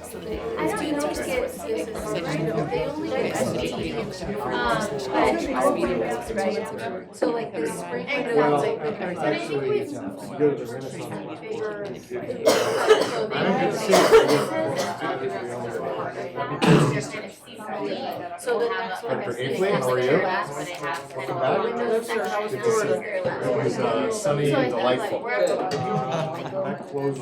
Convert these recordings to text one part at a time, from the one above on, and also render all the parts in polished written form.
I don't know if it's they only do right? So like the spring window, but I think we go to the Renaissance. So the next one Dr. is Aifley, how are you? Welcome back. Windows section. Good to see you. It was sunny and delightful. That closed.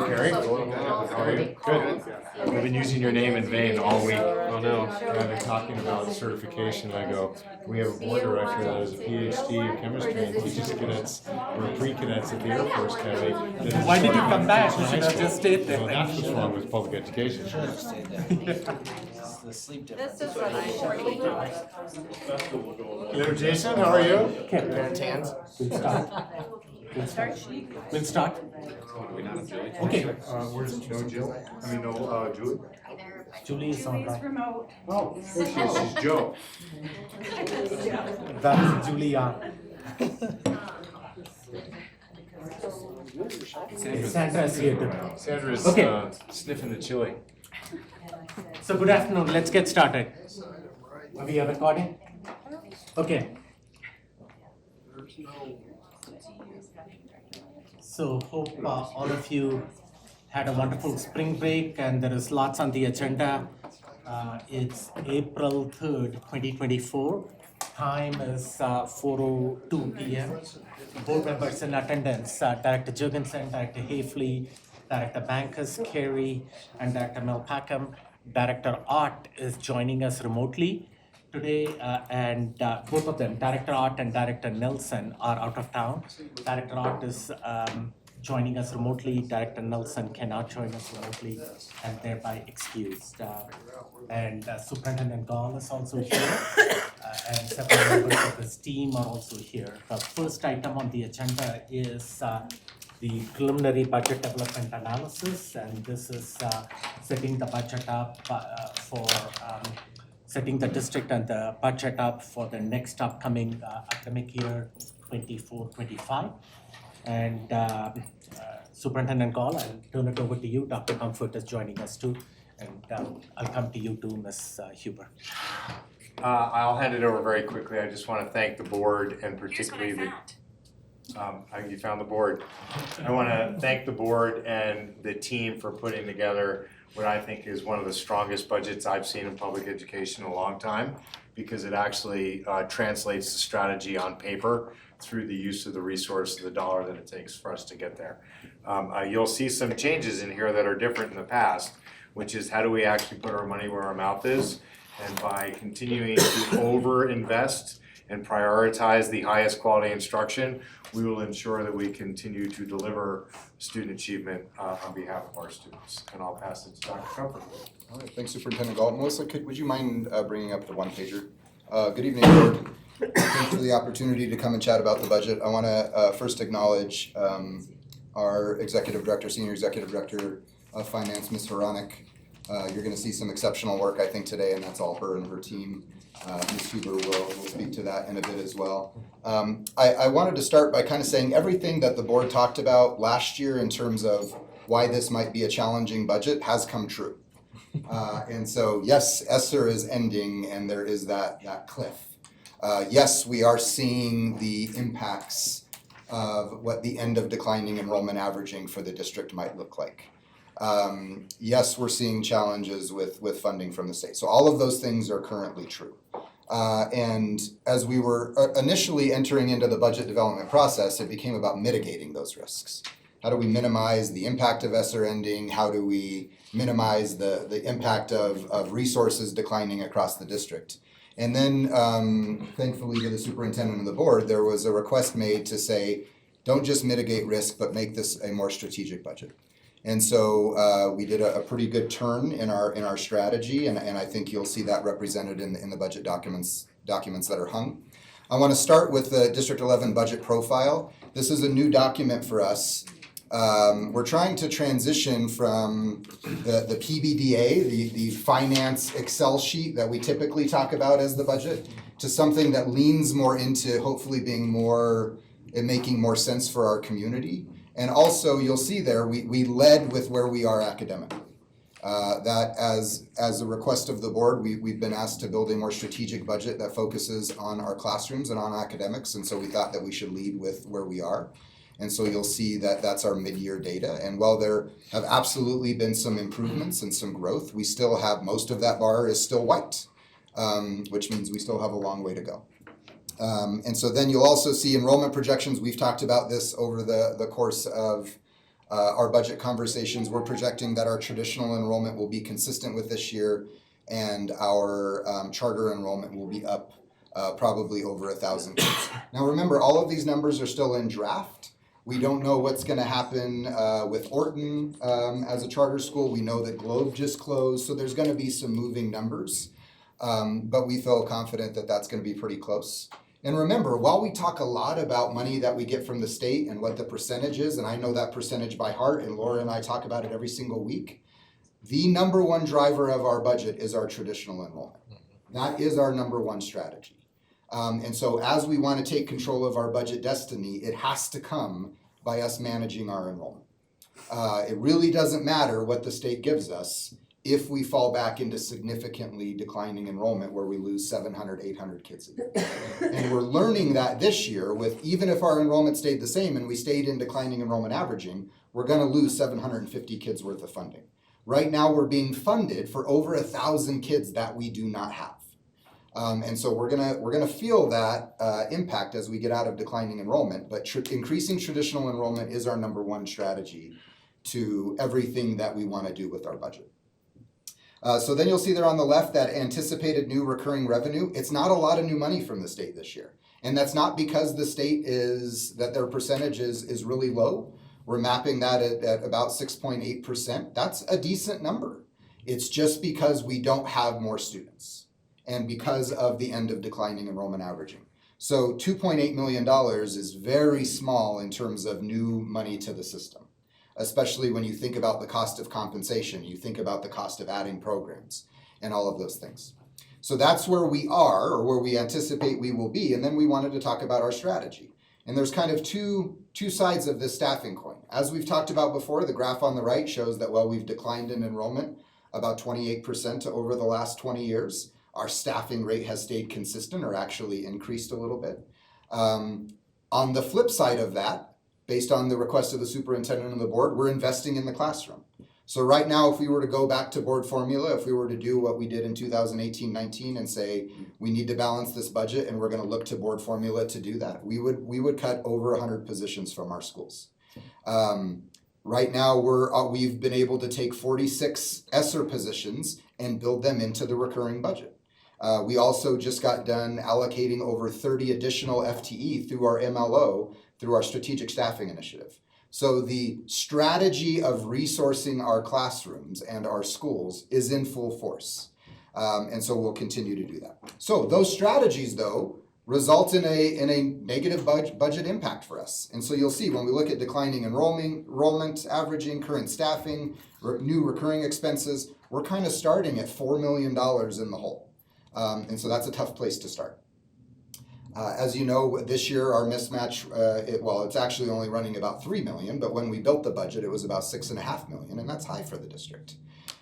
Gary, how are you? Good. I've been using your name in vain all week. Oh no. I've been talking about certification. I go, we have a board director that has a PhD in chemistry and teaches cadets or pre-cadets at the Air Force Academy. Why did you come back? You should have just stayed there. Well, that's what's wrong with public education. The sleep difference. This is what I Hello, Jason. How are you? Tans. We'll start. Okay. Where's Jill? I mean, Julie. Julie is on right. Oh, there she is. She's Joe. That is Julia. Sandra's here too. Sandra's Okay. sniffing the chili. So good afternoon. Let's get started. Are we recording? Okay. So hope all of you had a wonderful spring break and there is lots on the agenda. It's April 3rd, 2024. Time is 4:02 p.m. Board members in attendance, Director Jurgensen, Director Hafley, Director Bankus, Carey, and Director Melpackham. Director Ott is joining us remotely today, and both of them, Director Ott and Director Nelson, are out of town. Director Ott is joining us remotely. Director Nelson cannot join us remotely and thereby excused. And Superintendent Gall is also here, and several members of his team are also here. The first item on the agenda is the preliminary budget development analysis, and this is setting the budget up for setting the district and the budget up for the next upcoming academic year 24-25. And Superintendent Gall, I'll turn it over to you. Dr. Comfort is joining us too, and I'll come to you too, Ms. Huber. I'll hand it over very quickly. I just want to thank the board and particularly you found the board. I want to thank the board and the team for putting together what I think is one of the strongest budgets I've seen in public education in a long time, because it actually translates the strategy on paper through the use of the resource of the dollar that it takes for us to get there. You'll see some changes in here that are different in the past, which is how do we actually put our money where our mouth is, and by continuing to over-invest and prioritize the highest quality instruction, we will ensure that we continue to deliver student achievement on behalf of our students. And I'll pass it to Dr. Comfort. All right, thanks, Superintendent Gall. Melissa, would you mind bringing up the one-pager? Good evening, board. Thanks for the opportunity to come and chat about the budget. I want to first acknowledge our Executive Director, Senior Executive Director of Finance, Ms. Haranik. You're going to see some exceptional work, I think, today, and that's all her and her team. Ms. Huber will speak to that in a bit as well. I wanted to start by kind of saying everything that the board talked about last year in terms of why this might be a challenging budget has come true. And so, yes, ESSER is ending and there is that cliff. Yes, we are seeing the impacts of what the end of declining enrollment averaging for the district might look like. Yes, we're seeing challenges with funding from the state. So all of those things are currently true. And as we were initially entering into the budget development process, it became about mitigating those risks. How do we minimize the impact of ESSER ending? How do we minimize the impact of resources declining across the district? And then, thankfully to the superintendent and the board, there was a request made to say, don't just mitigate risk, but make this a more strategic budget. And so we did a pretty good turn in our strategy, and I think you'll see that represented in the budget documents that are hung. I want to start with the District 11 budget profile. This is a new document for us. We're trying to transition from the PBDA, the finance Excel sheet that we typically talk about as the budget, to something that leans more into hopefully making more sense for our community. And also, you'll see there, we led with where we are academically. That as a request of the board, we've been asked to build a more strategic budget that focuses on our classrooms and on academics, and so we thought that we should lead with where we are. And so you'll see that that's our mid-year data, and while there have absolutely been some improvements and some growth, we still have, most of that bar is still white, which means we still have a long way to go. And so then you'll also see enrollment projections. We've talked about this over the course of our budget conversations. We're projecting that our traditional enrollment will be consistent with this year, and our charter enrollment will be up probably over 1,000 kids. Now remember, all of these numbers are still in draft. We don't know what's going to happen with Orton as a charter school. We know that Globe just closed, so there's going to be some moving numbers, but we feel confident that that's going to be pretty close. And remember, while we talk a lot about money that we get from the state and what the percentage is, and I know that percentage by heart, and Laura and I talk about it every single week, the number one driver of our budget is our traditional enrollment. That is our number one strategy. And so as we want to take control of our budget destiny, it has to come by us managing our enrollment. It really doesn't matter what the state gives us if we fall back into significantly declining enrollment where we lose 700, 800 kids a year. And we're learning that this year with, even if our enrollment stayed the same and we stayed in declining enrollment averaging, we're going to lose 750 kids worth of funding. Right now we're being funded for over 1,000 kids that we do not have. And so we're gonna feel that impact as we get out of declining enrollment, but increasing traditional enrollment is our number one strategy to everything that we want to do with our budget. So then you'll see there on the left that anticipated new recurring revenue. It's not a lot of new money from the state this year. And that's not because the state that their percentage is really low. We're mapping that at about 6.8%. That's a decent number. It's just because we don't have more students and because of the end of declining enrollment averaging. So $2.8 million is very small in terms of new money to the system, especially when you think about the cost of compensation, you think about the cost of adding programs and all of those things. So that's where we are, or where we anticipate we will be, and then we wanted to talk about our strategy. And there's kind of two sides of this staffing coin. As we've talked about before, the graph on the right shows that while we've declined in enrollment about 28% over the last 20 years, our staffing rate has stayed consistent or actually increased a little bit. On the flip side of that, based on the request of the superintendent and the board, we're investing in the classroom. So right now, if we were to go back to board formula, if we were to do what we did in 2018-19 and say, we need to balance this budget and we're gonna look to board formula to do that, we would cut over 100 positions from our schools. Right now, we've been able to take 46 ESSER positions and build them into the recurring budget. We also just got done allocating over 30 additional FTE through our MLO, through our strategic staffing initiative. So the strategy of resourcing our classrooms and our schools is in full force. And so we'll continue to do that. So those strategies, though, result in a negative budget impact for us. And so you'll see when we look at declining enrollment averaging, current staffing, new recurring expenses, we're kind of starting at $4 million in the hole. And so that's a tough place to start. As you know, this year our mismatch, it's actually only running about 3 million, but when we built the budget, it was about 6.5 million, and that's high for the district.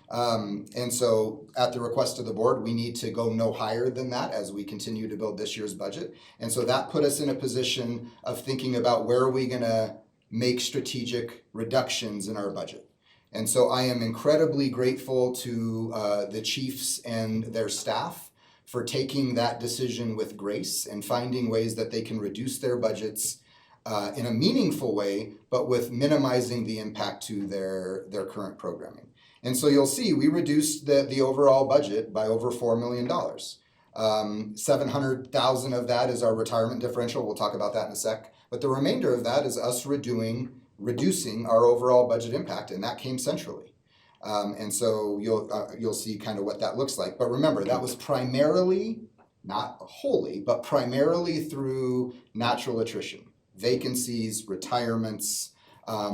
And so at the request of the board, we need to go no higher than that as we continue to build this year's budget. And so that put us in a position of thinking about where are we gonna make strategic reductions in our budget. And so I am incredibly grateful to the chiefs and their staff for taking that decision with grace and finding ways that they can reduce their budgets in a meaningful way, but with minimizing the impact to their current programming. And so you'll see we reduced the overall budget by over $4 million. 700,000 of that is our retirement differential. We'll talk about that in a sec. But the remainder of that is us reducing our overall budget impact, and that came centrally. And so you'll see kind of what that looks like. But remember, that was primarily, not wholly, but primarily through natural attrition, vacancies, retirements.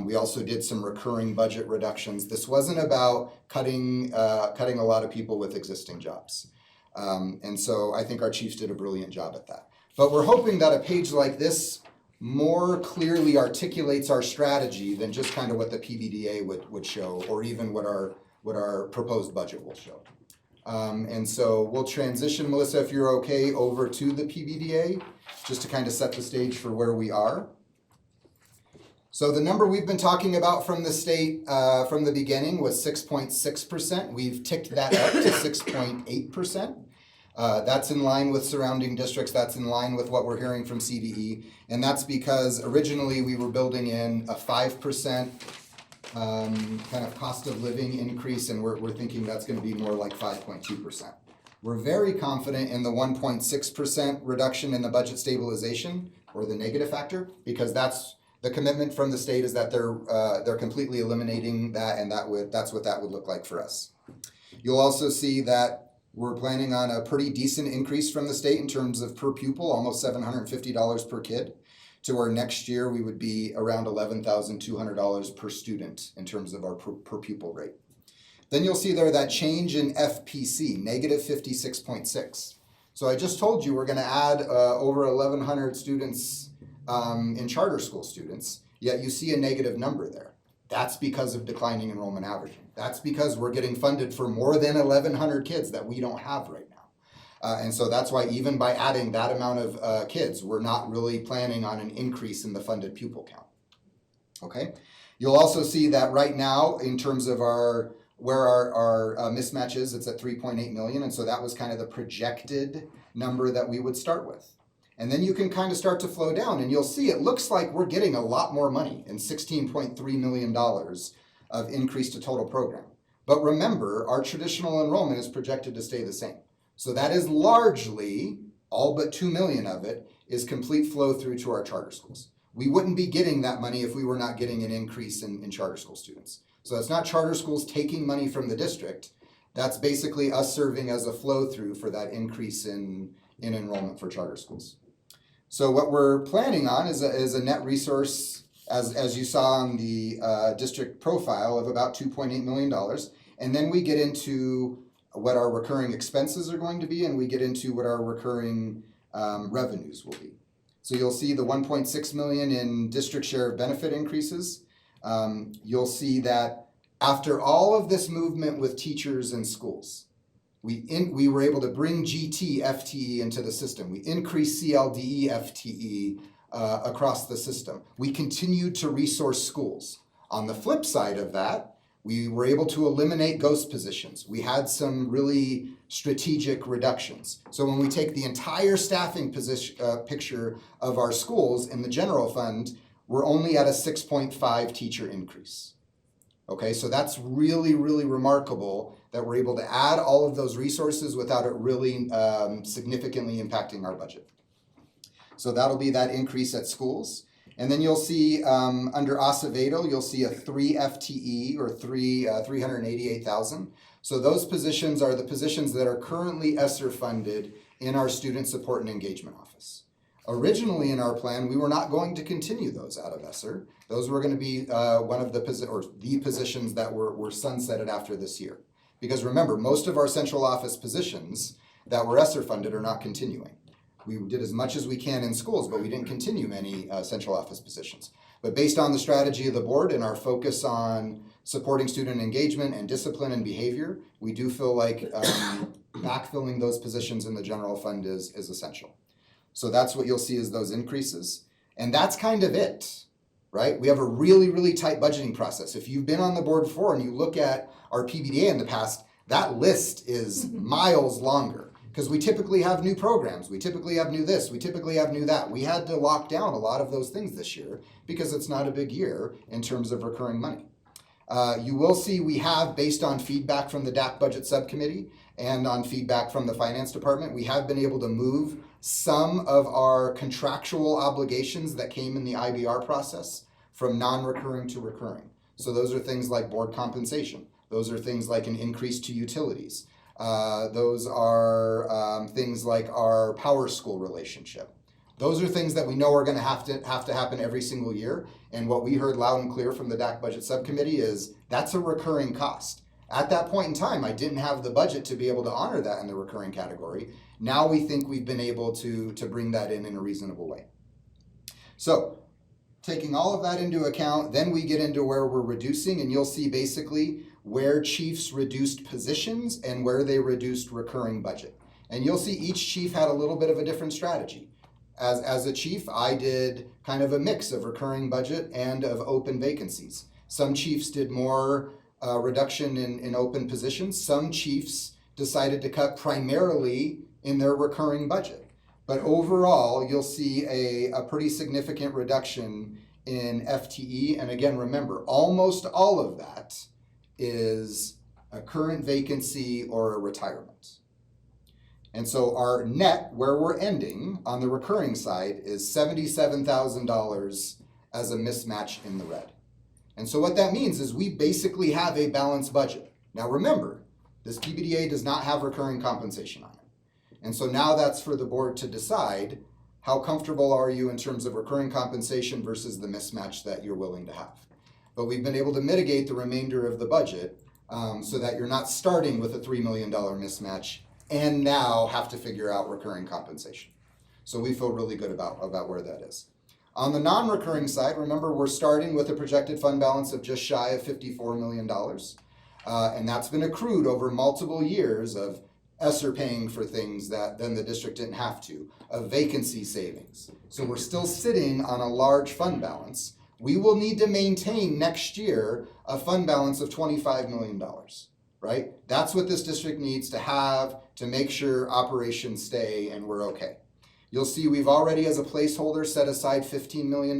We also did some recurring budget reductions. This wasn't about cutting a lot of people with existing jobs. And so I think our chiefs did a brilliant job at that. But we're hoping that a page like this more clearly articulates our strategy than just kind of what the PBDA would show, or even what our proposed budget will show. And so we'll transition, Melissa, if you're okay, over to the PBDA, just to kind of set the stage for where we are. So the number we've been talking about from the state from the beginning was 6.6%. We've ticked that up to 6.8%. That's in line with surrounding districts. That's in line with what we're hearing from CDE. And that's because originally we were building in a 5% kind of cost of living increase, and we're thinking that's going to be more like 5.2%. We're very confident in the 1.6% reduction in the budget stabilization, or the negative factor, because that's the commitment from the state is that they're completely eliminating that, and that's what that would look like for us. You'll also see that we're planning on a pretty decent increase from the state in terms of per pupil, almost $750 per kid. To where next year we would be around $11,200 per student in terms of our per pupil rate. Then you'll see there that change in FPC, negative 56.6. So I just told you we're going to add over 1,100 students in charter school students, yet you see a negative number there. That's because of declining enrollment averaging. That's because we're getting funded for more than 1,100 kids that we don't have right now. And so that's why even by adding that amount of kids, we're not really planning on an increase in the funded pupil count. Okay? You'll also see that right now, in terms of where our mismatch is, it's at 3.8 million, and so that was kind of the projected number that we would start with. And then you can kind of start to flow down, and you'll see it looks like we're getting a lot more money in $16.3 million of increase to total program. But remember, our traditional enrollment is projected to stay the same. So that is largely, all but 2 million of it, is complete flow through to our charter schools. We wouldn't be getting that money if we were not getting an increase in charter school students. So it's not charter schools taking money from the district. That's basically us serving as a flow through for that increase in enrollment for charter schools. So what we're planning on is a net resource, as you saw on the district profile, of about $2.8 million. And then we get into what our recurring expenses are going to be, and we get into what our recurring revenues will be. So you'll see the 1.6 million in district share of benefit increases. You'll see that after all of this movement with teachers and schools, we were able to bring GT FTE into the system. We increased CLDE FTE across the system. We continued to resource schools. On the flip side of that, we were able to eliminate ghost positions. We had some really strategic reductions. So when we take the entire staffing picture of our schools in the general fund, we're only at a 6.5 teacher increase. Okay, so that's really, really remarkable that we're able to add all of those resources without it really significantly impacting our budget. So that'll be that increase at schools. And then you'll see under Acevedo, you'll see a 3 FTE or 388,000. So those positions are the positions that are currently ESSER funded in our Student Support and Engagement Office. Originally in our plan, we were not going to continue those out of ESSER. Those were going to be one of the positions that were sunsetted after this year. Because remember, most of our central office positions that were ESSER funded are not continuing. We did as much as we can in schools, but we didn't continue many central office positions. But based on the strategy of the board and our focus on supporting student engagement and discipline and behavior, we do feel like backfilling those positions in the general fund is essential. So that's what you'll see is those increases. And that's kind of it, right? We have a really, really tight budgeting process. If you've been on the board before and you look at our PBDA in the past, that list is miles longer. Because we typically have new programs, we typically have new this, we typically have new that. We had to lock down a lot of those things this year because it's not a big year in terms of recurring money. You will see we have, based on feedback from the DAC Budget Subcommittee and on feedback from the Finance Department, we have been able to move some of our contractual obligations that came in the IBR process from non-recurring to recurring. So those are things like board compensation. Those are things like an increase to utilities. Those are things like our power school relationship. Those are things that we know are going to have to happen every single year. And what we heard loud and clear from the DAC Budget Subcommittee is that's a recurring cost. At that point in time, I didn't have the budget to be able to honor that in the recurring category. Now we think we've been able to bring that in a reasonable way. So taking all of that into account, then we get into where we're reducing, and you'll see basically where chiefs reduced positions and where they reduced recurring budget. And you'll see each chief had a little bit of a different strategy. As a chief, I did kind of a mix of recurring budget and of open vacancies. Some chiefs did more reduction in open positions. Some chiefs decided to cut primarily in their recurring budget. But overall, you'll see a pretty significant reduction in FTE. And again, remember, almost all of that is a current vacancy or a retirement. And so our net, where we're ending on the recurring side, is $77,000 as a mismatch in the red. And so what that means is we basically have a balanced budget. Now remember, this PBDA does not have recurring compensation on it. And so now that's for the board to decide how comfortable are you in terms of recurring compensation versus the mismatch that you're willing to have. But we've been able to mitigate the remainder of the budget so that you're not starting with a $3 million mismatch and now have to figure out recurring compensation. So we feel really good about where that is. On the non-recurring side, remember we're starting with a projected fund balance of just shy of $54 million. And that's been accrued over multiple years of ESSER paying for things that then the district didn't have to, of vacancy savings. So we're still sitting on a large fund balance. We will need to maintain next year a fund balance of $25 million, right? That's what this district needs to have to make sure operations stay and we're okay. You'll see we've already, as a placeholder, set aside $15 million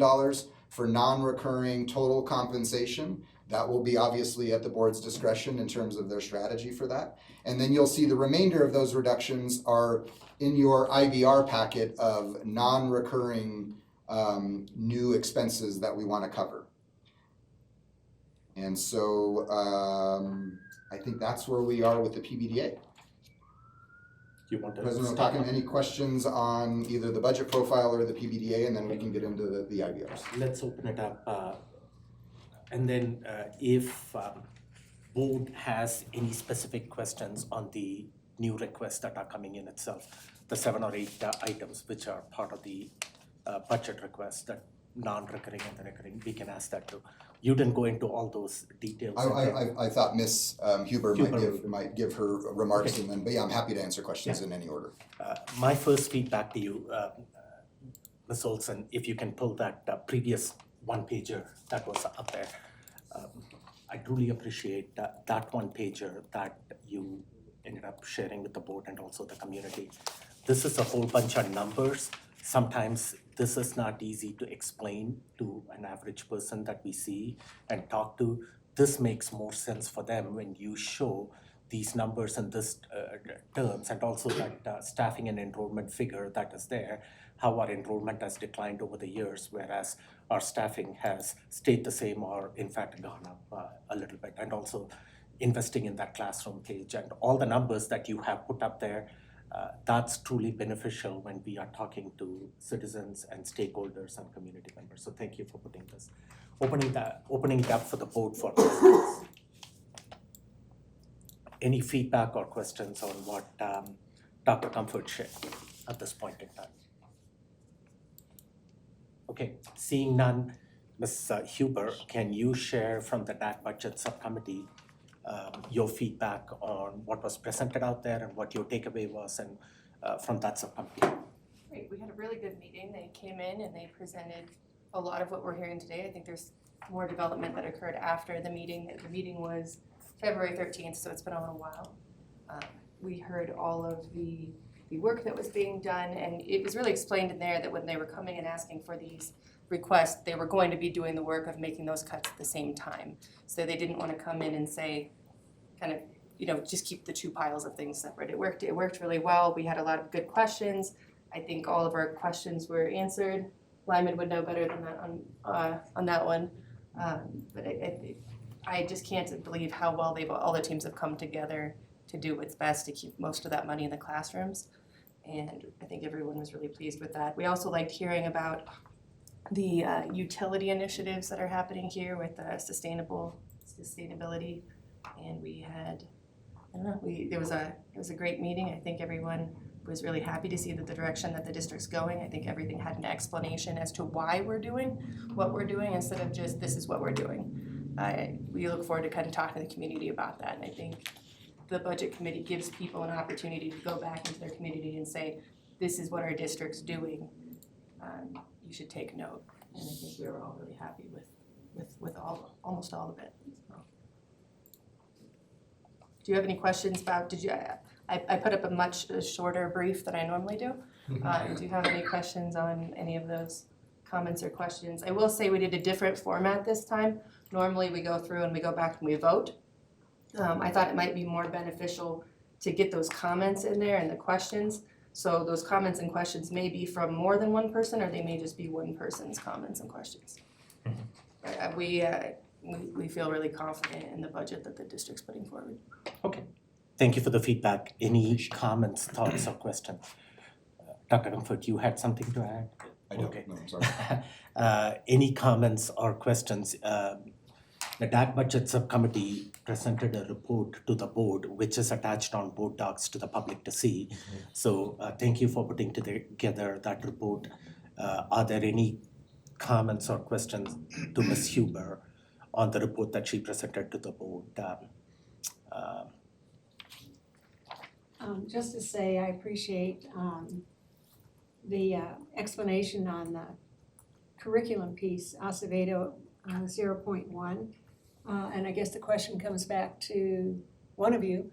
for non-recurring total compensation. That will be obviously at the board's discretion in terms of their strategy for that. And then you'll see the remainder of those reductions are in your IBR packet of non-recurring new expenses that we want to cover. And so I think that's where we are with the PBDA. You want to President O'Taken, any questions on either the budget profile or the PBDA, and then we can get into the IBRs. Let's open it up. And then if board has any specific questions on the new requests that are coming in itself, the 7 or 8 items which are part of the budget request, that non-recurring and the recurring, we can ask that too. You didn't go into all those details. I thought Ms. Huber might give her remarks, okay. And then, but yeah, I'm happy to answer questions in any order. My first feedback to you, Ms. Olson, if you can pull that previous one-pager that was up there. I truly appreciate that one-pager that you ended up sharing with the board and also the community. This is a whole bunch of numbers. Sometimes this is not easy to explain to an average person that we see and talk to. This makes more sense for them when you show these numbers in this terms, and also that staffing and enrollment figure that is there, how our enrollment has declined over the years, whereas our staffing has stayed the same or in fact gone up a little bit, and also investing in that classroom page and all the numbers that you have put up there. That's truly beneficial when we are talking to citizens and stakeholders and community members. So thank you for putting this, opening it up for the board for questions. Any feedback or questions on what Dr. Comfort shared at this point in time? Okay, seeing none, Ms. Huber, can you share from the DAC budget subcommittee your feedback on what was presented out there and what your takeaway was, and from that subcommittee? Great, we had a really good meeting. They came in and they presented a lot of what we're hearing today. I think there's more development that occurred after the meeting. The meeting was February 13th, so it's been a little while. We heard all of the work that was being done, and it was really explained in there that when they were coming and asking for these requests, they were going to be doing the work of making those cuts at the same time. So they didn't want to come in and say, kind of, just keep the two piles of things separate. It worked really well. We had a lot of good questions. I think all of our questions were answered. Lyman would know better than that on that one. But I just can't believe how well all the teams have come together to do what's best to keep most of that money in the classrooms. And I think everyone was really pleased with that. We also liked hearing about the utility initiatives that are happening here with sustainability. And we had, it was a great meeting. I think everyone was really happy to see that the direction that the district's going. I think everything had an explanation as to why we're doing what we're doing instead of just this is what we're doing. we look forward to kind of talking to the community about that. And I think the budget committee gives people an opportunity to go back into their community and say, this is what our district's doing. You should take note. And I think we were all really happy with almost all of it. So. Do you have any questions about, I put up a much shorter brief than I normally do. Do you have any questions on any of those comments or questions? I will say we did a different format this time. Normally we go through and we go back and we vote. I thought it might be more beneficial to get those comments in there and the questions. So those comments and questions may be from more than one person, or they may just be one person's comments and questions. We feel really confident in the budget that the district's putting forward. Okay, thank you for the feedback. Any comments, thoughts, or questions? Dr. Comfort, you had something to add? I don't, Okay. no, I'm sorry. Any comments or questions? The DAC Budget Subcommittee presented a report to the board, which is attached on board docs to the public to see. So thank you for putting together that report. Are there any comments or questions to Ms. Huber on the report that she presented to the board? Just to say, I appreciate the explanation on the curriculum piece, Acevedo 0.1. And I guess the question comes back to one of you.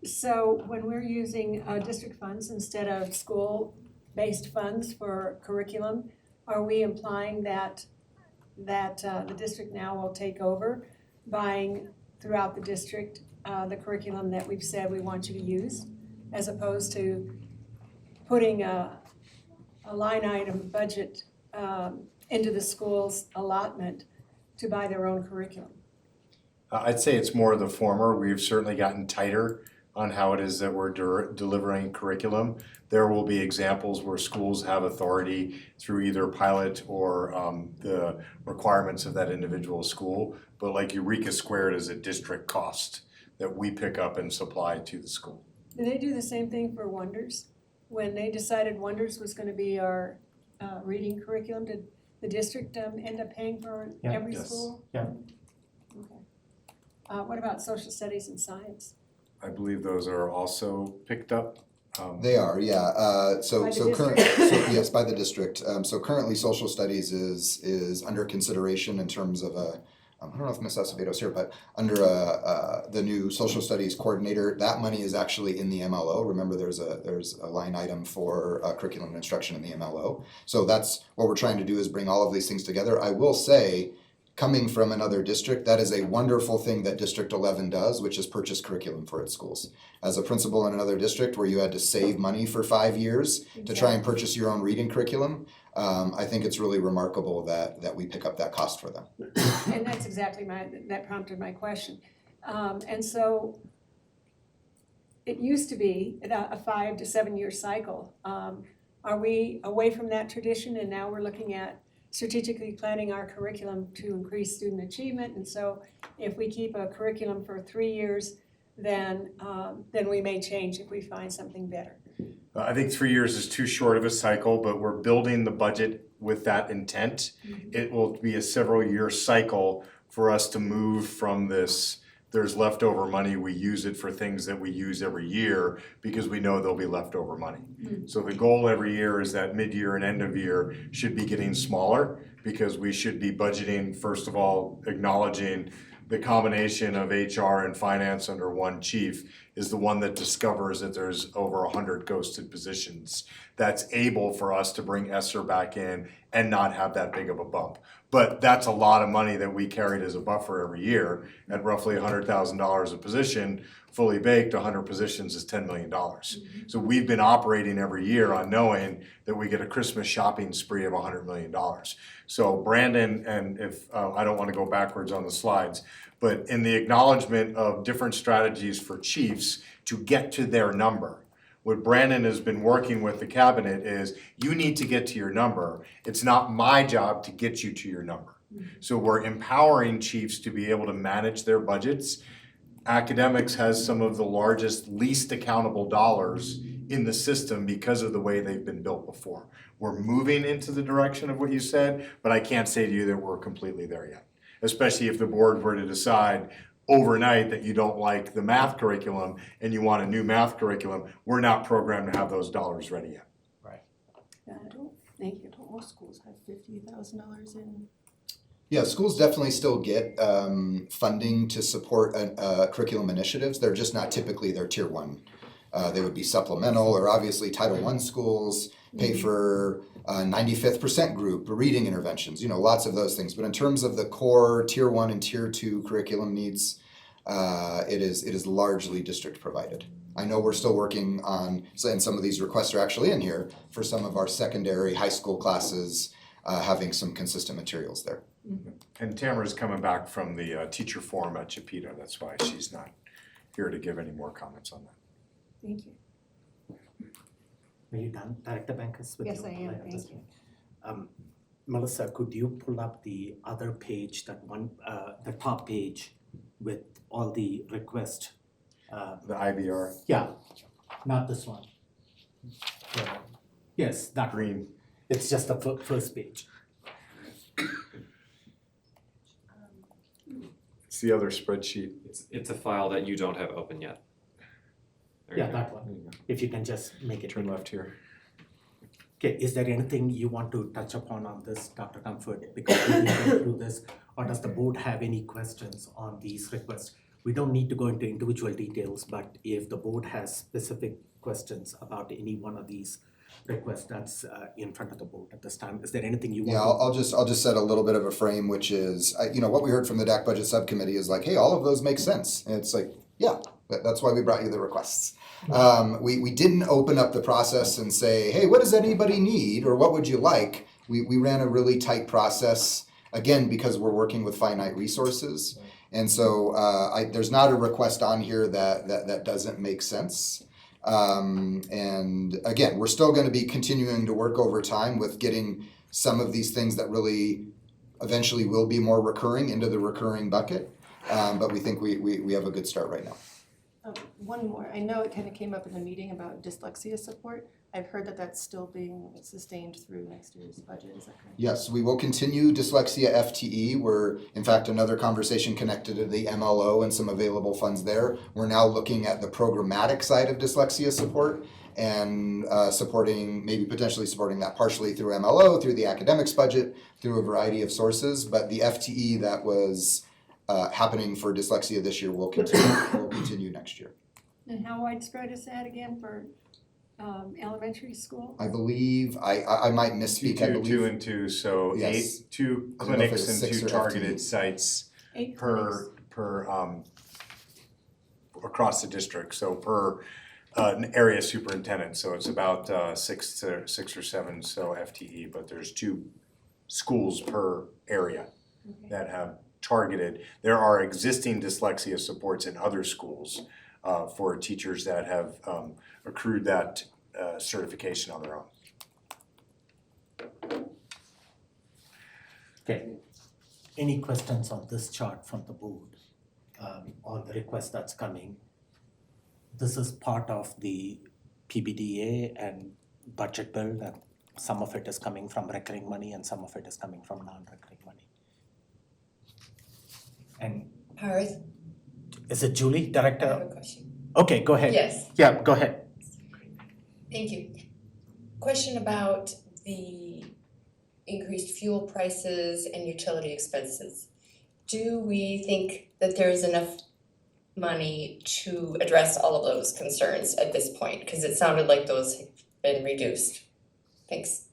So when we're using district funds instead of school-based funds for curriculum, are we implying that the district now will take over buying throughout the district the curriculum that we've said we want you to use, as opposed to putting a line item budget into the school's allotment to buy their own curriculum? I'd say it's more of the former. We've certainly gotten tighter on how it is that we're delivering curriculum. There will be examples where schools have authority through either pilot or the requirements of that individual school. But like Eureka Squared is a district cost that we pick up and supply to the school. Do they do the same thing for Wonders? When they decided Wonders was going to be our reading curriculum, did the district end up paying for every Yes. school? Yeah. Okay. What about social studies and science? I believe those are also picked up. They are, yeah. By the So yes, by the district. So currently, social studies is under consideration in terms of a. I don't know if Ms. Acevedo's here, but under the new social studies coordinator, that money is actually in the MLO. Remember, there's a line item for curriculum and instruction in the MLO. So that's what we're trying to do, is bring all of these things together. I will say, coming from another district, that is a wonderful thing that District 11 does, which is purchase curriculum for its schools. As a principal in another district where you had to save money for 5 years to try and purchase your own reading curriculum, I think it's really remarkable that we pick up that cost for them. And that's exactly that prompted my question. And so it used to be a 5 to 7 year cycle. Are we away from that tradition, and now we're looking at strategically planning our curriculum to increase student achievement? And so if we keep a curriculum for 3 years, then we may change if we find something better. I think 3 years is too short of a cycle, but we're building the budget with that intent. It will be a several year cycle for us to move from this, there's leftover money, we use it for things that we use every year because we know there'll be leftover money. So the goal every year is that mid-year and end of year should be getting smaller, because we should be budgeting, first of all, acknowledging the combination of HR and finance under one chief is the one that discovers that there's over 100 ghosted positions. That's able for us to bring ESSER back in and not have that big of a bump. But that's a lot of money that we carried as a buffer every year at roughly $100,000 a position. Fully baked, 100 positions is $10 million. So we've been operating every year on knowing that we get a Christmas shopping spree of $100 million. So Brandon, and if I don't want to go backwards on the slides, but in the acknowledgement of different strategies for chiefs to get to their number, what Brandon has been working with the cabinet is, you need to get to your number. It's not my job to get you to your number. So we're empowering chiefs to be able to manage their budgets. Academics has some of the largest, least accountable dollars in the system because of the way they've been built before. We're moving into the direction of what you said, but I can't say to you that we're completely there yet. especially if the board were to decide overnight that you don't like the math curriculum and you want a new math curriculum, we're not programmed to have those dollars ready yet. Thank you. Don't most schools have $50,000 in? Yeah, schools definitely still get funding to support curriculum initiatives. They're just not typically their tier one. They would be supplemental, or obviously Title I schools pay for 95th percent group, reading interventions, lots of those things. But in terms of the core tier one and tier two curriculum needs, it is largely district provided. I know we're still working on, and some of these requests are actually in here, for some of our secondary high school classes, having some consistent materials there. And Tamara's coming back from the teacher forum at Chipeta. That's why she's not here to give any more comments on that. Thank you. Are you done, Director Bankus, with Yes, your I am, plan? thank you. Melissa, could you pull up the other page, that one, the top page with all the requests? The IBR, Yeah, not this one. Yes, that one. green. It's just the first page. It's the other spreadsheet. It's a file that you don't have open yet. There you Yeah, go. that one. If you can just make it. Turn left here. Okay, is there anything you want to touch upon on this, Dr. Comfort? Because we went through this, or does the board have any questions on these requests? We don't need to go into individual details, but if the board has specific questions about any one of these requests that's in front of the board at this time, is there anything you want? Yeah, I'll just set a little bit of a frame, which is, what we heard from the DAC budget subcommittee is like, hey, all of those make sense. And it's like, yeah, that's why we brought you the requests. We didn't open up the process and say, hey, what does anybody need, or what would you like? We ran a really tight process, again, because we're working with finite resources. And so there's not a request on here that doesn't make sense. And again, we're still going to be continuing to work over time with getting some of these things that really eventually will be more recurring into the recurring bucket. But we think we have a good start right now. One more. I know it kind of came up in the meeting about dyslexia support. I've heard that that's still being sustained through next year's budget. Is that correct? Yes, we will continue dyslexia FTE. We're, in fact, another conversation connected to the MLO and some available funds there. We're now looking at the programmatic side of dyslexia support and potentially supporting that partially through MLO, through the academics budget, through a variety of sources. But the FTE that was happening for dyslexia this year will continue next year. And how widespread is that again for elementary school? I believe, I might misspeak, I believe. Two and two, so Yes. two I don't know if it clinics was and 6 two or targeted FTE. sites Eight clinics? per across the district, so per an area superintendent, so it's about 6 or 7 FTE, but there's 2 schools per area that have targeted. There are existing dyslexia supports in other schools for teachers that have accrued that certification on their own. Okay, any questions on this chart from the board on the request that's coming? This is part of the PBDA and budget bill, and some of it is coming from recurring money and some of it is coming from non-recurring money. And Parth, is it Julie, I have Director? a question. Okay, go ahead. Yes, Yeah, go ahead. thank you. Question about the increased fuel prices and utility expenses. Do we think that there's enough money to address all of those concerns at this point? Because it sounded like those have been reduced. Thanks.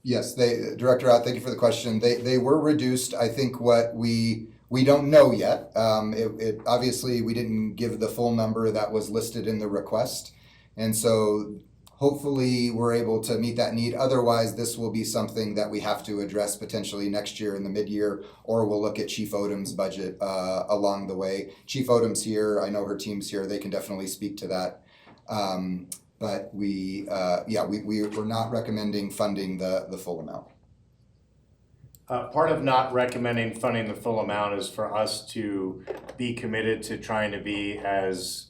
Yes, Director Ott, thank you for the question. They were reduced. I think what we don't know yet. It obviously we didn't give the full number that was listed in the request, and so hopefully we're able to meet that need. Otherwise, this will be something that we have to address potentially next year in the mid-year, or we'll look at Chief Odom's budget along the way. Chief Odom's here. I know her team's here. They can definitely speak to that. But we're not recommending funding the full amount. Part of not recommending funding the full amount is for us to be committed to trying to be as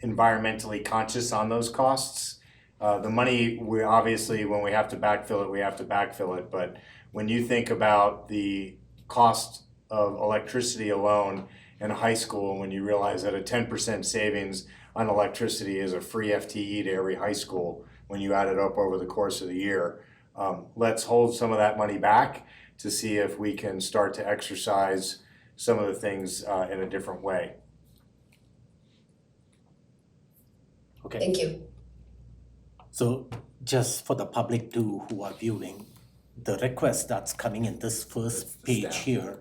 environmentally conscious on those costs. The money, we obviously, when we have to backfill it, we have to backfill it, but when you think about the cost of electricity alone in a high school, when you realize that a 10% savings on electricity is a free FTE to every high school, when you add it up over the course of the year, let's hold some of that money back to see if we can start to exercise some of the things in a different way. Okay. Thank you. So just for the public too who are viewing, the request that's coming in this first page here,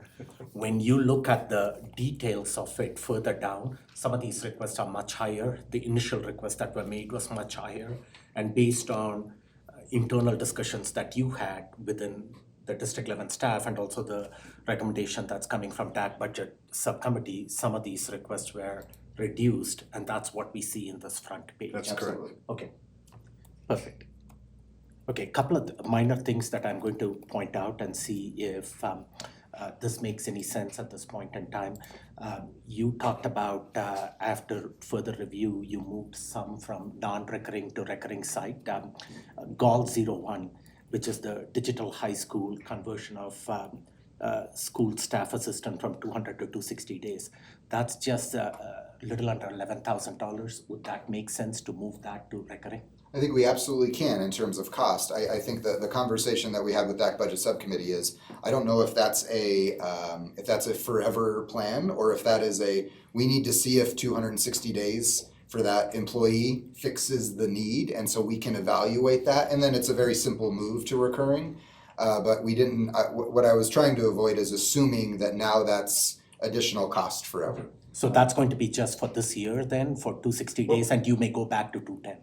when you look at the details of it further down, some of these requests are much higher. The initial request that were made was much higher. And based on internal discussions that you had within the district level staff and also the recommendation that's coming from that budget subcommittee, some of these requests were reduced, and that's what we see in this front page. That's correct. Absolutely. Okay, perfect. Okay, a couple of minor things that I'm going to point out and see if this makes any sense at this point in time. You talked about after further review, you moved some from non-recurring to recurring site. Goal 01, which is the digital high school conversion of school staff assistant from 200 to 260 days. That's just a little under $11,000. Would that make sense to move that to recurring? I think we absolutely can in terms of cost. I think that the conversation that we had with that budget subcommittee is, I don't know if that's a forever plan or if that is we need to see if 260 days for that employee fixes the need, and so we can evaluate that, and then it's a very simple move to recurring. But we didn't, what I was trying to avoid is assuming that now that's additional cost forever. So that's going to be just for this year then, for 260 days, and you may go back to 210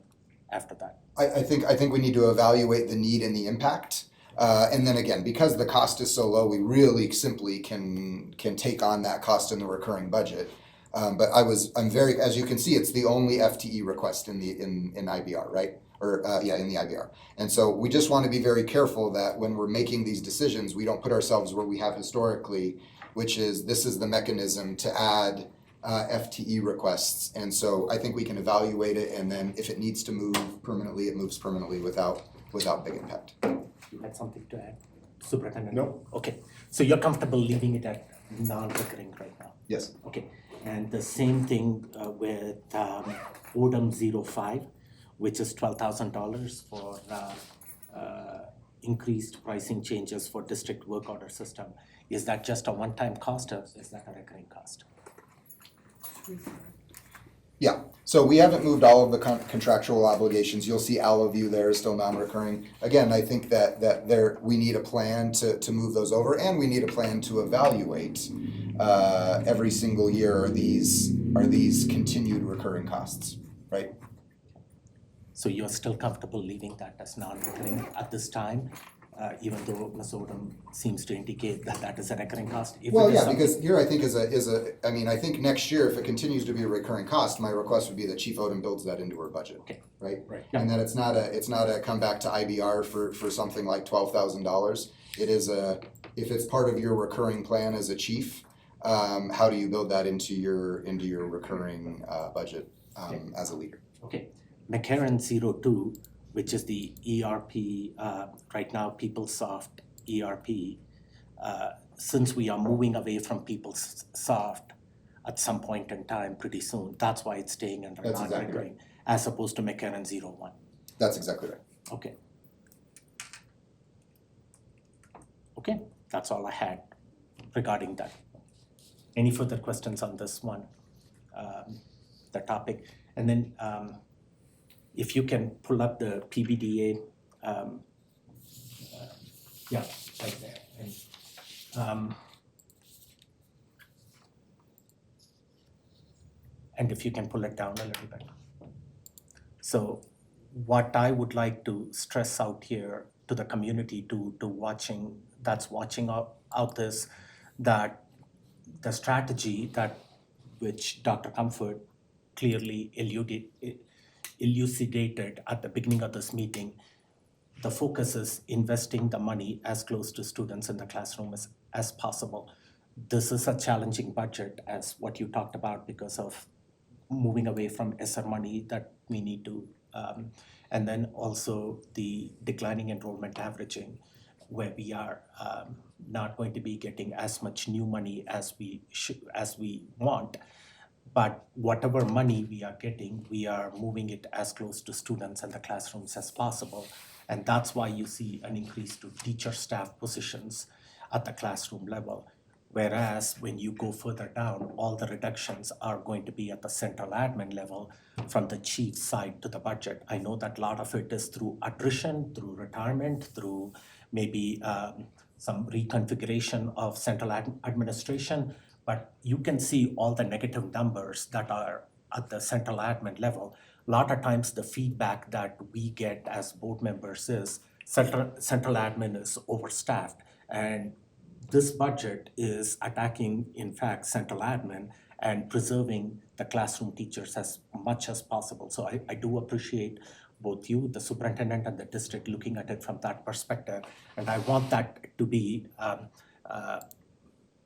after that? I think we need to evaluate the need and the impact. And then again, because the cost is so low, we really simply can take on that cost in the recurring budget. But I'm very, as you can see, it's the only FTE request in IBR, right? In the IBR. And so we just want to be very careful that when we're making these decisions, we don't put ourselves where we have historically, which is this is the mechanism to add FTE requests. And so I think we can evaluate it, and then if it needs to move permanently, it moves permanently without big impact. You had something to add, Superintendent? No. Okay, so you're comfortable leaving it at non-recurring right now? Yes. Okay, and the same thing with ODM 05, which is $12,000 for increased pricing changes for district work order system. Is that just a one-time cost, or is that a recurring cost? Yeah, so we haven't moved all of the contractual obligations. You'll see AlloView there is still non-recurring. Again, I think that we need a plan to move those over, and we need a plan to evaluate every single year are these continued recurring costs, right? So you're still comfortable leaving that as non-recurring at this time, even though Ms. Odom seems to indicate that that is a recurring cost? If Well, it is yeah, something- because here I think I think next year, if it continues to be a recurring cost, my request would be that Chief Odom builds that into her budget. Okay. Right? Right. And that it's not a come back to IBR for something like $12,000. It is if it's part of your recurring plan as a chief, how do you build that into your recurring budget as a leader? Okay, McCarran 02, which is the ERP, right now PeopleSoft ERP. Since we are moving away from PeopleSoft at some point in time pretty soon, that's why it's staying under That's exactly non-recurring, as opposed to McCarran 01. That's exactly right. Okay. Okay, that's all I had regarding that. Any further questions on this one, the topic? And then if you can pull up the PBDA, yeah, right there. And if you can pull it down a little bit. So what I would like to stress out here to the community, to watching out this, that the strategy which Dr. Comfort clearly elucidated at the beginning of this meeting, the focus is investing the money as close to students in the classroom as possible. This is a challenging budget, as what you talked about, because of moving away from ESSER money that we need to And then also the declining enrollment averaging, where we are not going to be getting as much new money as we want. But whatever money we are getting, we are moving it as close to students and the classrooms as possible. And that's why you see an increase to teacher staff positions at the classroom level. Whereas when you go further down, all the reductions are going to be at the central admin level from the chief side to the budget. I know that a lot of it is through attrition, through retirement, through maybe some reconfiguration of central administration, but you can see all the negative numbers that are at the central admin level. A lot of times the feedback that we get as board members is central admin is overstaffed, and this budget is attacking, in fact, central admin and preserving the classroom teachers as much as possible. So I do appreciate both you, the superintendent, and the district looking at it from that perspective. And I want that to be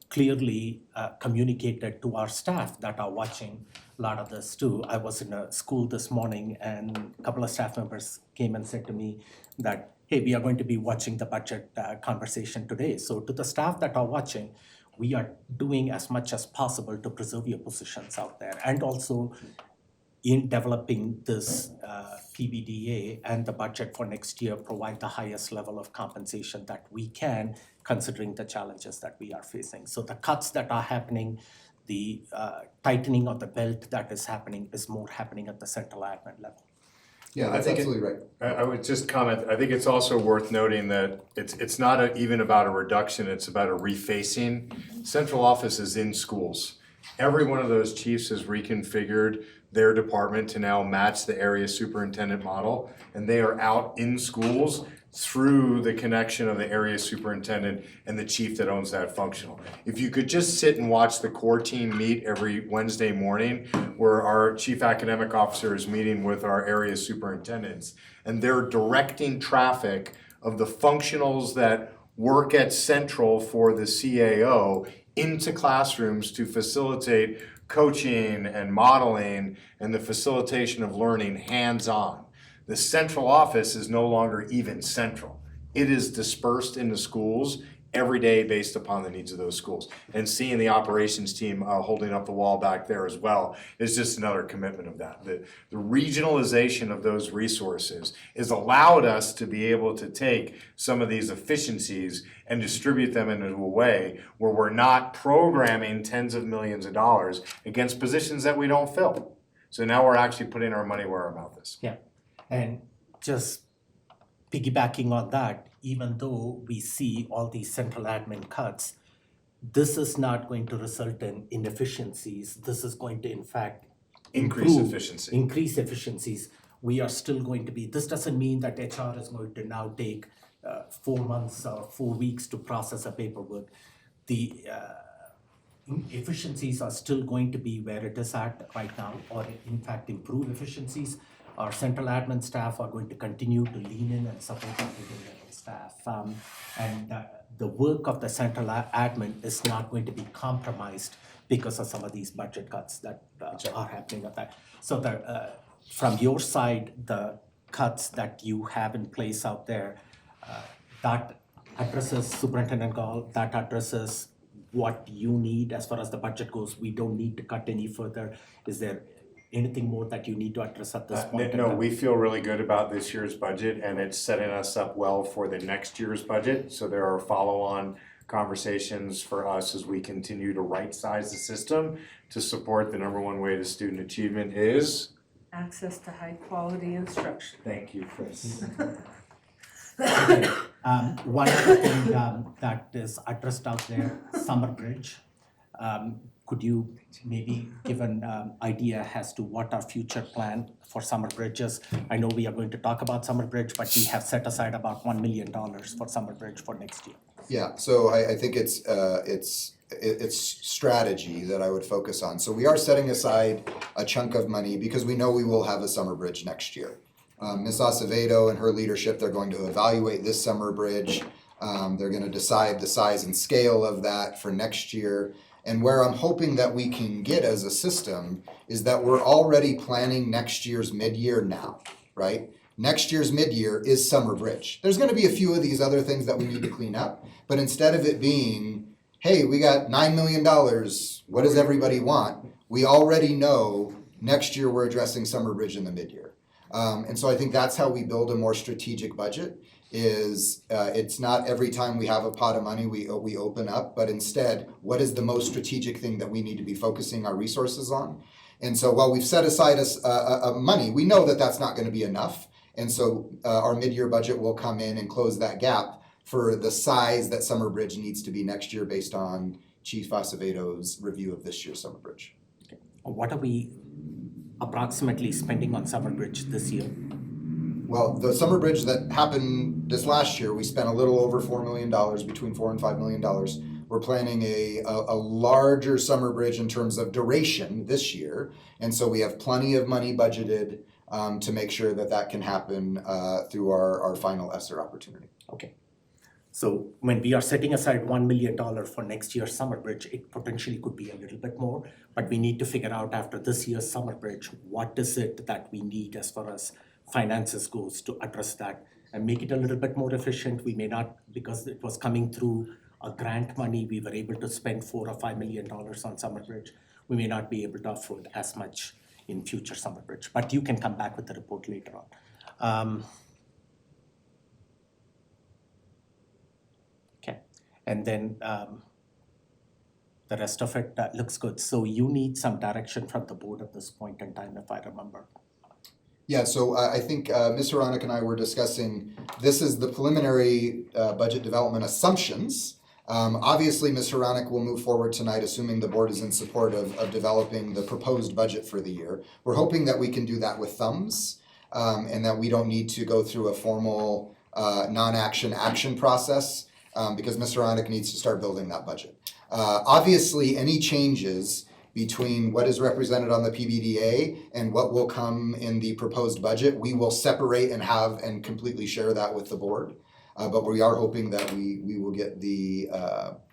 clearly communicated to our staff that are watching a lot of this too. I was in a school this morning and a couple of staff members came and said to me that, hey, we are going to be watching the budget conversation today. So to the staff that are watching, we are doing as much as possible to preserve your positions out there. And also in developing this PBDA and the budget for next year, provide the highest level of compensation that we can, considering the challenges that we are facing. So the cuts that are happening, the tightening of the belt that is happening is more happening at the central admin level. Yeah, that's absolutely right. I would just comment, I think it's also worth noting that it's not even about a reduction, it's about a refacing. Central office is in schools. Every one of those chiefs has reconfigured their department to now match the area superintendent model, and they are out in schools through the connection of the area superintendent and the chief that owns that functional. If you could just sit and watch the core team meet every Wednesday morning, where our chief academic officer is meeting with our area superintendents, and they're directing traffic of the functionals that work at Central for the CAO into classrooms to facilitate coaching and modeling and the facilitation of learning hands-on. The central office is no longer even central. It is dispersed into schools every day based upon the needs of those schools. And seeing the operations team holding up the wall back there as well is just another commitment of that. The regionalization of those resources has allowed us to be able to take some of these efficiencies and distribute them into a way where we're not programming tens of millions of dollars against positions that we don't fill. So now we're actually putting our money where our mouth is. Yeah, and just piggybacking on that, even though we see all these central admin cuts, this is not going to result in inefficiencies. This is going to, in fact, Increase improve, efficiency. increase efficiencies. We are still going to be, this doesn't mean that HR is going to now take 4 months or 4 weeks to process a paperwork. The efficiencies are still going to be where it is at right now, or in fact improve efficiencies. Our central admin staff are going to continue to lean in and support our middle level staff. And the work of the central admin is not going to be compromised because of some of these budget cuts that are happening at that. So from your side, the cuts that you have in place out there, that addresses Superintendent Gall, that addresses what you need as far as the budget goes. We don't need to cut any further. Is there anything more that you need to address at this point? No, we feel really good about this year's budget, and it's setting us up well for the next year's budget. So there are follow-on conversations for us as we continue to right-size the system to support the number one way to student achievement is. Access to high quality instruction. Thank you, Chris. Okay. One other thing that is addressed out there, Summer Bridge. Could you maybe give an idea as to what our future plan for Summer Bridge is? I know we are going to talk about Summer Bridge, but we have set aside about $1 million for Summer Bridge for next year. Yeah, so I think it's strategy that I would focus on. So we are setting aside a chunk of money because we know we will have a summer bridge next year. Ms. Acevedo and her leadership, they're going to evaluate this summer bridge. They're going to decide the size and scale of that for next year. And where I'm hoping that we can get as a system is that we're already planning next year's mid-year now, right? Next year's mid-year is Summer Bridge. There's gonna be a few of these other things that we need to clean up, but instead of it being, hey, we got $9 million, what does everybody want? We already know next year we're addressing Summer Bridge in the mid-year. And so I think that's how we build a more strategic budget, is it's not every time we have a pot of money we open up, but instead, what is the most strategic thing that we need to be focusing our resources on? And so while we've set aside money, we know that that's not gonna be enough. And so our mid-year budget will come in and close that gap for the size that Summer Bridge needs to be next year based on Chief Aceveto's review of this year's Summer Bridge. What are we approximately spending on Summer Bridge this year? Well, the Summer Bridge that happened this last year, we spent a little over $4 million, between $4 and $5 million. We're planning a larger Summer Bridge in terms of duration this year. And so we have plenty of money budgeted to make sure that that can happen through our final ESSER opportunity. Okay. So when we are setting aside $1 million for next year's Summer Bridge, it potentially could be a little bit more, but we need to figure out after this year's Summer Bridge, what is it that we need as far as finances goes to address that and make it a little bit more efficient. We may not, because it was coming through a grant money, we were able to spend $4 or $5 million on Summer Bridge. We may not be able to afford as much in future Summer Bridge, but you can come back with the report later on. And then the rest of it looks good. So you need some direction from the board at this point in time, if I remember. Yeah, so I think Ms. Hranek and I were discussing, this is the preliminary budget development assumptions. Obviously, Ms. Hranek will move forward tonight, assuming the board is in support of developing the proposed budget for the year. We're hoping that we can do that with thumbs and that we don't need to go through a formal non-action process. Because Mr. Hranek needs to start building that budget. Obviously, any changes between what is represented on the PBDA and what will come in the proposed budget, we will separate and have and completely share that with the board. But we are hoping that we will get the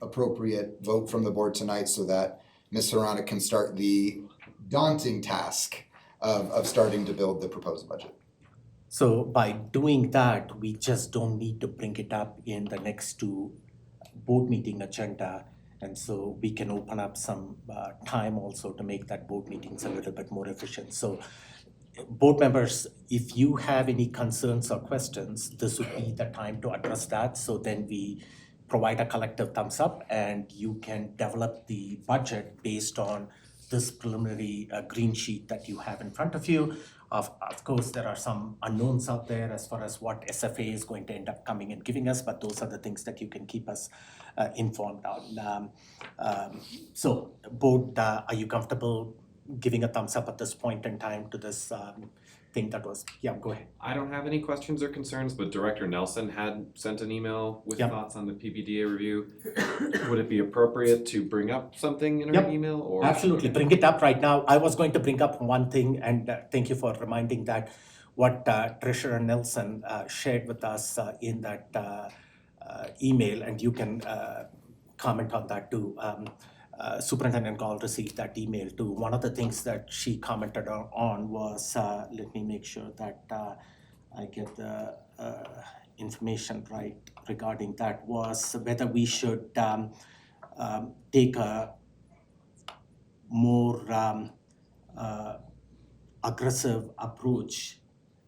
appropriate vote from the board tonight so that Ms. Hranek can start the daunting task of starting to build the proposed budget. So by doing that, we just don't need to bring it up in the next two board meeting agenda. And so we can open up some time also to make that board meetings a little bit more efficient. So board members, if you have any concerns or questions, this would be the time to address that. So then we provide a collective thumbs up and you can develop the budget based on this preliminary green sheet that you have in front of you. Of course, there are some unknowns out there as far as what SFA is going to end up coming and giving us, but those are the things that you can keep us informed on. So, board, are you comfortable giving a thumbs up at this point in time to this thing that was, yeah, go ahead. I don't have any questions or concerns, but Director Nelson had sent an email with Yep. thoughts on the PBDA review. Would it be appropriate to bring up something in her Yep. email or? Absolutely, bring it up right now. I was going to bring up one thing, and thank you for reminding that what Treasurer Nelson shared with us in that email, and you can comment on that too. Superintendent Gall received that email too. One of the things that she commented on was, let me make sure that I get the information right regarding that, was whether we should take a more aggressive approach,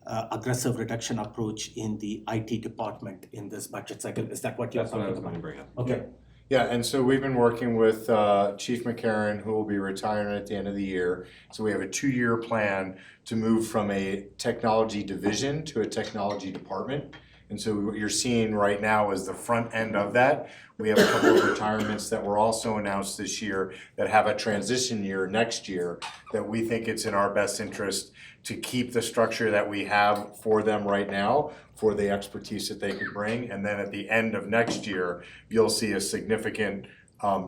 aggressive reduction approach in the IT department in this budget cycle. Is that what you're That's what I talking was going to about? bring up. Okay. Yeah, and so we've been working with Chief McCarron, who will be retiring at the end of the year. So we have a 2-year plan to move from a technology division to a technology department. And so what you're seeing right now is the front end of that. We have a couple of retirements that were also announced this year that have a transition year next year that we think it's in our best interest to keep the structure that we have for them right now for the expertise that they can bring. And then at the end of next year, you'll see a significant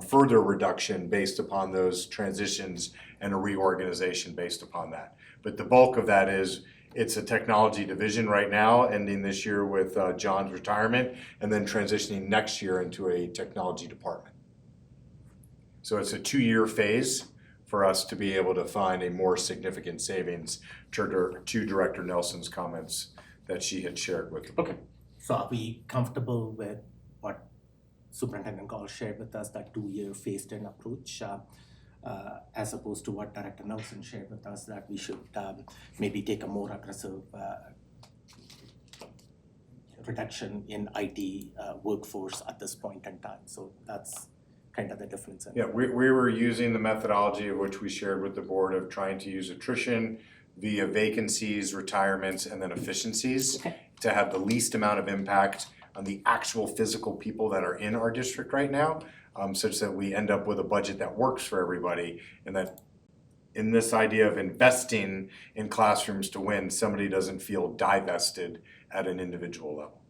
further reduction based upon those transitions and a reorganization based upon that. But the bulk of that is it's a technology division right now, ending this year with John's retirement, and then transitioning next year into a technology department. So it's a 2-year phase for us to be able to find a more significant savings to Director Nelson's comments that she had shared with the board. Okay, so are we comfortable with what Superintendent Gall shared with us, that 2-year phased-in approach, as opposed to what Director Nelson shared with us, that we should maybe take a more aggressive reduction in IT workforce at this point in time? So that's kind of the difference. Yeah, we were using the methodology of which we shared with the board of trying to use attrition via vacancies, retirements, and then efficiencies to have the least amount of impact on the actual physical people that are in our district right now, such that we end up with a budget that works for everybody, and that in this idea of investing in classrooms to win, somebody doesn't feel divested at an individual level.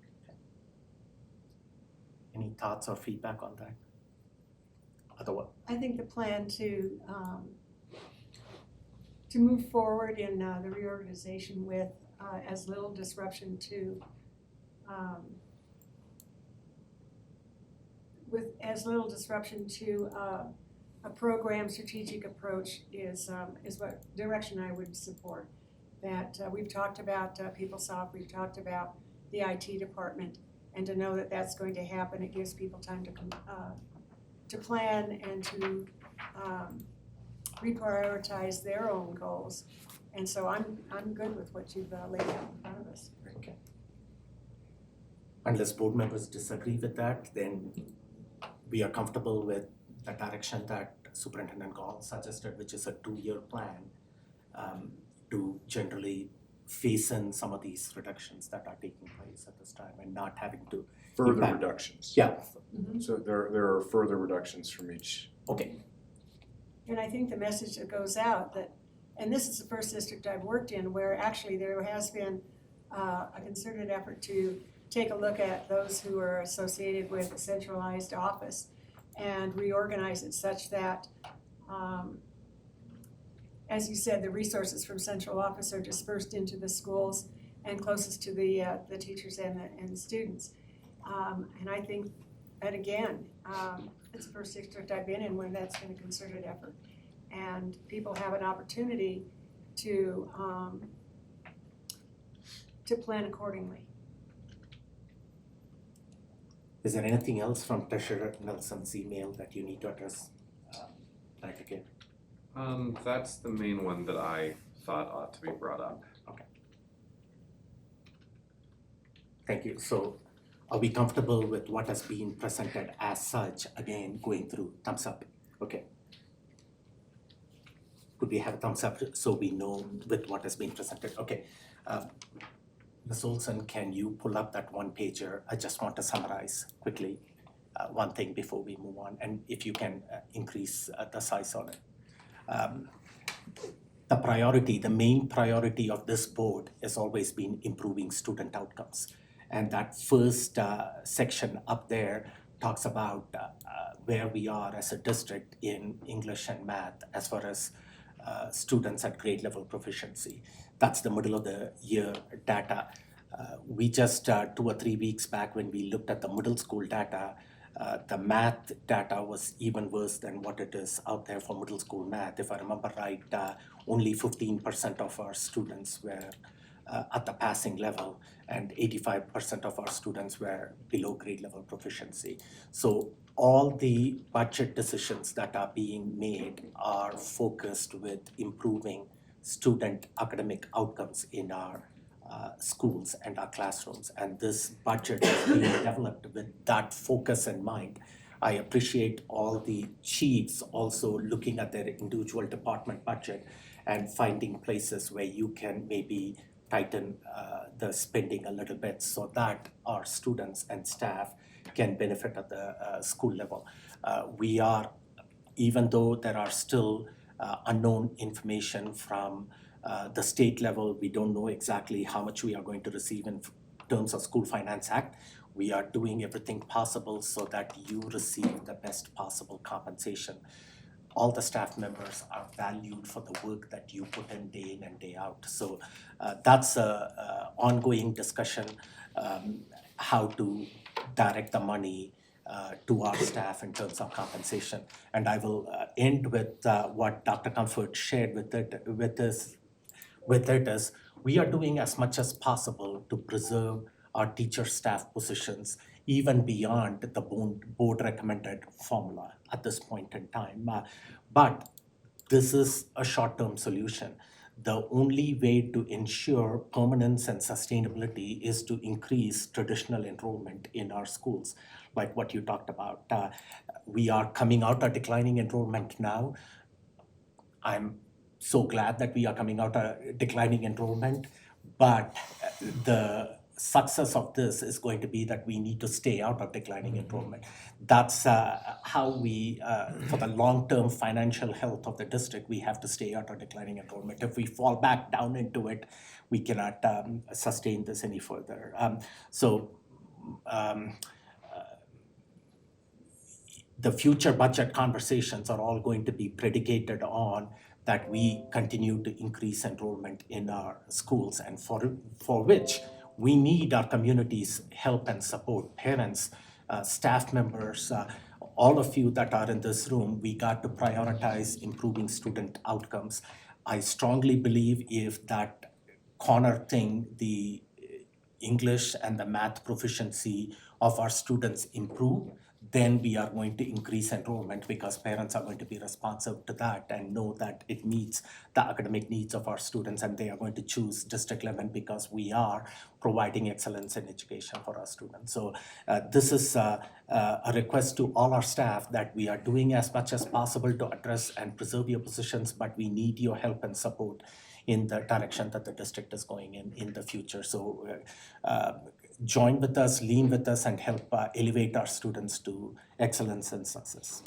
Any thoughts or feedback on that? Otherwise, I think the plan to move forward in the reorganization with as little disruption to a program strategic approach is what direction I would support. That we've talked about PeopleSoft, we've talked about the IT department, and to know that that's going to happen, it gives people time to plan and to reprioritize their own goals. And so I'm good with what you've laid out in front of us. okay. Unless board members disagree with that, then we are comfortable with the direction that Superintendent Gall suggested, which is a 2-year plan to generally face in some of these reductions that are taking place at this time and not having to Further impact. reductions. Yeah, So there are further reductions from each. okay. And I think the message that goes out that, and this is the first district I've worked in where actually there has been a concerted effort to take a look at those who are associated with a centralized office and reorganize it such that, as you said, the resources from central office are dispersed into the schools and closest to the teachers and the students. And I think that again, it's the first district I've been in where that's been a concerted effort. And people have an opportunity to plan accordingly. Is there anything else from Treasurer Nelson's email that you need to address, Director Kate? That's the main one that I thought ought to be brought up. Thank you. So are we comfortable with what has been presented as such, again, going through? Thumbs up. Okay. Could we have a thumbs up so we know with what has been presented? Okay. Ms. Olson, can you pull up that one pager? I just want to summarize quickly one thing before we move on, and if you can increase the size on it. The main priority of this board has always been improving student outcomes. And that first section up there talks about where we are as a district in English and math as far as students at grade level proficiency. That's the middle of the year data. We just 2 or 3 weeks back when we looked at the middle school data, the math data was even worse than what it is out there for middle school math. If I remember right, only 15% of our students were at the passing level, and 85% of our students were below grade level proficiency. So all the budget decisions that are being made are focused with improving student academic outcomes in our schools and our classrooms. And this budget is being developed with that focus in mind. I appreciate all the chiefs also looking at their individual department budget and finding places where you can maybe tighten the spending a little bit so that our students and staff can benefit at the school level. We are, even though there are still unknown information from the state level, we don't know exactly how much we are going to receive in terms of School Finance Act. We are doing everything possible so that you receive the best possible compensation. All the staff members are valued for the work that you put in day in and day out. So that's a ongoing discussion, how to direct the money to our staff in terms of compensation. And I will end with what Dr. Comfort shared with us is we are doing as much as possible to preserve our teacher staff positions even beyond the board recommended formula at this point in time. But this is a short-term solution. The only way to ensure permanence and sustainability is to increase traditional enrollment in our schools, like what you talked about. We are coming out of declining enrollment now. I'm so glad that we are coming out of declining enrollment, but the success of this is going to be that we need to stay out of declining enrollment. That's how we, for the long-term financial health of the district, we have to stay out of declining enrollment. If we fall back down into it, we cannot sustain this any further. The future budget conversations are all going to be predicated on that we continue to increase enrollment in our schools, and for which we need our community's help and support. Parents, staff members, all of you that are in this room, we got to prioritize improving student outcomes. I strongly believe if that corner thing, the English and the math proficiency of our students improve, then we are going to increase enrollment because parents are going to be responsive to that and know that it meets the academic needs of our students, and they are going to choose District 11 because we are providing excellence in education for our students. So this is a request to all our staff that we are doing as much as possible to address and preserve your positions, but we need your help and support in the direction that the district is going in the future. So join with us, lean with us, and help elevate our students to excellence and success.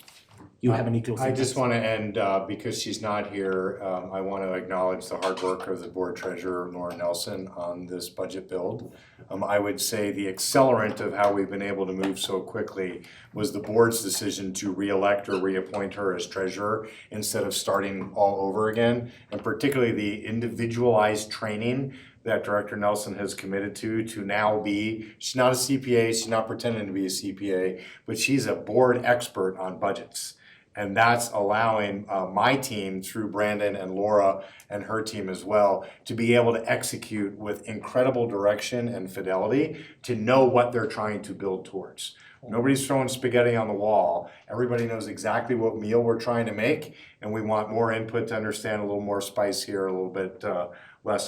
You have any closing I just comments? want to end, because she's not here, I want to acknowledge the hard work of the board treasurer, Laura Nelson, on this budget build. I would say the accelerant of how we've been able to move so quickly was the board's decision to re-elect or reappoint her as treasurer instead of starting all over again, and particularly the individualized training that Director Nelson has committed to now be, she's not a CPA, she's not pretending to be a CPA, but she's a board expert on budgets. And that's allowing my team, through Brandon and Laura and her team as well, to be able to execute with incredible direction and fidelity to know what they're trying to build towards. Nobody's throwing spaghetti on the wall. Everybody knows exactly what meal we're trying to make, and we want more input to understand a little more spice here, a little bit less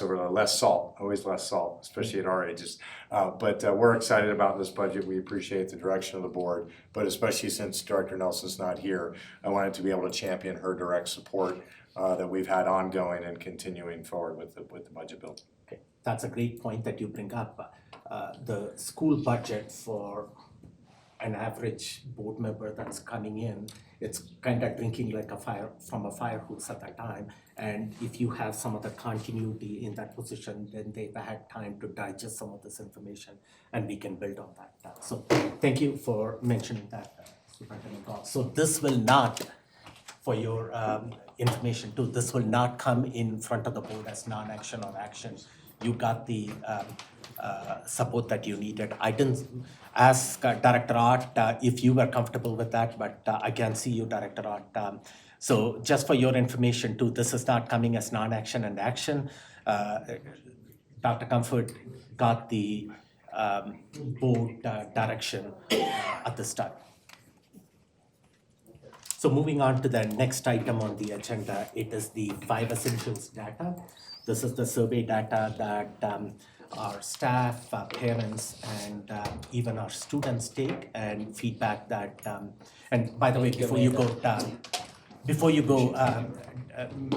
salt, always less salt, especially at our ages. But we're excited about this budget. We appreciate the direction of the board, but especially since Director Nelson's not here, I wanted to be able to champion her direct support that we've had ongoing and continuing forward with the budget bill. Okay, that's a great point that you bring up. The school budget for an average board member that's coming in, it's kind of drinking like a fire from a fire hose at that time. And if you have some of the continuity in that position, then they've had time to digest some of this information, and we can build on that. So thank you for mentioning that, Superintendent Goff. So this will not, for your information too, this will not come in front of the board as non-action or action. You got the support that you needed. I didn't ask Director Art if you were comfortable with that, but I can see you, Director Art. So just for your information too, this is not coming as non-action and action. Dr. Comfort got the board direction at the start. So moving on to the next item on the agenda, it is the 5 essentials data. This is the survey data that our staff, parents, and even our students take, and feedback that, and by the way, before you go,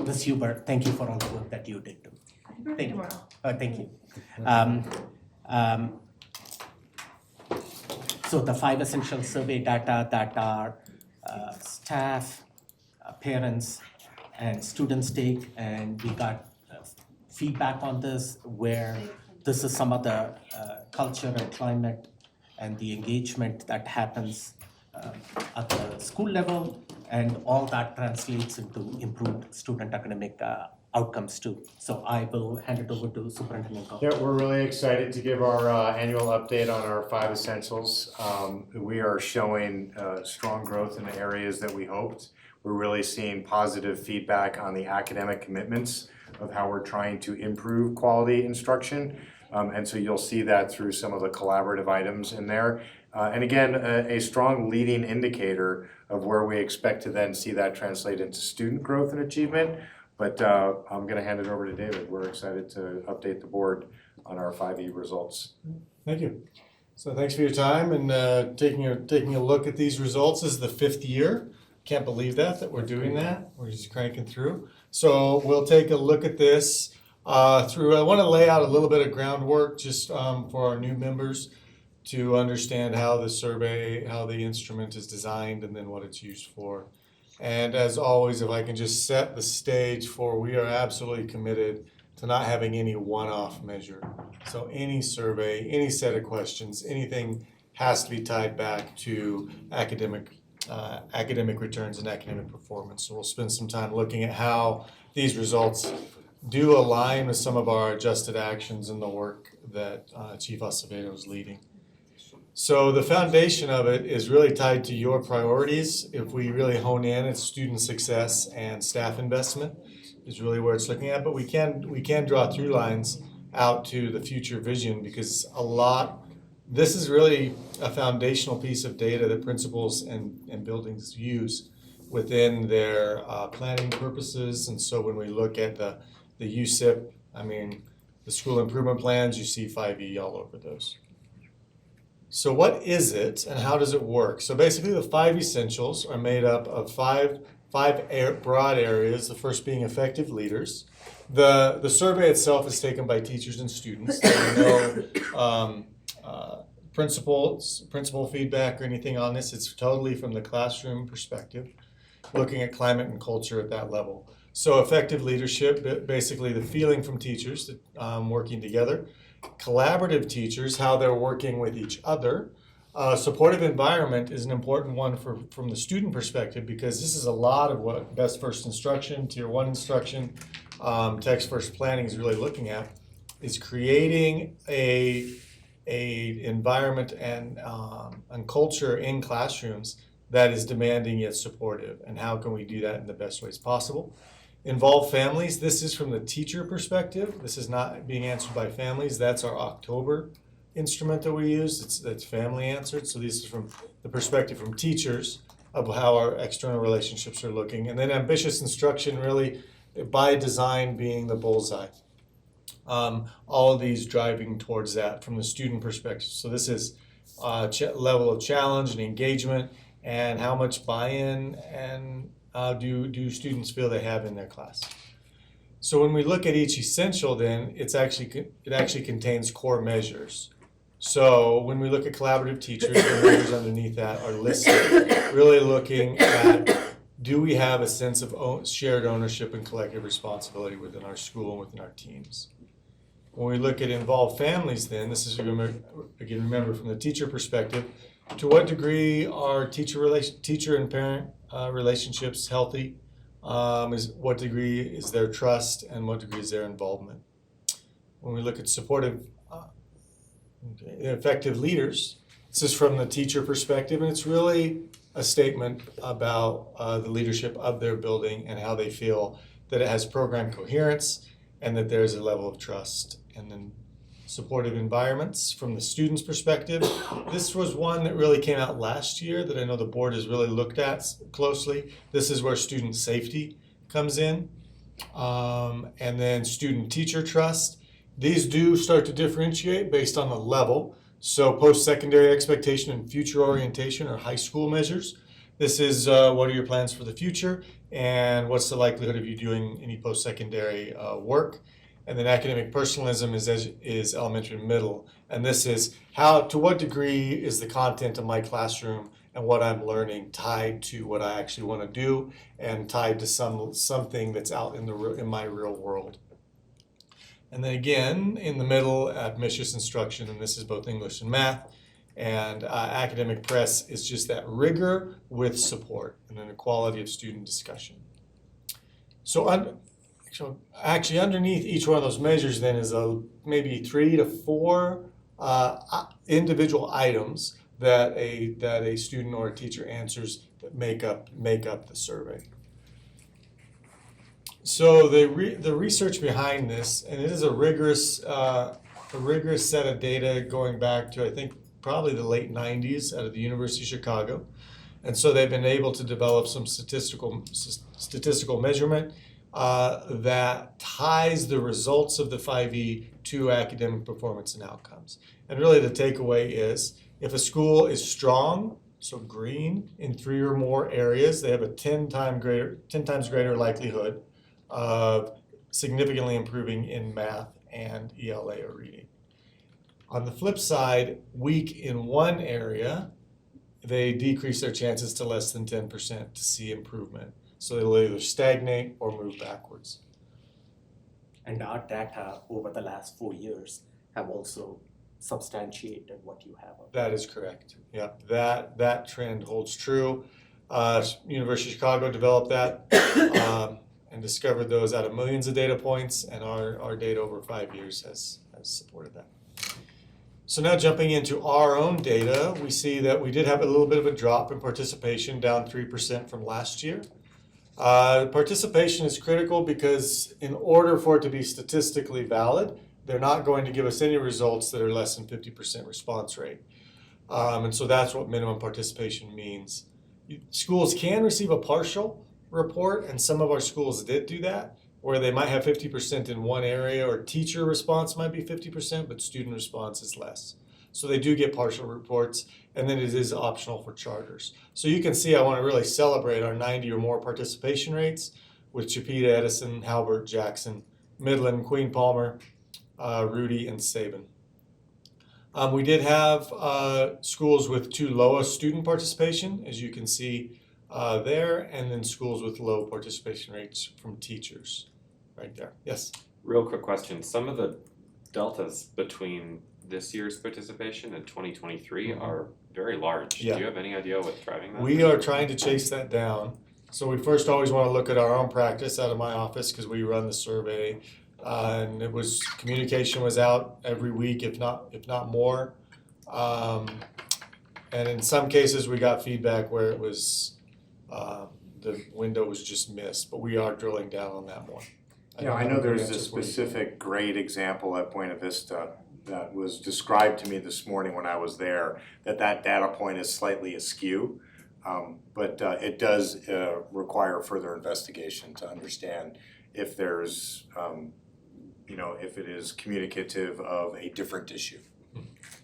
Ms. Huber, thank you for all the work that you did too. Thank you. Thank you. So the 5 essential survey data that our staff, parents, and students take, and we got feedback on this, where this is some of the culture and climate and the engagement that happens at the school level, and all that translates into improved student academic outcomes too. So I will hand it over to Superintendent Galt. Yeah, we're really excited to give our annual update on our 5 essentials. We are showing strong growth in the areas that we hoped. We're really seeing positive feedback on the academic commitments of how we're trying to improve quality instruction. And so you'll see that through some of the collaborative items in there. And again, a strong leading indicator of where we expect to then see that translate into student growth and achievement. But I'm going to hand it over to David. We're excited to update the board on our 5E results. Thank you. So thanks for your time and taking a look at these results. This is the 5th year. Can't believe that we're doing that. We're just cranking through. So we'll take a look at this I want to lay out a little bit of groundwork just for our new members to understand how the survey, how the instrument is designed, and then what it's used for. And as always, if I can just set the stage for, we are absolutely committed to not having any one-off measure. So any survey, any set of questions, anything has to be tied back to academic returns and academic performance. So we'll spend some time looking at how these results do align with some of our adjusted actions in the work that Chief Acevedo is leading. So the foundation of it is really tied to your priorities. If we really hone in, it's student success and staff investment is really where it's looking at. But we can draw through lines out to the future vision, because this is really a foundational piece of data that principals and buildings use within their planning purposes. And so when we look at the USIP, the school improvement plans, you see 5E all over those. So what is it and how does it work? So basically the 5 essentials are made up of five broad areas, the first being effective leaders. The survey itself is taken by teachers and students. There are no principal feedback or anything on this. It's totally from the classroom perspective, looking at climate and culture at that level. So effective leadership, basically the feeling from teachers that working together. Collaborative teachers, how they're working with each other. Supportive environment is an important one from the student perspective, because this is a lot of what best first instruction, tier 1 instruction, text first planning is really looking at, is creating a environment and culture in classrooms that is demanding yet supportive, and how can we do that in the best ways possible. Involve families. This is from the teacher perspective. This is not being answered by families. That's our October instrument that we use. That's family answered. So this is from the perspective from teachers of how our external relationships are looking. And then ambitious instruction, really by design being the bullseye. All of these driving towards that from the student perspective. So this is level of challenge and engagement, and how much buy-in and do students feel they have in their class. So when we look at each essential, then it actually contains core measures. So when we look at collaborative teachers, the measures underneath that are listed, really looking at, do we have a sense of shared ownership and collective responsibility within our school and within our teams? When we look at involved families, then this is, remember from the teacher perspective, to what degree are teacher and parent relationships healthy? What degree is their trust, and what degree is their involvement? When we look at supportive, effective leaders, this is from the teacher perspective, and it's really a statement about the leadership of their building and how they feel that it has program coherence and that there's a level of trust. And then supportive environments from the students' perspective. This was one that really came out last year that I know the board has really looked at closely. This is where student safety comes in. And then student-teacher trust. These do start to differentiate based on the level. So post-secondary expectation and future orientation are high school measures. This is what are your plans for the future, and what's the likelihood of you doing any post-secondary work. And then academic personalism is elementary and middle. And this is to what degree is the content of my classroom and what I'm learning tied to what I actually want to do, and tied to something that's out in my real world. And then again, in the middle, ambitious instruction, and this is both English and math. And academic press is just that rigor with support, and then the quality of student discussion. So actually underneath each one of those measures then is maybe 3 to 4 individual items that a student or a teacher answers that make up the survey. So the research behind this, and it is a rigorous set of data going back to I think probably the late 90s out of the University of Chicago. And so they've been able to develop some statistical measurement that ties the results of the 5E to academic performance and outcomes. And really the takeaway is if a school is strong, so green, in 3 or more areas, they have a 10 times greater likelihood of significantly improving in math and ELA or reading. On the flip side, weak in one area, they decrease their chances to less than 10% to see improvement. So they'll either stagnate or move backwards. And our data over the last 4 years have also substantiated what you have. That is correct. Yeah, that trend holds true. University of Chicago developed that and discovered those out of millions of data points, and our data over 5 years has supported that. So now jumping into our own data, we see that we did have a little bit of a drop in participation, down 3% from last year. Participation is critical because in order for it to be statistically valid, they're not going to give us any results that are less than 50% response rate. And so that's what minimum participation means. Schools can receive a partial report, and some of our schools did do that, where they might have 50% in one area, or teacher response might be 50%, but student response is less. So they do get partial reports, and then it is optional for charters. So you can see I want to really celebrate our 90 or more participation rates with Chipeta, Edison, Halbert, Jackson, Midland, Queen Palmer, Rudy, and Sabin. We did have schools with 2 lowest student participation, as you can see there, and then schools with low participation rates from teachers, right there. Yes? Real quick question, some of the deltas between this year's participation and 2023 are very large. Yeah. Do you have any idea what's driving that? We are trying to chase that down. So we first always want to look at our own practice out of my office because we run the survey. And communication was out every week, if not more. And in some cases, we got feedback where it was the window was just missed, but we are drilling down on that more. Yeah, I know there's a specific great example at Buena Vista that was described to me this morning when I was there, that data point is slightly askew. But it does require further investigation to understand if there's, if it is communicative of a different issue.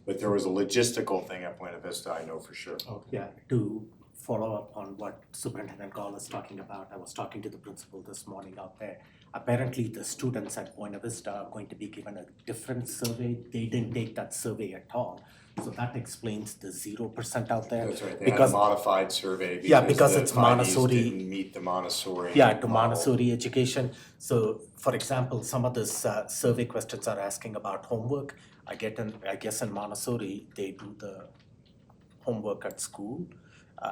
But there was a logistical thing at Buena Vista, I know for sure. Okay. Yeah, to follow up on what Superintendent Gall is talking about, I was talking to the principal this morning out there. Apparently, the students at Buena Vista are going to be given a different survey. They didn't take that survey at all. So that explains the 0% out there. That's right, they Because- had a modified survey because the it's 5Es Montessori. didn't meet the Montessori To model. Montessori education. So, for example, some of this survey questions are asking about homework. I guess in Montessori, they do the homework at school.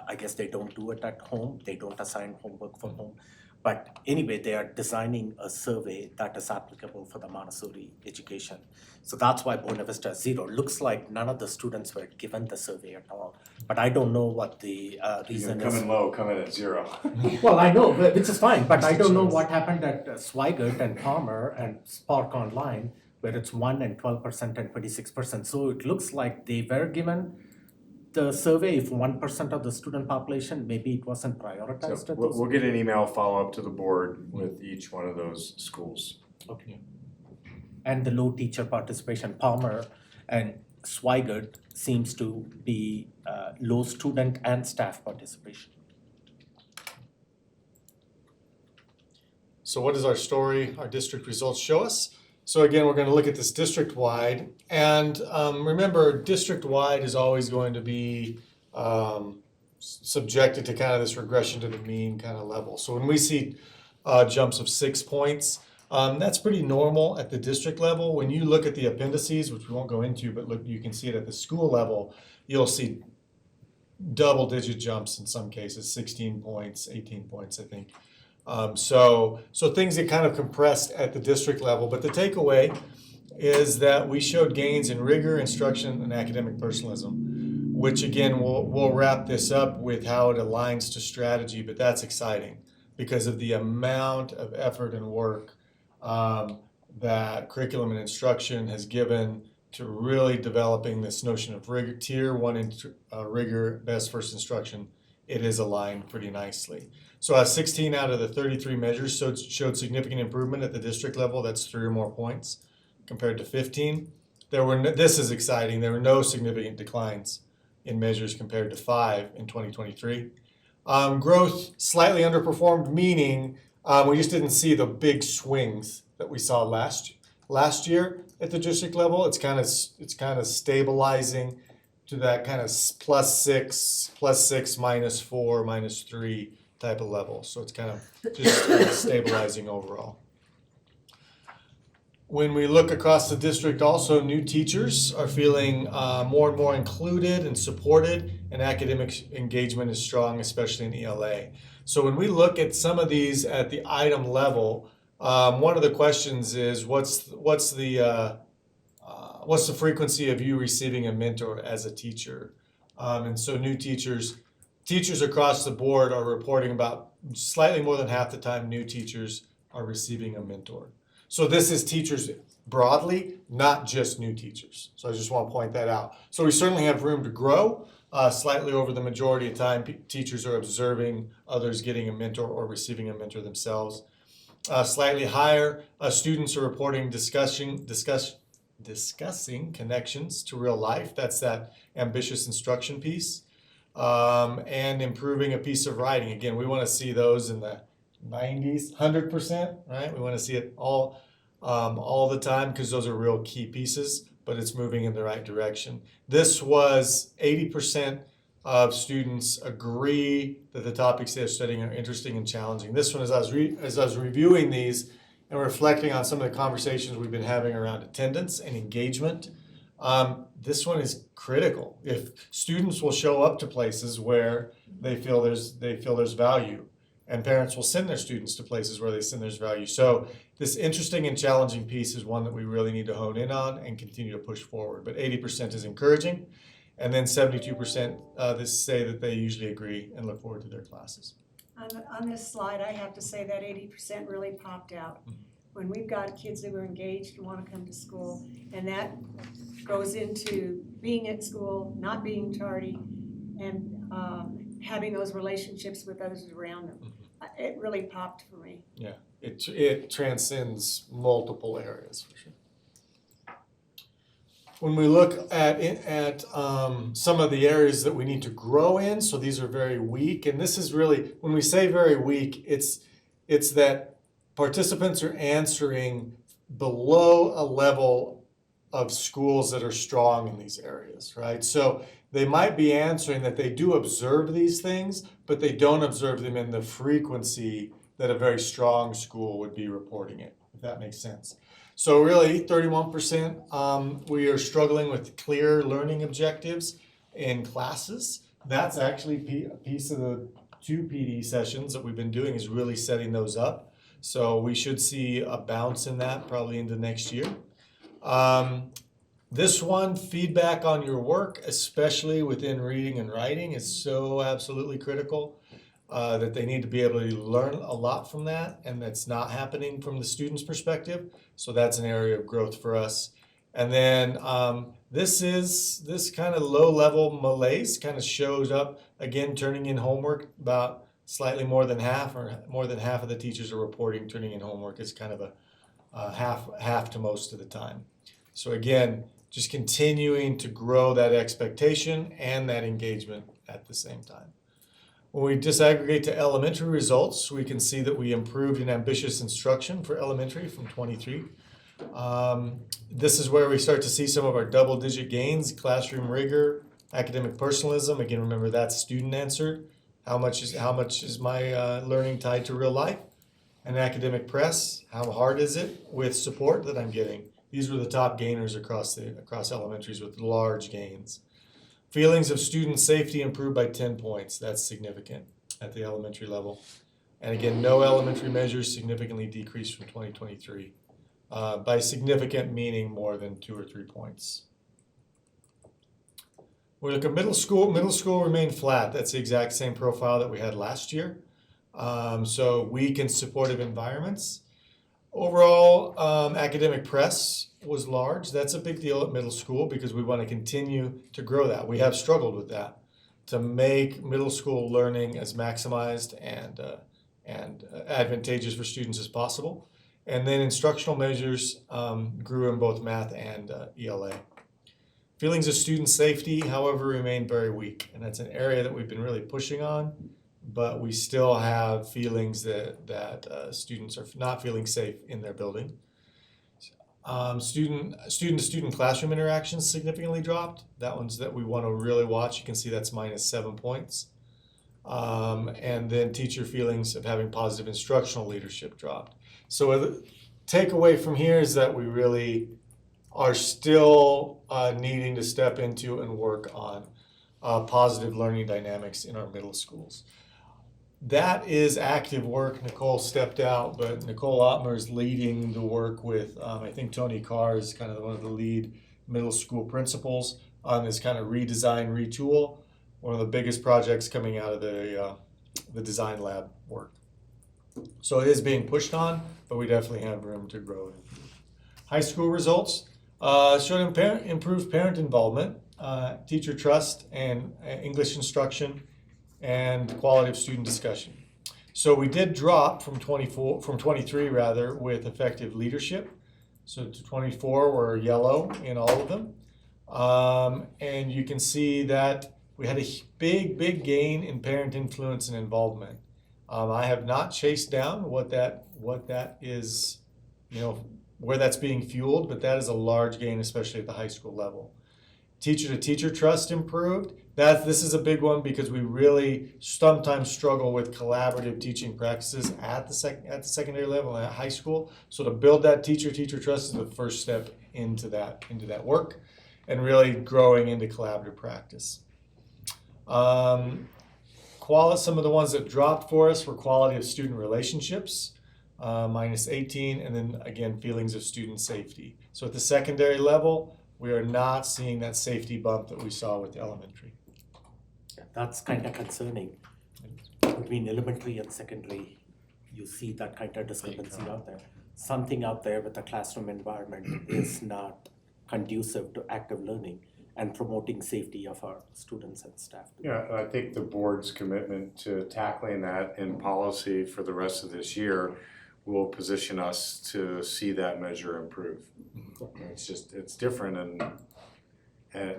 I guess they don't do it at home. They don't assign homework for home. But anyway, they are designing a survey that is applicable for the Montessori education. So that's why Buena Vista is 0. Looks like none of the students were given the survey at all. But I don't know what the reason Come is. in low, come in at 0. Well, I know, which is fine, but I don't know what happened at Swigert and Palmer and Spark Online, where it's 1 and 12% and 26%. So it looks like they were given the survey if 1% of the student population, maybe it wasn't prioritized. So at we'll those. get an email follow-up to the board with each one of those schools. Okay. And the low teacher participation, Palmer and Swigert seems to be low student and staff participation. So what is our story, our district results show us? So again, we're going to look at this district-wide, and remember, district-wide is always going to be subjected to kind of this regression to the mean kind of level. So when we see jumps of 6 points, that's pretty normal at the district level. When you look at the appendices, which we won't go into, but look, you can see it at the school level, you'll see double-digit jumps in some cases, 16 points, 18 points, I think. So things get kind of compressed at the district level, but the takeaway is that we showed gains in rigor, instruction, and academic personalism, which again, we'll wrap this up with how it aligns to strategy, but that's exciting because of the amount of effort and work that curriculum and instruction has given to really developing this notion of rigor, tier one rigor, best first instruction. It is aligned pretty nicely. So 16 out of the 33 measures showed significant improvement at the district level. That's 3 or more points compared to 15. This is exciting. There were no significant declines in measures compared to 5 in 2023. Growth slightly underperformed, meaning we just didn't see the big swings that we saw last year at the district level. It's kind of stabilizing to that kind of +6, -4, -3 type of level. So it's kind of just stabilizing overall. When we look across the district, also new teachers are feeling more and more included and supported, and academic engagement is strong, especially in ELA. So when we look at some of these at the item level, one of the questions is what's the frequency of you receiving a mentor as a teacher? And so new teachers across the board are reporting about slightly more than half the time new teachers are receiving a mentor. So this is teachers broadly, not just new teachers. So I just want to point that out. So we certainly have room to grow. Slightly over the majority of time, teachers are observing others getting a mentor or receiving a mentor themselves. Slightly higher, students are reporting discussing connections to real life. That's that ambitious instruction piece. And improving a piece of writing. Again, we want to see those in the 90s, 100%, right? We want to see it all the time because those are real key pieces, but it's moving in the right direction. This was 80% of students agree that the topics they're studying are interesting and challenging. This one, as I was reviewing these and reflecting on some of the conversations we've been having around attendance and engagement, this one is critical. If students will show up to places where they feel there's value, and parents will send their students to places where they send there's value. So this interesting and challenging piece is one that we really need to hone in on and continue to push forward. But 80% is encouraging, and then 72% say that they usually agree and look forward to their classes. On this slide, I have to say that 80% really popped out. When we've got kids that are engaged and want to come to school, and that goes into being at school, not being tardy, and having those relationships with others around them. It really popped for me. Yeah, it transcends multiple areas for sure. When we look at some of the areas that we need to grow in, so these are very weak, and this is really, when we say very weak, it's that participants are answering below a level of schools that are strong in these areas, right? So they might be answering that they do observe these things, but they don't observe them in the frequency that a very strong school would be reporting it, if that makes sense. So really, 31%, we are struggling with clear learning objectives in classes. That's actually a piece of the 2 PD sessions that we've been doing is really setting those up. So we should see a bounce in that probably into next year. This one, feedback on your work, especially within reading and writing, is so absolutely critical that they need to be able to learn a lot from that, and that's not happening from the student's perspective. So that's an area of growth for us. And then this kind of low-level malaise kind of shows up, again, turning in homework. About slightly more than half, or more than half of the teachers are reporting turning in homework. It's kind of a half to most of the time. So again, just continuing to grow that expectation and that engagement at the same time. When we disaggregate to elementary results, we can see that we improved in ambitious instruction for elementary from 23. This is where we start to see some of our double-digit gains: classroom rigor, academic personalism. Again, remember that's student answered. How much is my learning tied to real life? And academic press. How hard is it with support that I'm getting? These were the top gainers across elementaries with large gains. Feelings of student safety improved by 10 points. That's significant at the elementary level. And again, no elementary measures significantly decreased from 2023. By significant, meaning more than 2 or 3 points. We look at middle school remained flat. That's the exact same profile that we had last year. So weak and supportive environments. Overall, academic press was large. That's a big deal at middle school because we want to continue to grow that. We have struggled with that to make middle school learning as maximized and advantageous for students as possible. And then instructional measures grew in both math and ELA. Feelings of student safety, however, remain very weak, and that's an area that we've been really pushing on, but we still have feelings that students are not feeling safe in their building. Student-to-student classroom interactions significantly dropped. That one's that we want to really watch. You can see that's -7 points. And then teacher feelings of having positive instructional leadership dropped. So the takeaway from here is that we really are still needing to step into and work on positive learning dynamics in our middle schools. That is active work. Nicole stepped out, but Nicole Ottmer is leading the work with, I think Tony Carr is kind of one of the lead middle school principals on this kind of redesign, retool. One of the biggest projects coming out of the design lab work. So it is being pushed on, but we definitely have room to grow and improve. High school results showed improved parent involvement, teacher trust, and English instruction, and quality of student discussion. So we did drop from 23 rather, with effective leadership. So to 24 were yellow in all of them. And you can see that we had a big gain in parent influence and involvement. I have not chased down what that is, where that's being fueled, but that is a large gain, especially at the high school level. Teacher-to-teacher trust improved. This is a big one because we really sometimes struggle with collaborative teaching practices at the secondary level and at high school. So to build that teacher-teacher trust is the first step into that work and really growing into collaborative practice. Some of the ones that dropped for us were quality of student relationships, -18, and then again, feelings of student safety. So at the secondary level, we are not seeing that safety bump that we saw with elementary. That's kind of concerning. Between elementary and secondary, you see that kind of discrepancy out there. Something out there with the classroom environment is not conducive to active learning and promoting safety of our students and staff. Yeah, I think the board's commitment to tackling that in policy for the rest of this year will position us to see that measure improve. It's different, and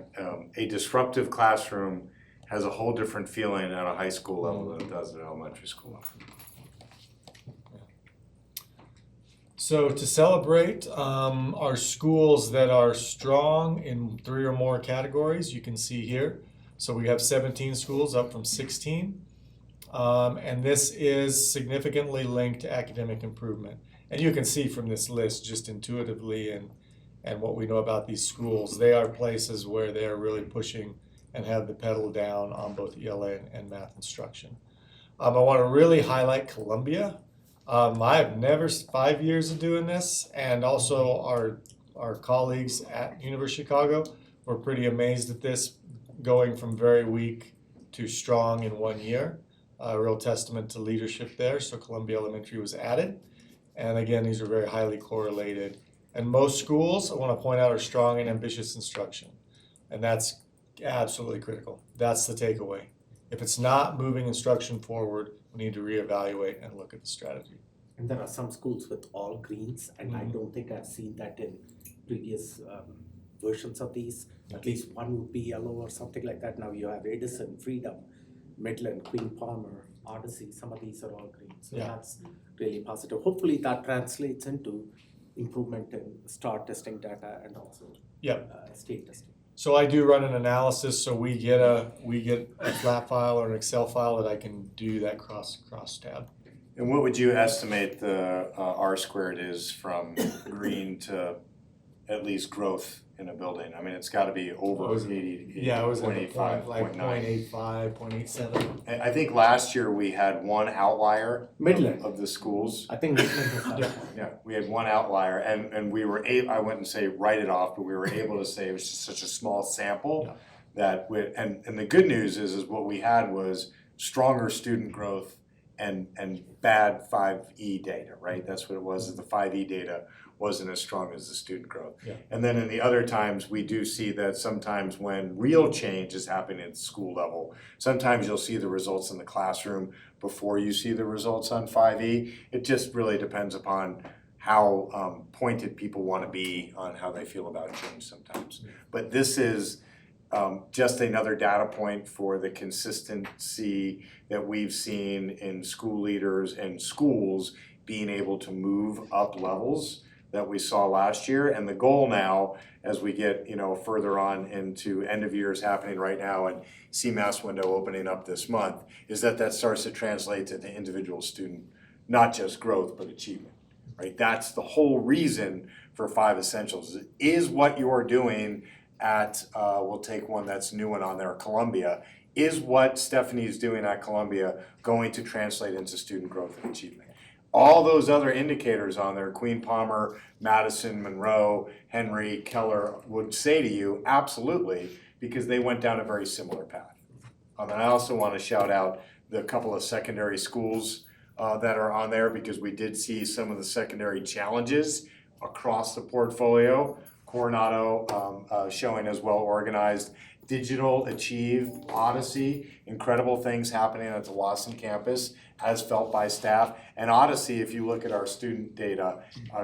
a disruptive classroom has a whole different feeling at a high school level than it does at elementary school level. So to celebrate our schools that are strong in 3 or more categories, you can see here. So we have 17 schools up from 16. And this is significantly linked to academic improvement. And you can see from this list just intuitively and what we know about these schools, they are places where they are really pushing and have the pedal down on both ELA and math instruction. I want to really highlight Columbia. I have never, 5 years of doing this, and also our colleagues at University of Chicago were pretty amazed at this, going from very weak to strong in 1 year. A real testament to leadership there. So Columbia Elementary was added. And again, these are very highly correlated. And most schools, I want to point out, are strong in ambitious instruction. And that's absolutely critical. That's the takeaway. If it's not moving instruction forward, we need to reevaluate and look at the strategy. And there are some schools with all greens, and I don't think I've seen that in previous versions of these. At least one would be yellow or something like that. Now you have Edison, Freedom, Midland, Queen Palmer, Odyssey. Some of these are all green. So that's really positive. Hopefully that translates into improvement in STAR testing data and also state testing. So I do run an analysis, so we get a flat file or an Excel file that I can do that cross tab. And what would you estimate the R squared is from green to at least growth in a building. I mean, it's gotta be over Was it- 80, Yeah, it was like 0.85, like 0.9. 0.85, 0.87. I think last year we had one outlier Midland, of the schools. I think Midland was higher. Yeah, we had one outlier and we were I wouldn't say write it off, but we were able to say it was just such a small sample Yeah. that and the good news is what we had was stronger student growth and bad 5E data, right? That's what it was, is the 5E data wasn't as strong as the student growth. Yeah. And then in the other times, we do see that sometimes when real change is happening at the school level, sometimes you'll see the results in the classroom before you see the results on 5E. It just really depends upon how pointed people want to be on how they feel about change sometimes. But this is just another data point for the consistency that we've seen in school leaders and schools being able to move up levels that we saw last year. And the goal now, as we get, further on into end of years happening right now and CMAS window opening up this month, is that starts to translate to the individual student, not just growth, but achievement, right? That's the whole reason for 5 Essentials, is what you're doing at, we'll take one that's new one on there, Columbia, is what Stephanie's doing at Columbia going to translate into student growth and achievement? All those other indicators on there, Queen Palmer, Madison, Monroe, Henry, Keller, would say to you, absolutely, because they went down a very similar path. And I also want to shout out the couple of secondary schools that are on there, because we did see some of the secondary challenges across the portfolio. Coronado showing as well organized. Digital, Achieve, Odyssey, incredible things happening at the Wasson campus as felt by staff. And Odyssey, if you look at our student data,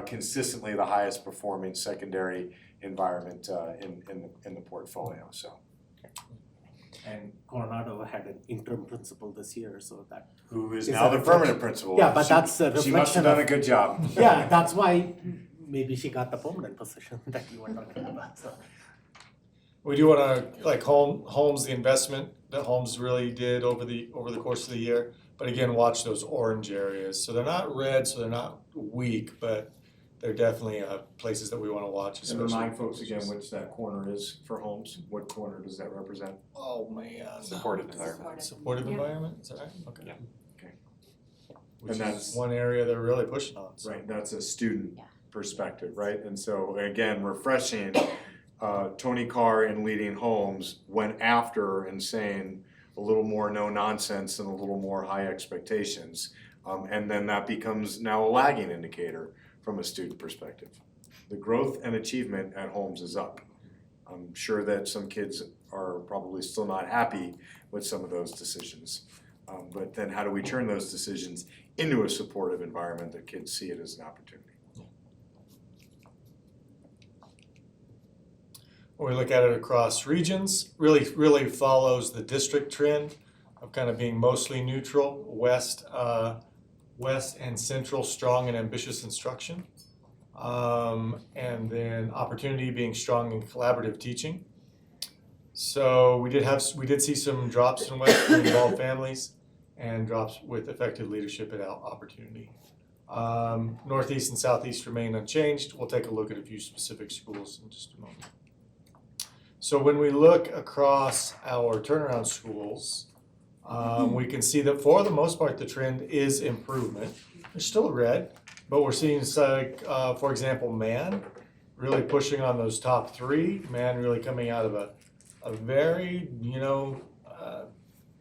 consistently the highest performing secondary environment in the portfolio, so. And Coronado had an interim principal this year, so that. Who is Is now that the a permanent principal. Yeah, but that's a She must have reflection done of- a good job. Yeah, that's why maybe she got the permanent position that you were talking about, so. We do wanna, like Holmes, the investment that Holmes really did over the course of the year. But again, watch those orange areas. So they're not red, so they're not weak, but they're definitely places that we wanna watch, And especially. remind folks again which that corner is for Holmes. What corner does that represent? Oh, man. Supportive environment. Supportive environment, is that right? Okay. Yeah. Okay. Which And is that's- one area they're really pushing on, so. Right, that's a student perspective, right? And so again, refreshing, Tony Carr in leading Holmes went after and saying a little more no nonsense and a little more high expectations. And then that becomes now a lagging indicator from a student perspective. The growth and achievement at Holmes is up. I'm sure that some kids are probably still not happy with some of those decisions. But then how do we turn those decisions into a supportive environment that kids see it as an opportunity? When we look at it across regions, really follows the district trend of kind of being mostly neutral, west and central, strong and ambitious instruction. And then opportunity being strong in collaborative teaching. So we did see some drops in west in involved families and drops with effective leadership at opportunity. Northeast and southeast remain unchanged. We'll take a look at a few specific schools in just a moment. So when we look across our turnaround schools, we can see that for the most part, the trend is improvement. There's still red, but we're seeing, for example, Man really pushing on those top 3. Man really coming out of a very,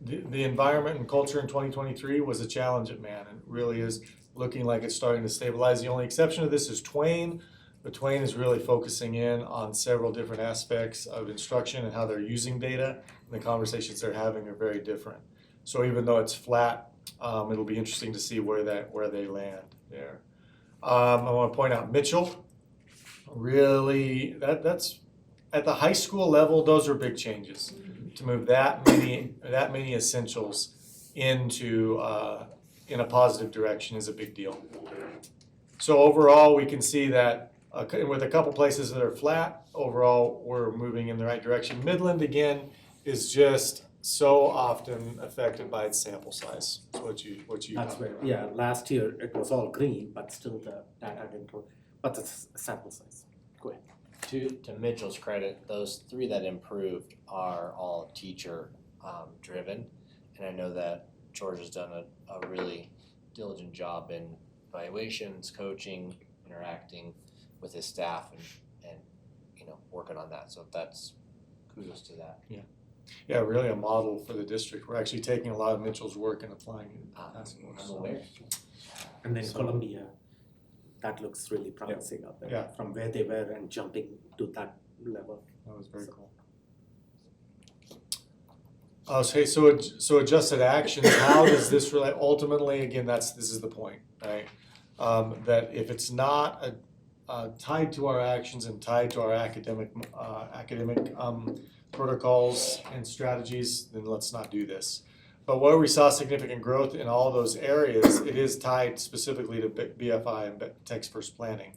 the environment and culture in 2023 was a challenge at Man, and it really is looking like it's starting to stabilize. The only exception to this is Twain. But Twain is really focusing in on several different aspects of instruction and how they're using data, and the conversations they're having are very different. So even though it's flat, it'll be interesting to see where they land there. I want to point out Mitchell. Really, that's at the high school level. Those are big changes. To move that many essentials into in a positive direction is a big deal. So overall, we can see that. With a couple places that are flat, overall, we're moving in the right direction. Midland, again, is just so often affected by its sample size. That's what you. That's where, yeah, last year it was all green, but still the data didn't, but the sample size. Go ahead. to Mitchell's credit, those 3 that improved are all teacher driven. And I know that George has done a really diligent job in evaluations, coaching, interacting with his staff and working on that. So that's kudos to that. Yeah, really a model for the district. We're actually taking a lot of Mitchell's work and applying it in task force. I'm aware. And then So- Columbia, that looks really promising out there. Yeah. From where they were and jumping to that level. That was very cool. So adjusted actions, how does this relate, ultimately, again, this is the point, right? That if it's not tied to our actions and tied to our academic protocols and strategies, then let's not do this. But where we saw significant growth in all those areas, it is tied specifically to BFI and text first planning,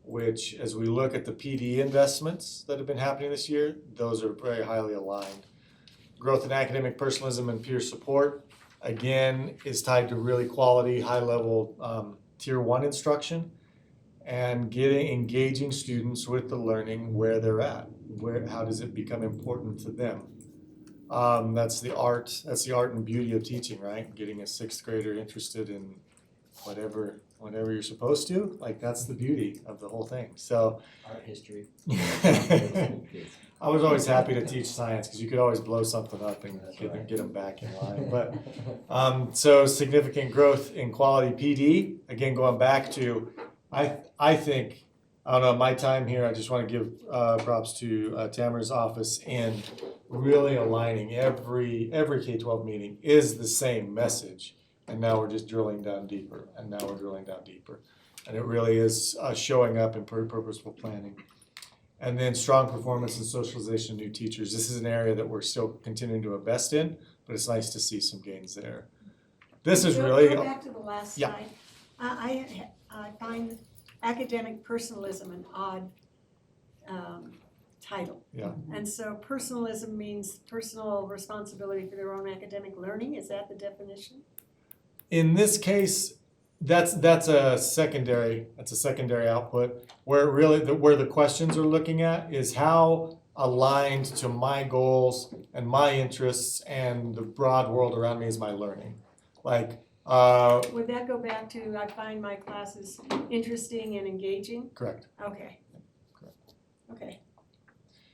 which as we look at the PD investments that have been happening this year, those are very highly aligned. Growth in academic personalism and peer support, again, is tied to really quality, high-level tier 1 instruction and engaging students with the learning where they're at. How does it become important to them? That's the art and beauty of teaching, right? Getting a 6th grader interested in whatever you're supposed to, like that's the beauty of the whole thing. So Art history. I was always happy to teach science because you could always blow something up and get them back in line. But so significant growth in quality PD. Again, going back to, I think, I don't know, my time here, I just want to give props to Tamara's office in really aligning every K-12 meeting is the same message. And now we're just drilling down deeper, and now we're drilling down deeper. And it really is showing up in purposeful planning. And then strong performance and socialization of new teachers. This is an area that we're still continuing to invest in, but it's nice to see some gains there. This is really. Go back to the last Yeah. slide. I find academic personalism an odd title. Yeah. And so personalism means personal responsibility for their own academic learning. Is that the definition? In this case, that's a secondary output. Where where the questions are looking at is how aligned to my goals and my interests and the broad world around me is my learning. Like Would that go back to, I find my classes interesting and engaging? correct. Okay. Correct. Okay.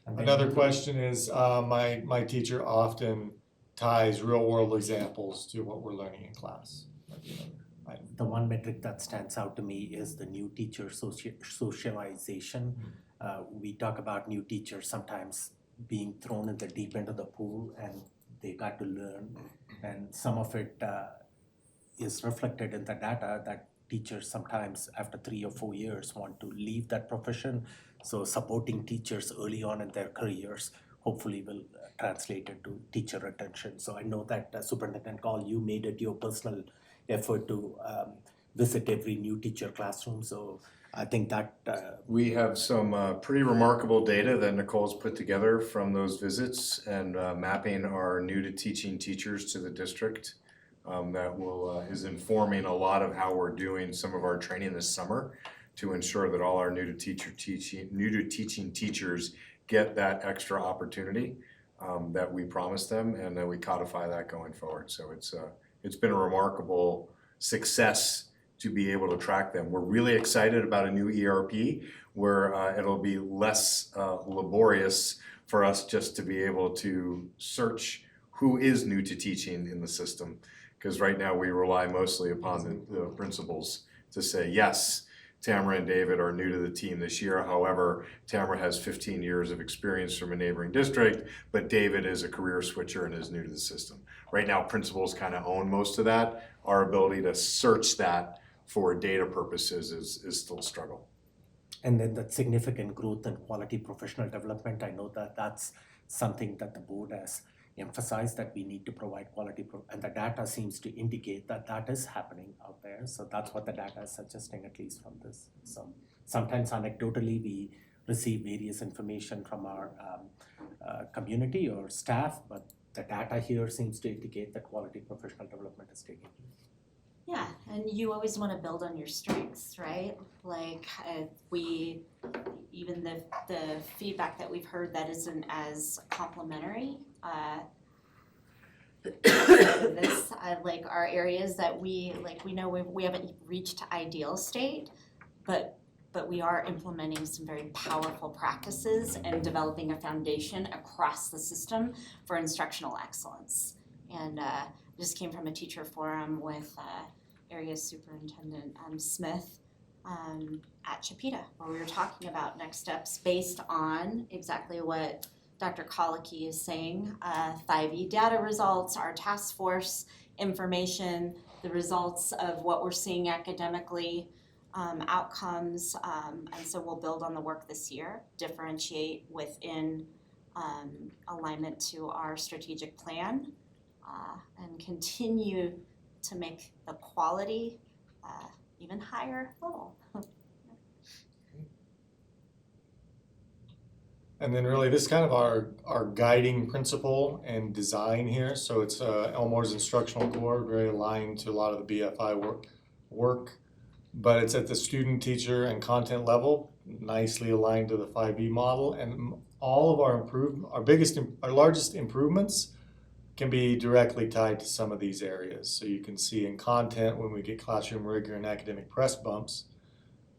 Another question is my teacher often ties real world examples to what we're learning in class. That'd be another item. The one metric that stands out to me is the new teacher socialization. We talk about new teachers sometimes being thrown in the deep end of the pool and they got to learn. And some of it is reflected in the data that teachers sometimes after 3 or 4 years want to leave that profession. So supporting teachers early on in their careers hopefully will translate into teacher retention. So I know that Superintendent Call, you made it your personal effort to visit every new teacher classroom. So I think that We have some pretty remarkable data that Nicole's put together from those visits and mapping our new to teaching teachers to the district. That is informing a lot of how we're doing some of our training this summer to ensure that all our new to teaching teachers get that extra opportunity that we promised them, and that we codify that going forward. So it's been a remarkable success to be able to track them. We're really excited about a new ERP where it'll be less laborious for us just to be able to search who is new to teaching in the system. Because right now we rely mostly upon the principals to say, yes, Tamara and David are new to the team this year. However, Tamara has 15 years of experience from a neighboring district, but David is a career switcher and is new to the system. Right now, principals kind of own most of that. Our ability to search that for data purposes is still a struggle. and then that significant growth and quality professional development. I know that that's something that the board has emphasized, that we need to provide quality, and the data seems to indicate that that is happening out there. So that's what the data is suggesting, at least from this. So sometimes anecdotally, we receive various information from our community or staff, but the data here seems to indicate that quality professional development is taking place. Yeah, and you always want to build on your strengths, right? Like even the feedback that we've heard that isn't as complimentary, like our areas that we know we haven't reached ideal state, but we are implementing some very powerful practices and developing a foundation across the system for instructional excellence. And just came from a teacher forum with Area Superintendent Smith at Chipeta, where we were talking about next steps based on exactly what Dr. Colicky is saying, 5E data results, our task force information, the results of what we're seeing academically, outcomes, and so we'll build on the work this year, differentiate within alignment to our strategic plan, and continue to make the quality even higher level. And then really this is kind of our guiding principle and design here. So it's Elmore's instructional core, very aligned to a lot of the BFI work, but it's at the student, teacher, and content level, nicely aligned to the 5E model. And all of our largest improvements can be directly tied to some of these areas. So you can see in content, when we get classroom rigor and academic press bumps,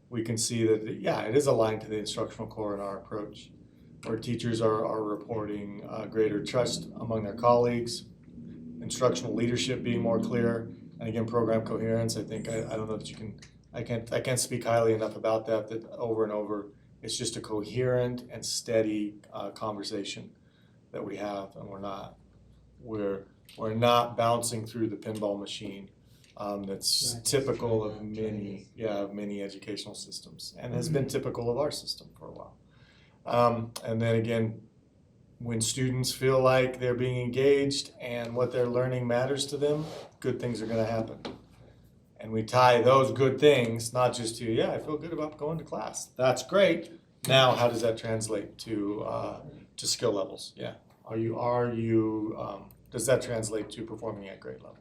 we can see that, it is aligned to the instructional core in our approach, where teachers are reporting greater trust among their colleagues, instructional leadership being more clear, and again, program coherence. I think, I don't know that you can, I can't speak highly enough about that over and over, it's just a coherent and steady conversation that we have, and we're not bouncing through the pinball machine that's typical of many educational systems, and has been typical of our system for a while. And then again, when students feel like they're being engaged and what they're learning matters to them, good things are going to happen. And we tie those good things not just to, I feel good about going to class. That's great. Now, how does that translate to skill levels? Does that translate to performing at grade level?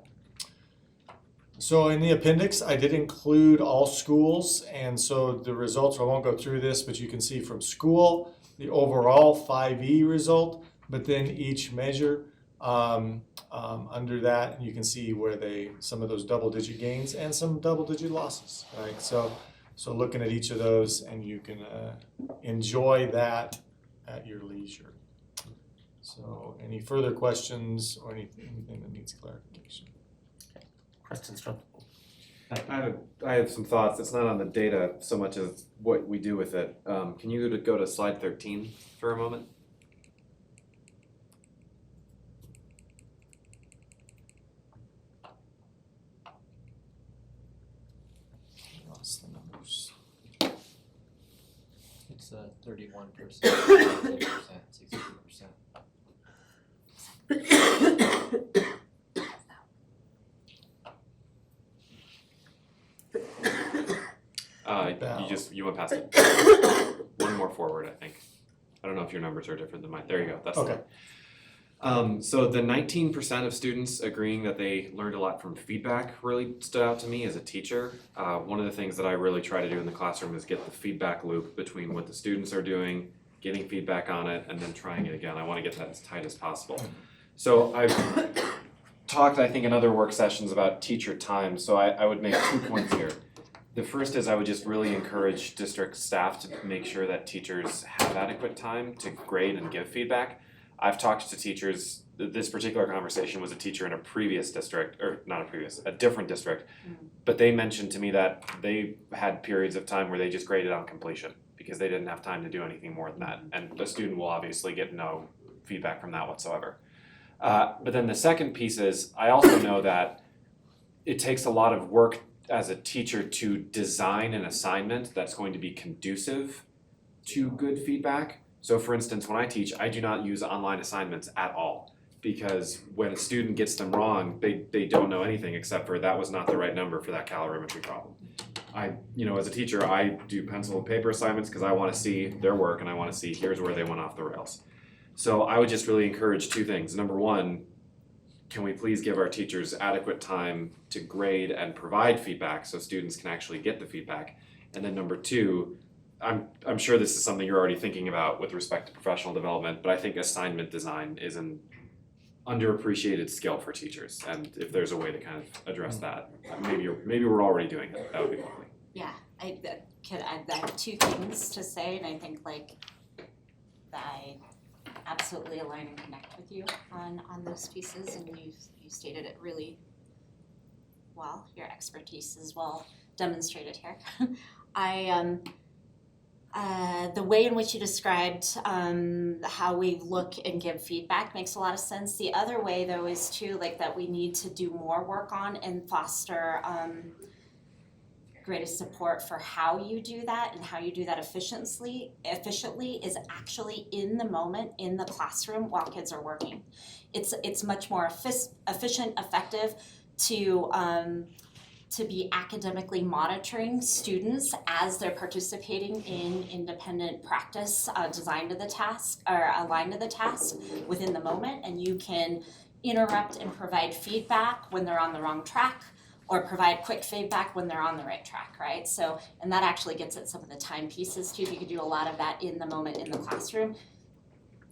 So in the appendix, I did include all schools, and so the results, I won't go through this, but you can see from school, the overall 5E result, but then each measure under that, you can see where some of those double-digit gains and some double-digit losses, right? So looking at each of those, and you can enjoy that at your leisure. So any further questions or anything that needs clarification? Questions from? I have some thoughts. It's not on the data so much as what we do with it. Can you go to slide 13 for a moment? Lost the numbers. It's 31%, 60%. You went past it. One more forward, I think. I don't know if your numbers are different than mine. There you go. That's okay. So the 19% of students agreeing that they learned a lot from feedback really stood out to me as a teacher. One of the things that I really try to do in the classroom is get the feedback loop between what the students are doing, getting feedback on it, and then trying it again. I want to get that as tight as possible. So I've talked, I think, in other work sessions about teacher time. So I would make 2 points here. The first is I would just really encourage district staff to make sure that teachers have adequate time to grade and give feedback. I've talked to teachers, this particular conversation was a teacher in a previous district, or not a previous, a different district, but they mentioned to me that they had periods of time where they just graded on completion because they didn't have time to do anything more than that. And the student will obviously get no feedback from that whatsoever. But then the second piece is, I also know that it takes a lot of work as a teacher to design an assignment that's going to be conducive to good feedback. So for instance, when I teach, I do not use online assignments at all, because when a student gets them wrong, they don't know anything except for that was not the right number for that calorimetry problem. As a teacher, I do pencil and paper assignments because I want to see their work and I want to see here's where they went off the rails. So I would just really encourage 2 things. Number 1, can we please give our teachers adequate time to grade and provide feedback so students can actually get the feedback? And then number two, I'm sure this is something you're already thinking about with respect to professional development, but I think assignment design is an underappreciated skill for teachers, and if there's a way to kind of address that, maybe we're already doing it, that would be lovely. Yeah, I have two things to say, and I think I absolutely align and connect with you on those pieces, and you stated it really well. Your expertise is well demonstrated here. The way in which you described how we look and give feedback makes a lot of sense. The other way, though, is too that we need to do more work on and foster greater support for how you do that and how you do that efficiently is actually in the moment in the classroom while kids are working. It's much more efficient, effective to be academically monitoring students as they're participating in independent practice designed to the task or aligned to the task within the moment, and you can interrupt and provide feedback when they're on the wrong track or provide quick feedback when they're on the right track, right? So, and that actually gets at some of the time pieces too. If you could do a lot of that in the moment in the classroom,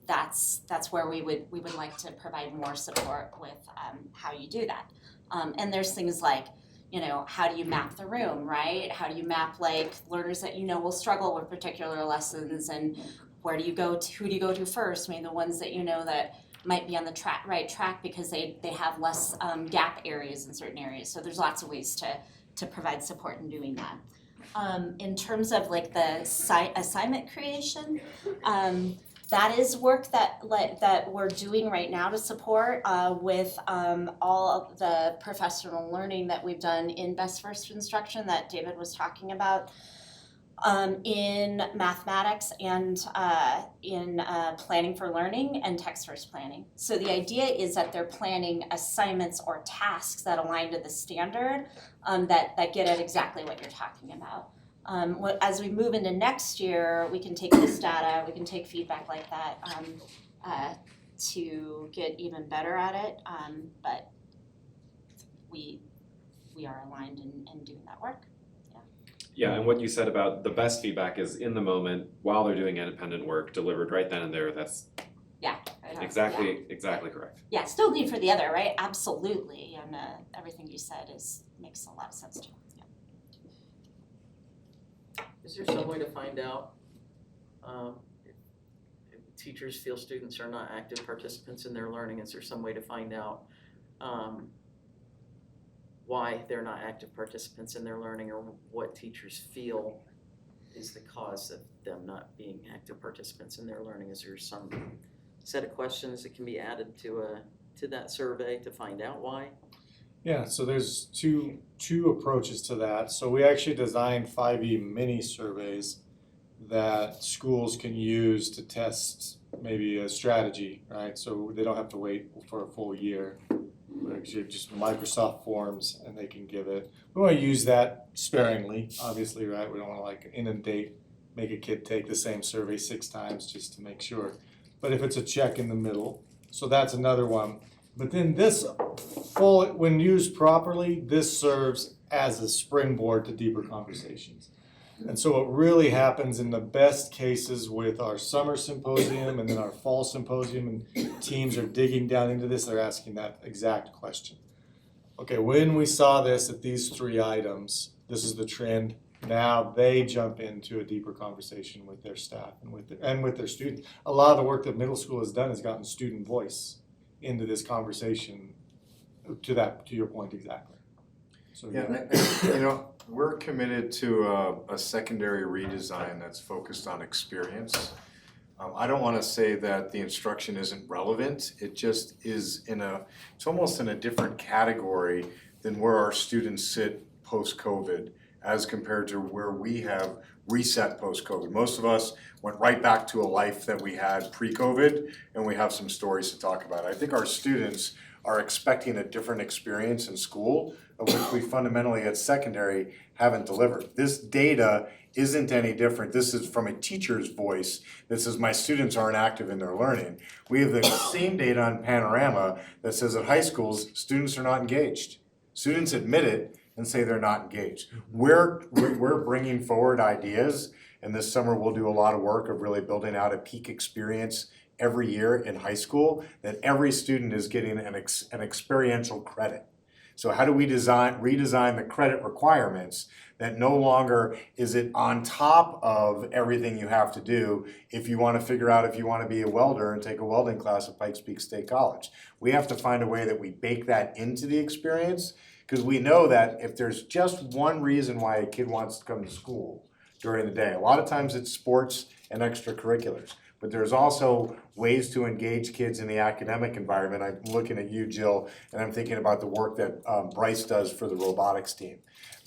that's where we would like to provide more support with how you do that. And there's things like, how do you map the room, right? How do you map learners that will struggle with particular lessons, and who do you go to first? I mean, the ones that that might be on the right track because they have less gap areas in certain areas. So there's lots of ways to provide support in doing that. In terms of the assignment creation, that is work that we're doing right now to support with all of the professional learning that we've done in Best First Instruction that David was talking about in mathematics and in planning for learning and text first planning. So the idea is that they're planning assignments or tasks that align to the standard that get at exactly what you're talking about. As we move into next year, we can take this data, we can take feedback like that to get even better at it, but we are aligned in doing that work. Yeah, and what you said about the best feedback is in the moment while they're doing independent work, delivered right then and there. That's exactly correct. Yeah, still need for the other, right? Absolutely, and everything you said makes a lot of sense too. Is there some way to find out if teachers feel students are not active participants in their learning? Is there some way to find out why they're not active participants in their learning, or what teachers feel is the cause of them not being active participants in their learning? Is there some set of questions that can be added to that survey to find out why? Yeah, so there's two approaches to that. So we actually designed 5E mini surveys that schools can use to test maybe a strategy, right? So they don't have to wait for a full year. Actually just Microsoft Forms and they can give it. We want to use that sparingly, obviously, right? We don't want to inundate, make a kid take the same survey 6 times just to make sure. But if it's a check in the middle, so that's another one. But then this when used properly, this serves as a springboard to deeper conversations. And so what really happens in the best cases with our summer symposium and then our fall symposium, and teams are digging down into this, they're asking that exact question. Okay, when we saw this at these 3 items, this is the trend. Now they jump into a deeper conversation with their staff and with their students. A lot of the work that middle school has done has gotten student voice into this conversation, to your point exactly. So we're committed to a secondary redesign that's focused on experience. I don't want to say that the instruction isn't relevant. It just is it's almost in a different category than where our students sit post-COVID as compared to where we have reset post-COVID. Most of us went right back to a life that we had pre-COVID, and we have some stories to talk about. I think our students are expecting a different experience in school, of which we fundamentally at secondary haven't delivered. This data isn't any different. This is from a teacher's voice that says my students aren't active in their learning. We have the same data on Panorama that says at high schools, students are not engaged. Students admit it and say they're not engaged. We're bringing forward ideas, and this summer we'll do a lot of work of really building out a peak experience every year in high school that every student is getting an experiential credit. So how do we redesign the credit requirements that no longer is it on top of everything you have to do if you want to figure out if you want to be a welder and take a welding class at Pikes Peak State College. We have to find a way that we bake that into the experience, because we know that if there's just one reason why a kid wants to come to school during the day, a lot of times it's sports and extracurriculars. But there's also ways to engage kids in the academic environment. I'm looking at you, Jill, and I'm thinking about the work that Bryce does for the robotics team.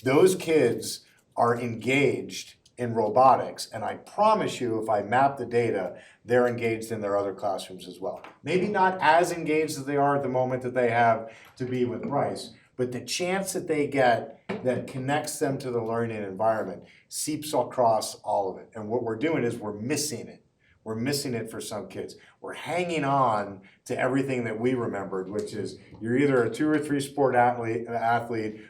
Those kids are engaged in robotics, and I promise you, if I map the data, they're engaged in their other classrooms as well. Maybe not as engaged as they are at the moment that they have to be with Bryce, but the chance that they get that connects them to the learning environment seeps across all of it. And what we're doing is we're missing it. We're missing it for some kids. We're hanging on to everything that we remembered, which is you're either a 2 or 3 sport athlete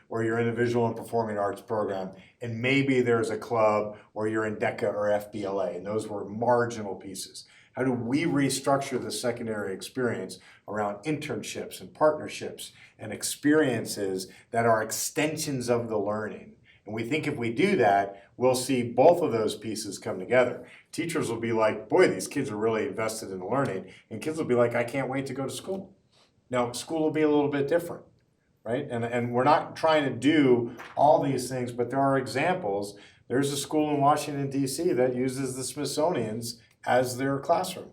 or you're in a visual and performing arts program, and maybe there's a club or you're in DECA or FBLA, and those were marginal pieces. How do we restructure the secondary experience around internships and partnerships and experiences that are extensions of the learning? And we think if we do that, we'll see both of those pieces come together. Teachers will be like, boy, these kids are really invested in the learning. And kids will be like, I can't wait to go to school. Now, school will be a little bit different, right? And we're not trying to do all these things, but there are examples. There's a school in Washington, D.C. that uses the Smithsonian's as their classroom.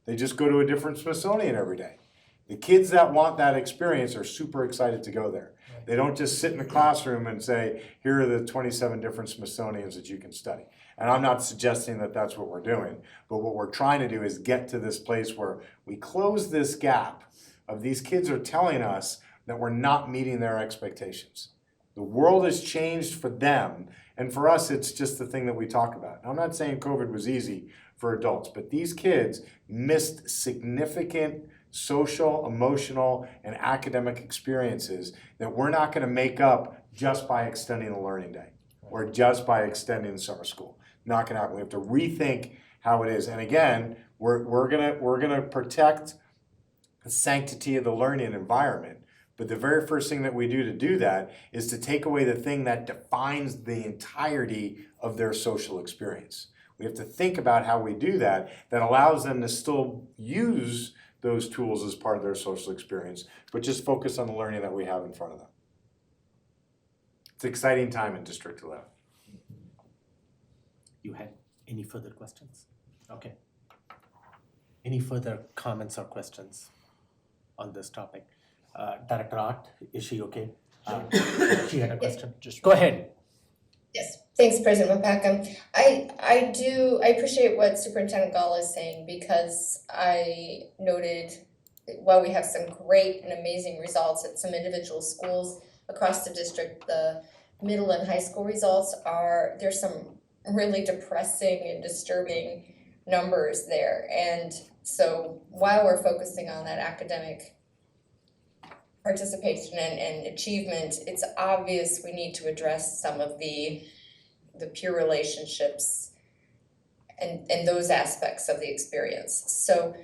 They just go to a different Smithsonian every day. The kids that want that experience are super excited to go there. They don't just sit in the classroom and say, here are the 27 different Smithsonians that you can study. And I'm not suggesting that that's what we're doing, but what we're trying to do is get to this place where we close this gap of these kids are telling us that we're not meeting their expectations. The world has changed for them, and for us, it's just the thing that we talk about. Now, I'm not saying COVID was easy for adults, but these kids missed significant social, emotional, and academic experiences that we're not going to make up just by extending the learning day or just by extending the summer school. Not going to happen. We have to rethink how it is. And again, we're gonna protect the sanctity of the learning environment. But the very first thing that we do that is to take away the thing that defines the entirety of their social experience. We have to think about how we do that allows them to still use those tools as part of their social experience, but just focus on the learning that we have in front of them. It's an exciting time in District 11. You had any further questions? Okay. Any further comments or questions on this topic? Director Art, is she okay? She had a question. Go ahead. Yes, thanks, President Mapaka. I appreciate what Superintendent Gall is saying, because I noted while we have some great and amazing results at some individual schools across the district, the middle and high school results there's some really depressing and disturbing numbers there. And so while we're focusing on that academic participation and achievement, it's obvious we need to address some of the peer relationships and those aspects of the experience. So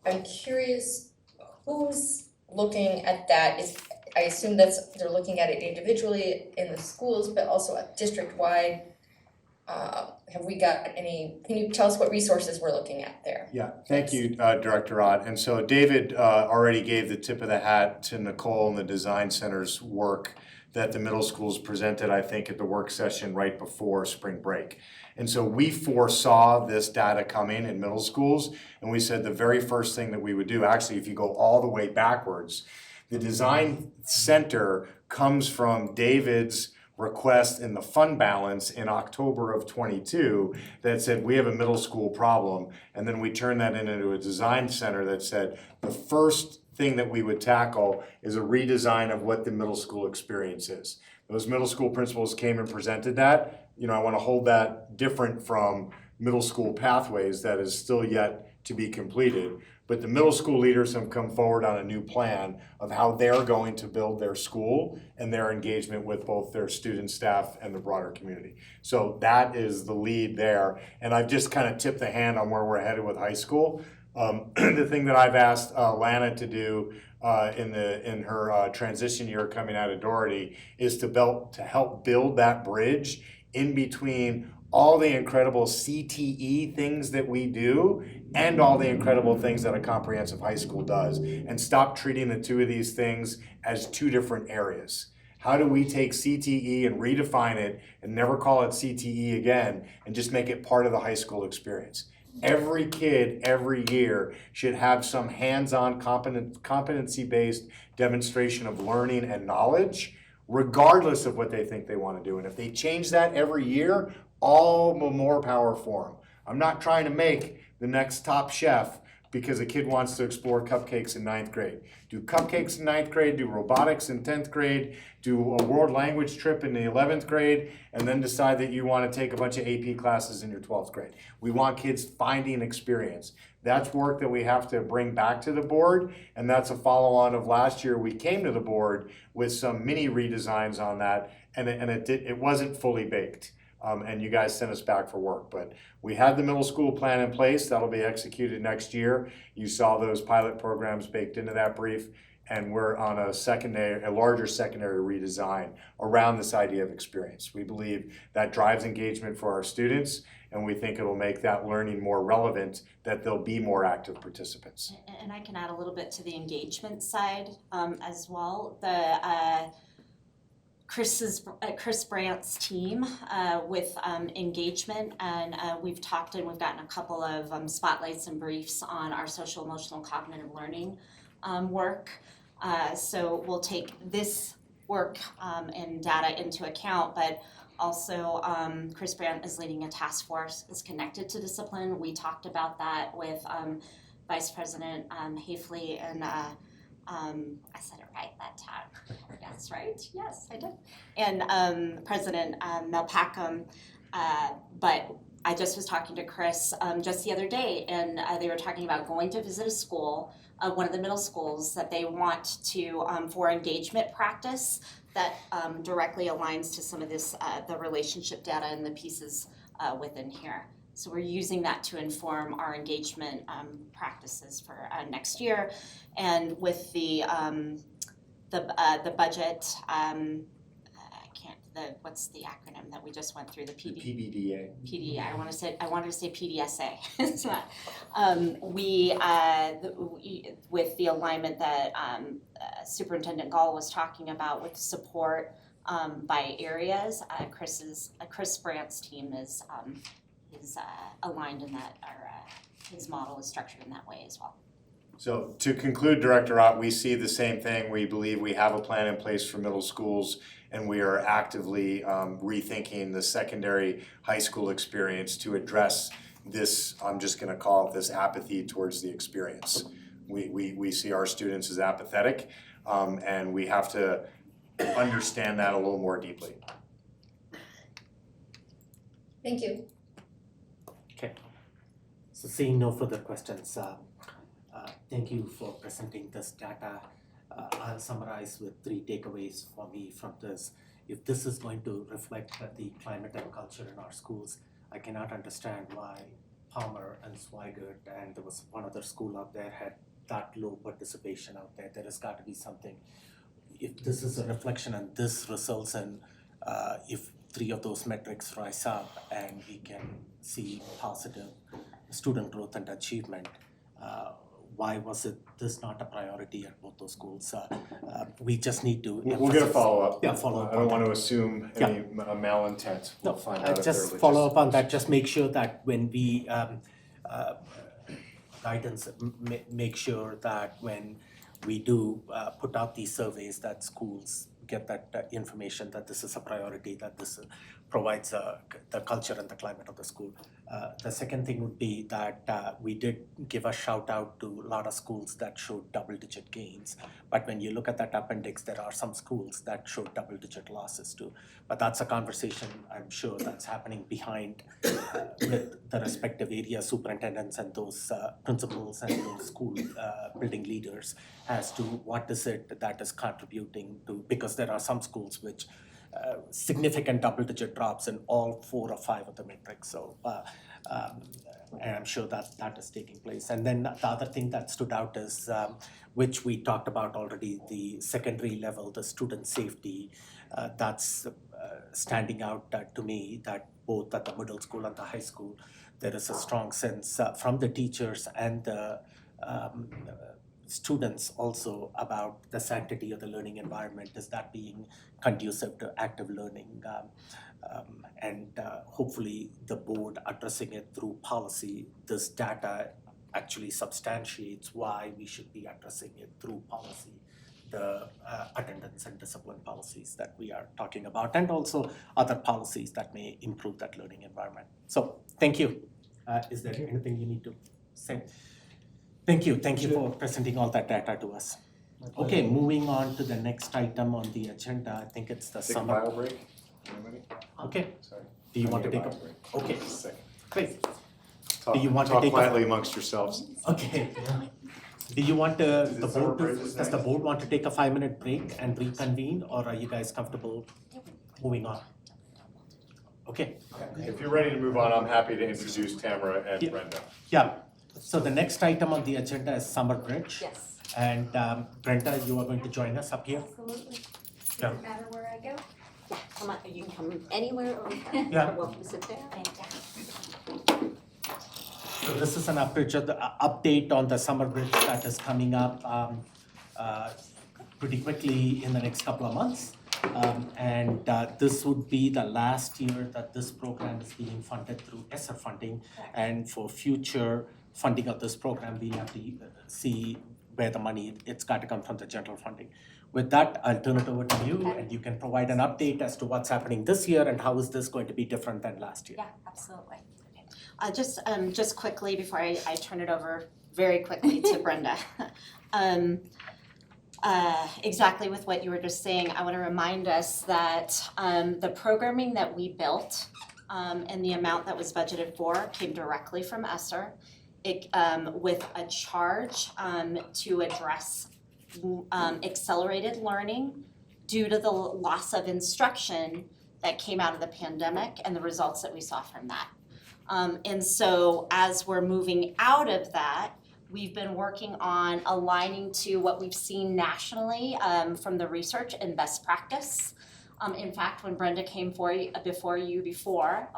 I'm curious, who's looking at that? I assume they're looking at it individually in the schools, but also district-wide. Have we got can you tell us what resources we're looking at there? Yeah, thank you, Director Ott. And so David already gave the tip of the hat to Nicole and the Design Center's work that the middle schools presented, I think, at the work session right before spring break. And so we foresaw this data coming in middle schools, and we said the very first thing that we would do, actually, if you go all the way backwards, the Design Center comes from David's request in the fund balance in October of 22 that said we have a middle school problem, and then we turned that into a design center that said the first thing that we would tackle is a redesign of what the middle school experience is. Those middle school principals came and presented that. I want to hold that different from middle school pathways that is still yet to be completed. But the middle school leaders have come forward on a new plan of how they're going to build their school and their engagement with both their student, staff, and the broader community. So that is the lead there. And I've just kind of tipped the hand on where we're headed with high school. The thing that I've asked Lana to do in her transition year coming out of Doherty is to help build that bridge in between all the incredible CTE things that we do and all the incredible things that a comprehensive high school does, and stop treating the two of these things as two different areas. How do we take CTE and redefine it and never call it CTE again and just make it part of the high school experience? Every kid, every year, should have some hands-on competency-based demonstration of learning and knowledge, regardless of what they think they want to do. And if they change that every year, all the more power for them. I'm not trying to make the next top chef because a kid wants to explore cupcakes in 9th grade. Do cupcakes in 9th grade, do robotics in 10th grade, do a world language trip in the 11th grade, and then decide that you want to take a bunch of AP classes in your 12th grade. We want kids finding experience. That's work that we have to bring back to the board, and that's a follow-on of last year. We came to the board with some mini redesigns on that, and it wasn't fully baked. And you guys sent us back for work. But we had the middle school plan in place. That'll be executed next year. You saw those pilot programs baked into that brief. And we're on a larger secondary redesign around this idea of experience. We believe that drives engagement for our students, and we think it'll make that learning more relevant, that they'll be more active participants. And I can add a little bit to the engagement side as well. Chris Brandt's team with engagement, and we've talked and we've gotten a couple of spotlights and briefs on our social emotional cognitive learning work. So we'll take this work and data into account, but also Chris Brandt is leading a task force that's connected to discipline. We talked about that with Vice President Hafley and I said it right that time. Yes, right? Yes, I did. And President Mel Packham, but I just was talking to Chris just the other day, and they were talking about going to visit a school, one of the middle schools that they want to, for engagement practice that directly aligns to some of this, the relationship data and the pieces within here. So we're using that to inform our engagement practices for next year. And with the budget, what's the acronym that we just went through, the PBDA. PDA. I wanted to say PDSA. It's not. With the alignment that Superintendent Gall was talking about with support by areas, Chris Brandt's team is aligned in that, or his model is structured in that way as well. So to conclude, Director Ott, we see the same thing. We believe we have a plan in place for middle schools, and we are actively rethinking the secondary high school experience to address this, I'm just gonna call it this apathy towards the experience. We see our students as apathetic, and we have to understand that a little more deeply. Thank you. Okay. So seeing no further questions, thank you for presenting this data. I'll summarize with 3 takeaways for me from this. If this is going to reflect the climate and culture in our schools, I cannot understand why Palmer and Swigert and there was one other school out there had that low participation out there. There has got to be something. If this is a reflection and this results in, if 3 of those metrics rise up and we can see positive student growth and achievement, why was this not a priority at both those schools? We just need to We'll get a follow-up. Yeah, follow-up. I don't want to assume any malintent. We'll find out if just they're follow up on that, just make sure that when we, guidance, make sure that when we do put out these surveys that schools get that information that this is a priority, that this provides the culture and the climate of the school. The second thing would be that we did give a shout out to a lot of schools that showed double-digit gains. But when you look at that appendix, there are some schools that showed double-digit losses too. But that's a conversation I'm sure that's happening behind with the respective area superintendents and those principals and those school building leaders as to what is it that is contributing to, because there are some schools which significant double-digit drops in all 4 or 5 of the metrics. So, and I'm sure that is taking place. And then the other thing that stood out is, which we talked about already, the secondary level, the student safety. That's standing out to me, that both at the middle school and the high school, there is a strong sense from the teachers and the students also about the sanctity of the learning environment. Is that being conducive to active learning? And hopefully the board addressing it through policy. This data actually substantiates why we should be addressing it through policy, the attendance and discipline policies that we are talking about, and also other policies that may improve that learning environment. So thank you. Is there anything you need to say? Thank you for presenting all that data to us. Okay, moving on to the next item on the agenda. I think it's the Take a summer. bio break, anybody? Okay, Sorry. do you I want to need take a, bio break. okay, Just a second. great, Talk, Do you want to talk take a- quietly amongst yourselves. okay. Do you want the Is it summer board break to, this does the next? board want to take a 5-minute break and reconvene, or are you guys comfortable moving on? Okay, If you're ready to move on, I'm happy to introduce Tamara and Yeah. Brenda. yeah, so the next item on the agenda is Summer Bridge. Yes. And Brenda, you are going to join us up here? Absolutely. Yeah. Doesn't matter where I go. Yeah, come on, you can come anywhere over there. Yeah. Welcome to sit there. So this is an update on the Summer Bridge that is coming up pretty quickly in the next couple of months. And this would be the last year that this program is being funded through ESSER funding. And for future funding of this program, we have to see where the money, it's got to come from the general funding. With that, I'll turn it over to you, and you can provide an update as to what's happening this year and how is this going to be different than last year. Yeah, absolutely. Just quickly before I turn it over very quickly to Brenda. Exactly with what you were just saying, I want to remind us that the programming that we built and the amount that was budgeted for came directly from ESSER. It with a charge to address accelerated learning due to the loss of instruction that came out of the pandemic and the results that we saw from that. And so as we're moving out of that, we've been working on aligning to what we've seen nationally from the research and best practice. In fact, when Brenda came before you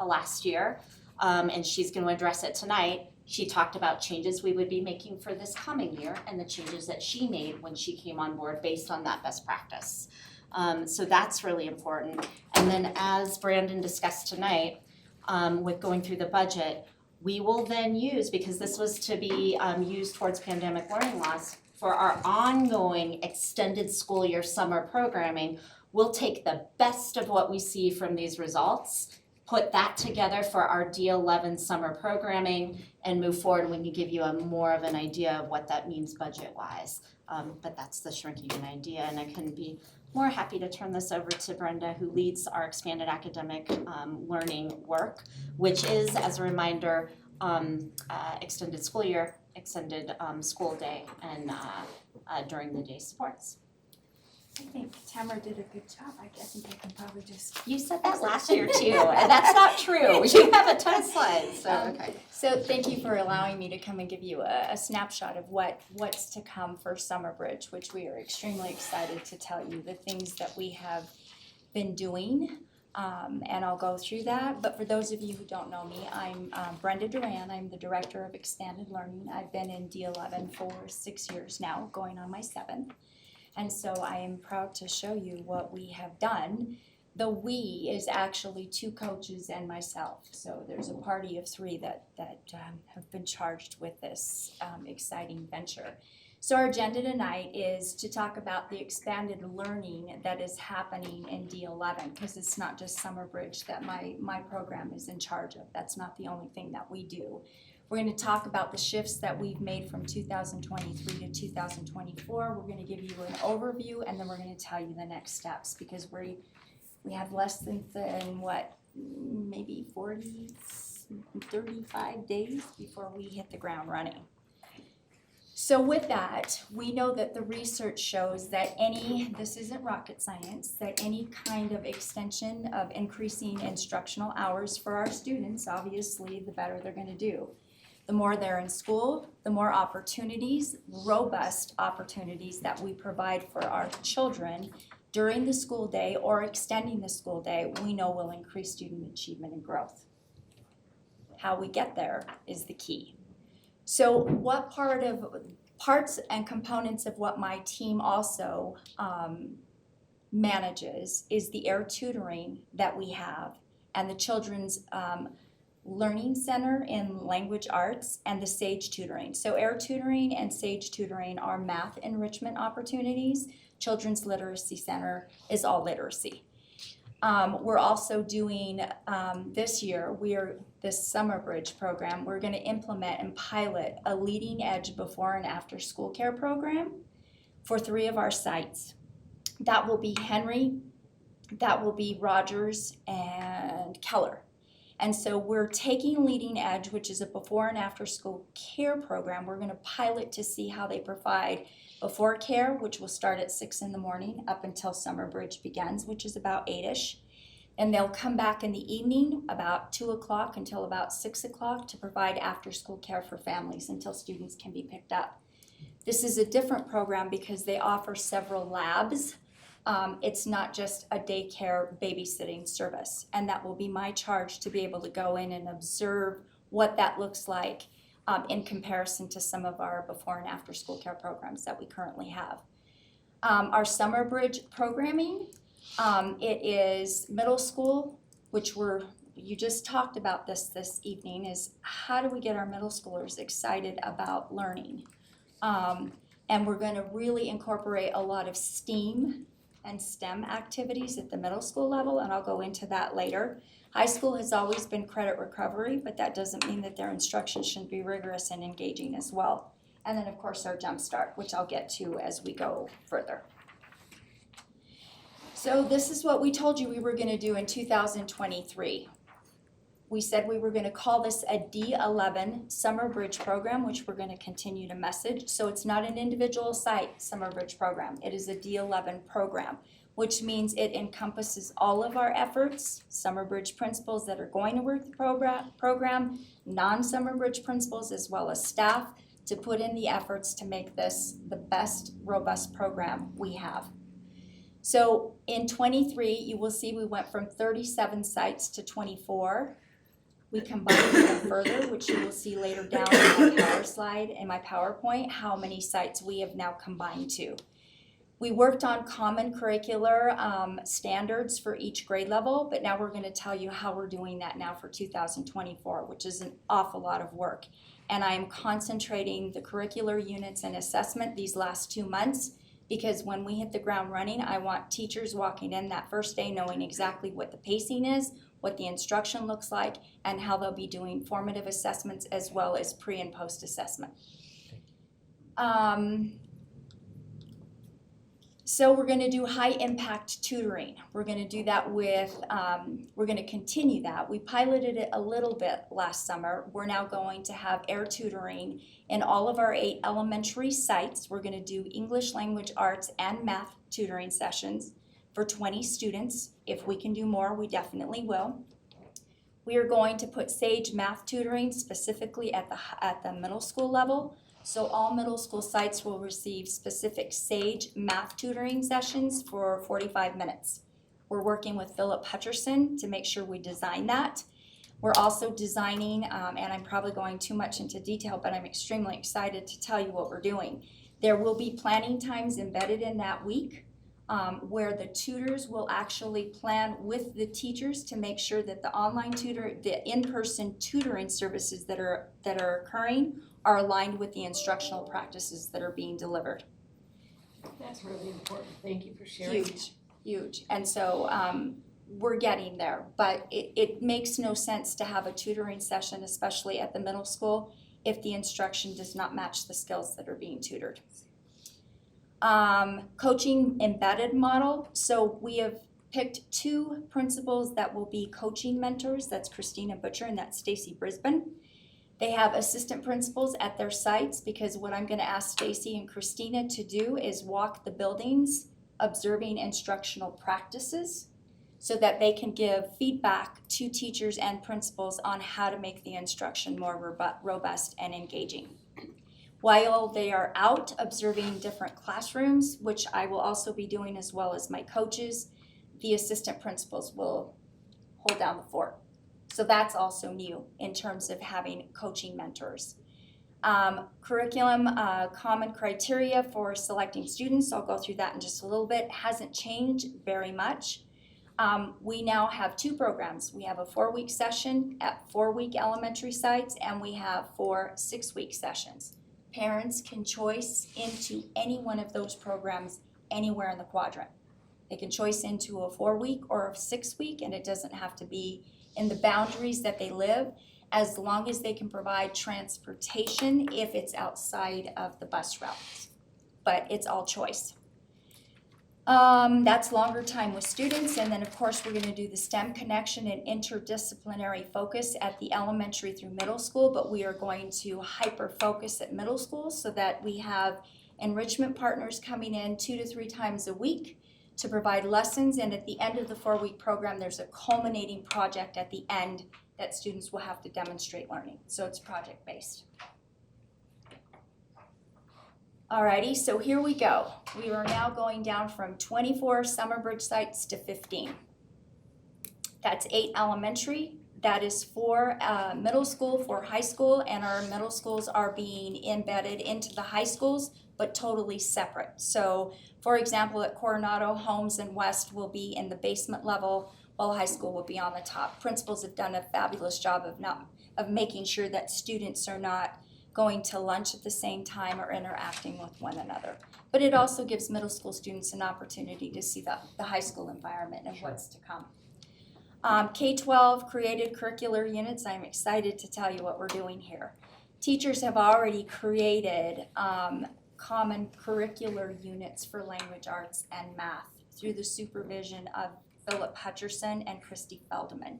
last year, and she's going to address it tonight, she talked about changes we would be making for this coming year and the changes that she made when she came on board based on that best practice. So that's really important. And then as Brandon discussed tonight, with going through the budget, we will then use, because this was to be used towards pandemic learning loss, for our ongoing extended school year summer programming, we'll take the best of what we see from these results, put that together for our D11 summer programming, and move forward, and we can give you more of an idea of what that means budget-wise. But that's the shrinking idea, and I couldn't be more happy to turn this over to Brenda, who leads our expanded academic learning work, which is, as a reminder, extended school year, extended school day, and during the day supports. I think Tamara did a good job. I think I can probably just. You said that last year too, and that's not true. You have a ton of slides, so okay. So thank you for allowing me to come and give you a snapshot of what's to come for Summer Bridge, which we are extremely excited to tell you the things that we have been doing. And I'll go through that, but for those of you who don't know me, I'm Brenda Duran. I'm the Director of Expanded Learning. I've been in D11 for 6 years now, going on my 7th. And so I am proud to show you what we have done. The we is actually 2 coaches and myself. So there's a party of 3 that have been charged with this exciting venture. So our agenda tonight is to talk about the expanded learning that is happening in D11, because it's not just Summer Bridge that my program is in charge of. That's not the only thing that we do. We're going to talk about the shifts that we've made from 2023 to 2024. We're going to give you an overview, and then we're going to tell you the next steps, because we have less than what, maybe 35 days before we hit the ground running. So with that, we know that the research shows that this isn't rocket science, that any kind of extension of increasing instructional hours for our students, obviously, the better they're going to do. The more they're in school, the more opportunities, robust opportunities that we provide for our children during the school day or extending the school day, we know will increase student achievement and growth. How we get there is the key. So what parts and components of what my team also manages is the air tutoring that we have, and the Children's Learning Center in Language Arts, and the SAGE tutoring. So air tutoring and SAGE tutoring are math enrichment opportunities. Children's Literacy Center is all literacy. We're also doing, this year, this Summer Bridge program, we're gonna implement and pilot a leading edge before and after school care program for 3 of our sites. That will be Henry, that will be Rogers, and Keller. And so we're taking Leading Edge, which is a before and after school care program. We're gonna pilot to see how they provide before care, which will start at 6 in the morning up until Summer Bridge begins, which is about 8-ish. And they'll come back in the evening about 2 o'clock until about 6 o'clock to provide after school care for families until students can be picked up. This is a different program because they offer several labs. It's not just a daycare babysitting service, and that will be my charge to be able to go in and observe what that looks like in comparison to some of our before and after school care programs that we currently have. Our Summer Bridge programming, it is middle school, which you just talked about this evening, is how do we get our middle schoolers excited about learning? And we're gonna really incorporate a lot of STEAM and STEM activities at the middle school level, and I'll go into that later. High school has always been credit recovery, but that doesn't mean that their instruction shouldn't be rigorous and engaging as well. And then of course our Jump Start, which I'll get to as we go further. So this is what we told you we were gonna do in 2023. We said we were gonna call this a D11 Summer Bridge program, which we're gonna continue to message. So it's not an individual site Summer Bridge program, it is a D11 program, which means it encompasses all of our efforts, Summer Bridge principals that are going to work the program, non-Summer Bridge principals, as well as staff, to put in the efforts to make this the best robust program we have. So in 23, you will see we went from 37 sites to 24. We combined them further, which you will see later down in my power slide and my PowerPoint, how many sites we have now combined to. We worked on common curricular standards for each grade level, but now we're gonna tell you how we're doing that now for 2024, which is an awful lot of work. And I am concentrating the curricular units and assessment these last 2 months, because when we hit the ground running, I want teachers walking in that first day knowing exactly what the pacing is, what the instruction looks like, and how they'll be doing formative assessments as well as pre and post assessment. So we're gonna do high impact tutoring. We're gonna do that with, we're gonna continue that. We piloted it a little bit last summer. We're now going to have air tutoring in all of our 8 elementary sites. We're gonna do English language arts and math tutoring sessions for 20 students. If we can do more, we definitely will. We are going to put SAGE math tutoring specifically at the middle school level. So all middle school sites will receive specific SAGE math tutoring sessions for 45 minutes. We're working with Philip Hutcherson to make sure we design that. We're also designing, and I'm probably going too much into detail, but I'm extremely excited to tell you what we're doing. There will be planning times embedded in that week where the tutors will actually plan with the teachers to make sure that the online the in-person tutoring services that are occurring are aligned with the instructional practices that are being delivered. That's really important. Thank you for sharing. Huge. And so we're getting there, but it makes no sense to have a tutoring session, especially at the middle school, if the instruction does not match the skills that are being tutored. Coaching embedded model. So we have picked 2 principals that will be coaching mentors. That's Christina Butcher and that's Stacy Brisbane. They have assistant principals at their sites because what I'm going to ask Stacy and Christina to do is walk the buildings, observing instructional practices so that they can give feedback to teachers and principals on how to make the instruction more robust and engaging. While they are out observing different classrooms, which I will also be doing as well as my coaches, the assistant principals will hold down the fort. So that's also new in terms of having coaching mentors. Curriculum, common criteria for selecting students, I'll go through that in just a little bit, hasn't changed very much. We now have 2 programs. We have a 4-week session at 4-week elementary sites, and we have 4 6-week sessions. Parents can choice into any one of those programs anywhere in the quadrant. They can choice into a 4-week or a 6-week, and it doesn't have to be in the boundaries that they live, as long as they can provide transportation if it's outside of the bus routes. But it's all choice. That's longer time with students, and then of course we're gonna do the STEM connection and interdisciplinary focus at the elementary through middle school, but we are going to hyper focus at middle school so that we have enrichment partners coming in 2 to 3 times a week to provide lessons, and at the end of the 4-week program, there's a culminating project at the end that students will have to demonstrate learning. So it's project-based. Alrighty, so here we go. We are now going down from 24 Summer Bridge sites to 15. That's 8 elementary. That is 4 middle school, 4 high school, and our middle schools are being embedded into the high schools, but totally separate. So, for example, at Coronado, Holmes and West will be in the basement level, while high school will be on the top. Principals have done a fabulous job of making sure that students are not going to lunch at the same time or interacting with one another. But it also gives middle school students an opportunity to see the high school environment and what's to come. K-12 created curricular units. I'm excited to tell you what we're doing here. Teachers have already created common curricular units for language arts and math through the supervision of Philip Hutcherson and Christy Feldman.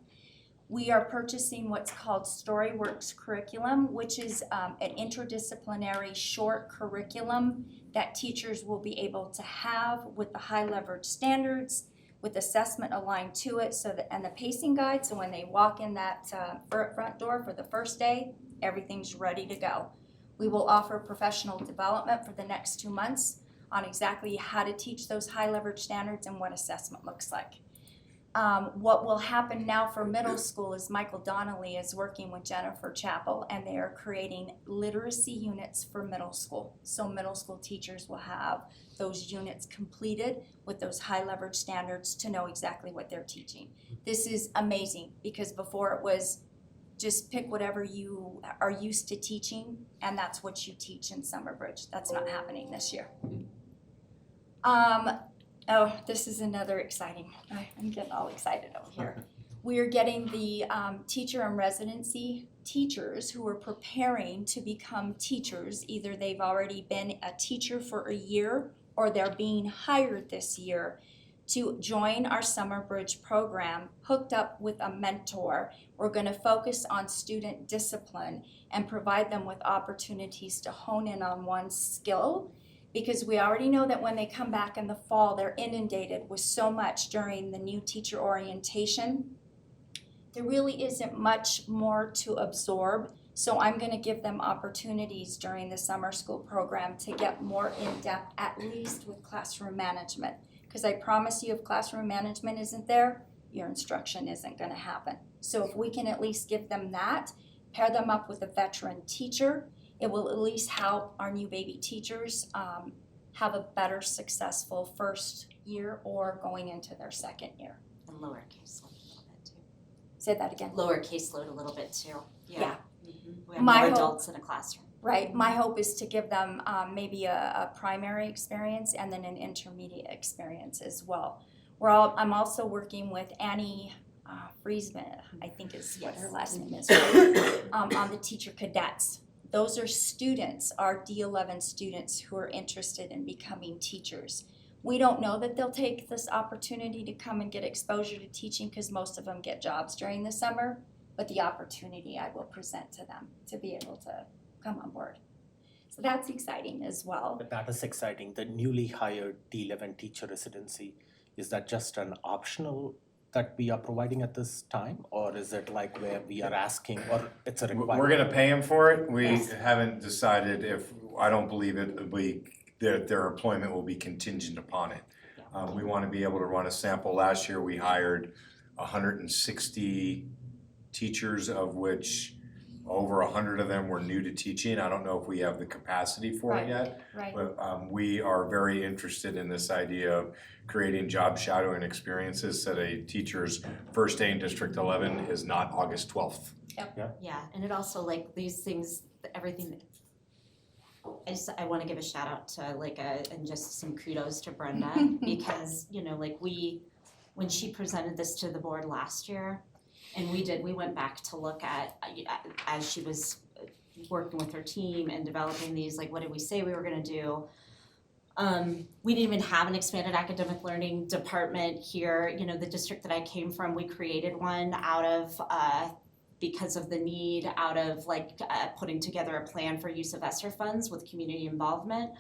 We are purchasing what's called StoryWorks curriculum, which is an interdisciplinary short curriculum that teachers will be able to have with the high leverage standards, with assessment aligned to it, and the pacing guide, so when they walk in that front door for the first day, everything's ready to go. We will offer professional development for the next 2 months on exactly how to teach those high leverage standards and what assessment looks like. What will happen now for middle school is Michael Donnelly is working with Jennifer Chappell, and they are creating literacy units for middle school. So middle school teachers will have those units completed with those high leverage standards to know exactly what they're teaching. This is amazing because before it was just pick whatever you are used to teaching and that's what you teach in Summer Bridge. That's not happening this year. Oh, this is another exciting, I'm getting all excited over here. We are getting the teacher in residency teachers who are preparing to become teachers. Either they've already been a teacher for a year or they're being hired this year to join our Summer Bridge program, hooked up with a mentor. We're gonna focus on student discipline and provide them with opportunities to hone in on one skill, because we already know that when they come back in the fall, they're inundated with so much during the new teacher orientation. There really isn't much more to absorb, so I'm gonna give them opportunities during the summer school program to get more in-depth, at least with classroom management. Because I promise you, if classroom management isn't there, your instruction isn't gonna happen. So if we can at least give them that, pair them up with a veteran teacher, it will at least help our new baby teachers have a better successful first year or going into their second year. And lower caseload a little bit too. Say that again. Lower caseload a little bit too, Yeah. We have My more hope- adults in a classroom. Right, my hope is to give them maybe a primary experience and then an intermediate experience as well. I'm also working with Annie Friesman, I think is what her last name is, right? On the teacher cadets. Those are students, our D11 students who are interested in becoming teachers. We don't know that they'll take this opportunity to come and get exposure to teaching because most of them get jobs during the summer, but the opportunity I will present to them to be able to come on board. So that's exciting as well. But that is exciting. The newly hired D11 teacher residency, is that just an optional that we are providing at this time? Or is it like where we are asking, or it's a requirement? We're gonna pay them for it. We Yes. haven't decided if, I don't believe it will be, their employment will be contingent upon it. We wanna be able to run a sample. Last year, we hired 160 teachers, of which over 100 of them were new to teaching. I don't know if we have the capacity for it Right. yet. Right. But we are very interested in this idea of creating job shadowing experiences so that a teacher's first day in District 11 is not August 12th. Yeah, and it also like these things, everything that I wanna give a shout out to and just some kudos to Brenda because, when she presented this to the board last year, and we went back to look at, as she was working with her team and developing these, what did we say we were gonna do? We didn't even have an expanded academic learning department here, the district that I came from, we created one out of, because of the need, out of putting together a plan for use of ESSER funds with community involvement.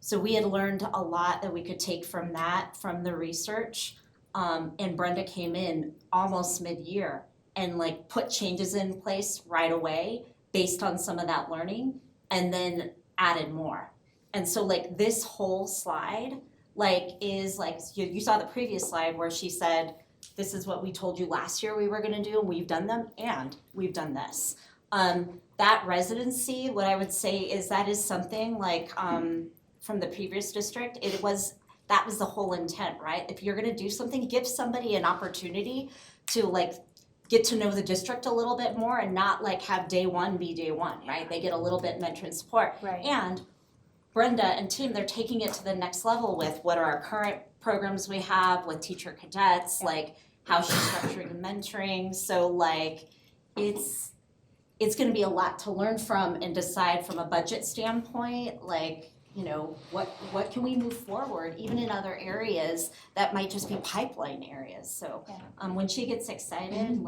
So we had learned a lot that we could take from that, from the research. And Brenda came in almost mid-year and put changes in place right away based on some of that learning and then added more. And so this whole slide is you saw the previous slide where she said, this is what we told you last year we were gonna do and we've done them and we've done this. That residency, what I would say is that is something from the previous district, that was the whole intent, right? If you're gonna do something, give somebody an opportunity to get to know the district a little bit more and not have day one be day one, right? They get a little bit mentor and support. Right. And Brenda and team, they're taking it to the next level with what are our current programs we have with teacher cadets, how she's structuring mentoring. So it's gonna be a lot to learn from and decide from a budget standpoint, what can we move forward, even in other areas that might just be pipeline areas. So when she gets excited,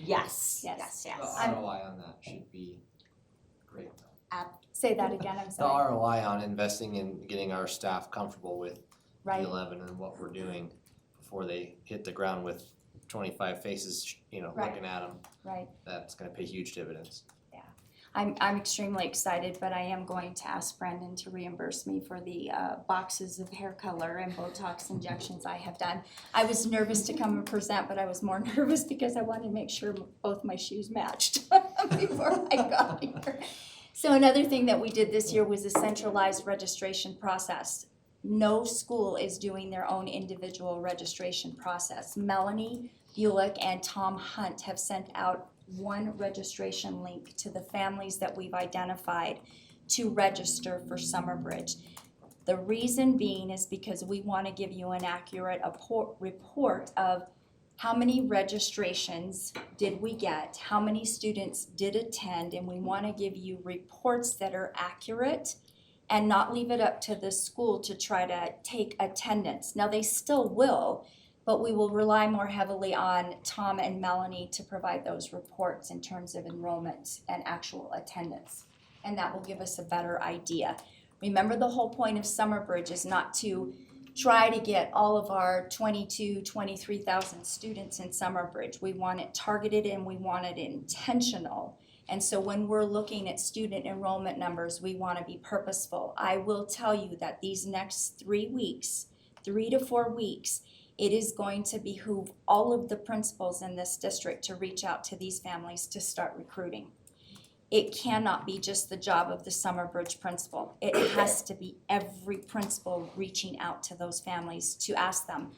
yes. The ROI on that should be great. Say that again, I'm The sorry. ROI on investing in getting our staff comfortable with Right. D11 and what we're doing before they hit the ground with 25 faces, Right. looking at them, Right. that's gonna pay huge dividends. I'm extremely excited, but I am going to ask Brandon to reimburse me for the boxes of hair color and Botox injections I have done. I was nervous to come and present, but I was more nervous because I wanted to make sure both my shoes matched before I got here. So another thing that we did this year was a centralized registration process. No school is doing their own individual registration process. Melanie Bulick and Tom Hunt have sent out one registration link to the families that we've identified to register for Summer Bridge. The reason being is because we want to give you an accurate report of how many registrations did we get, how many students did attend, and we want to give you reports that are accurate and not leave it up to the school to try to take attendance. Now, they still will, but we will rely more heavily on Tom and Melanie to provide those reports in terms of enrollment and actual attendance. And that will give us a better idea. Remember, the whole point of Summer Bridge is not to try to get all of our 23,000 students in Summer Bridge. We want it targeted and we want it intentional. And so when we're looking at student enrollment numbers, we want to be purposeful. I will tell you that these next 3 weeks, 3 to 4 weeks, it is going to behoove all of the principals in this district to reach out to these families to start recruiting. it cannot be just the job of the Summer Bridge principal. It has to be every principal reaching out to those families to ask them,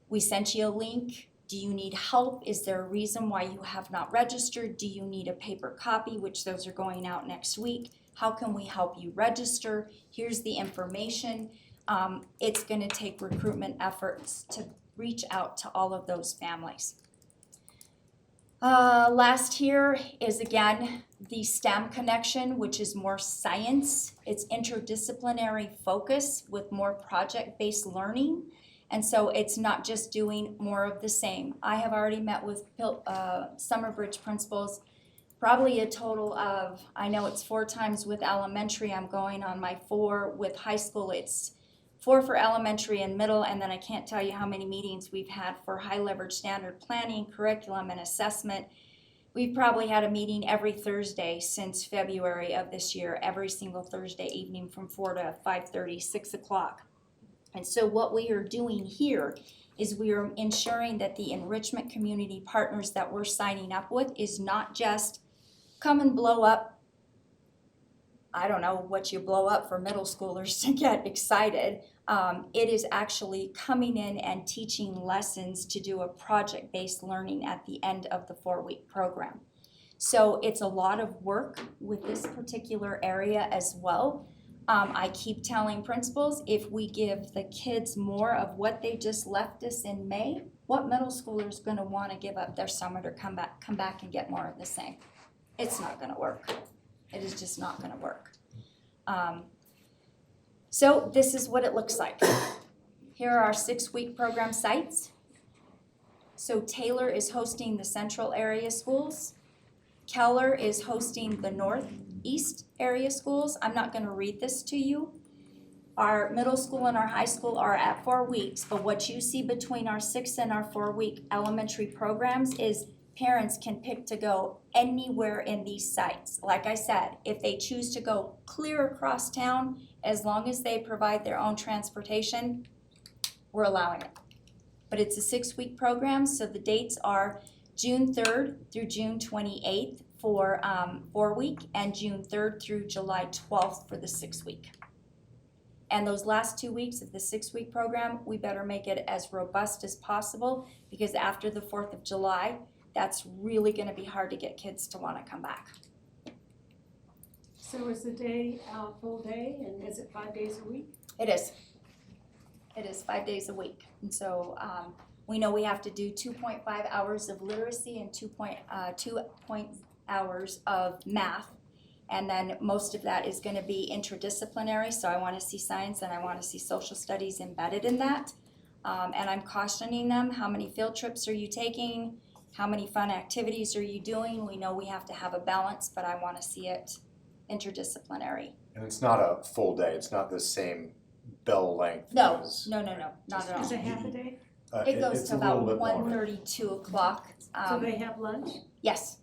we sent you a link. Do you need help? Is there a reason why you have not registered? Do you need a paper copy, which those are going out next week? How can we help you register? Here's the information. It's gonna take recruitment efforts to reach out to all of those families. Last here is again, the STEM connection, which is more science. It's interdisciplinary focus with more project-based learning. And so it's not just doing more of the same. I have already met with Summer Bridge principals, probably a total of, I know it's 4 times with elementary, I'm going on my 4 with high school. It's 4 for elementary and middle, and then I can't tell you how many meetings we've had for high leverage standard planning, curriculum, and assessment. We've probably had a meeting every Thursday since February of this year, every single Thursday evening from 4 to 5:30, 6 o'clock. And so what we are doing here is we are ensuring that the enrichment community partners that we're signing up with is not just come and blow up, I don't know what you blow up for middle schoolers to get excited. It is actually coming in and teaching lessons to do a project-based learning at the end of the 4-week program. So it's a lot of work with this particular area as well. I keep telling principals, if we give the kids more of what they just left us in May, what middle schooler is gonna wanna give up their summer to come back and get more of the same? It's not gonna work. It is just not gonna work. So this is what it looks like. Here are our 6-week program sites. So Taylor is hosting the central area schools. Keller is hosting the northeast area schools. I'm not gonna read this to you. Our middle school and our high school are at 4 weeks, but what you see between our 6 and our 4-week elementary programs is parents can pick to go anywhere in these sites. Like I said, if they choose to go clear across town, as long as they provide their own transportation, we're allowing it. But it's a 6-week program, so the dates are June 3rd through June 28th for 4-week, and June 3rd through July 12th for the 6-week. And those last 2 weeks of the 6-week program, we better make it as robust as possible, because after the 4th of July, that's really gonna be hard to get kids to wanna come back. So is the day a full day, and is it 5 days a week? It is. It is 5 days a week. And so we know we have to do 2.5 hours of literacy and 2 hours of math. And then most of that is gonna be interdisciplinary. So I wanna see science and I wanna see social studies embedded in that. And I'm cautioning them, how many field trips are you taking? How many fun activities are you doing? We know we have to have a balance, but I wanna see it interdisciplinary. And it's not a full day, it's not the same bell length No, as. not at all. Is it half a day? It goes it's to a little about bit longer. 1:30, 2 o'clock. So they have lunch? Yes,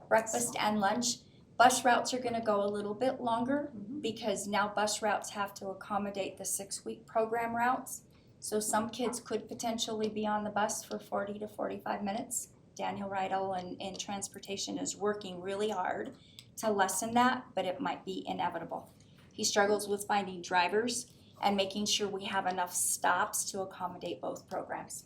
breakfast and lunch. Bus routes are gonna go a little bit longer because now bus routes have to accommodate the 6-week program routes. So some kids could potentially be on the bus for 40 to 45 minutes. Daniel Rydell in transportation is working really hard to lessen that, but it might be inevitable. He struggles with finding drivers and making sure we have enough stops to accommodate both programs.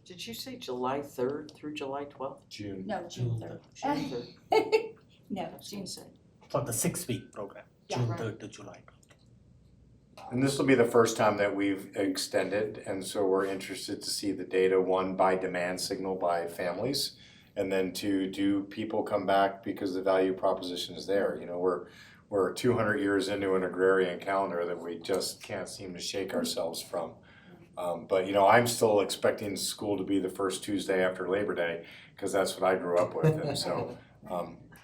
Did you say July 3rd through July 12th? June. No, June 3rd. June 3rd. No, June 3rd. For the 6-week program, Yeah, June right. 3rd to July 12th. And this will be the first time that we've extended, and so we're interested to see the data, 1, by demand signal by families, and then 2, do people come back because the value proposition is there? You know, we're 200 years into an agrarian calendar that we just can't seem to shake ourselves from. But you know, I'm still expecting school to be the first Tuesday after Labor Day, because that's what I grew up with, and so,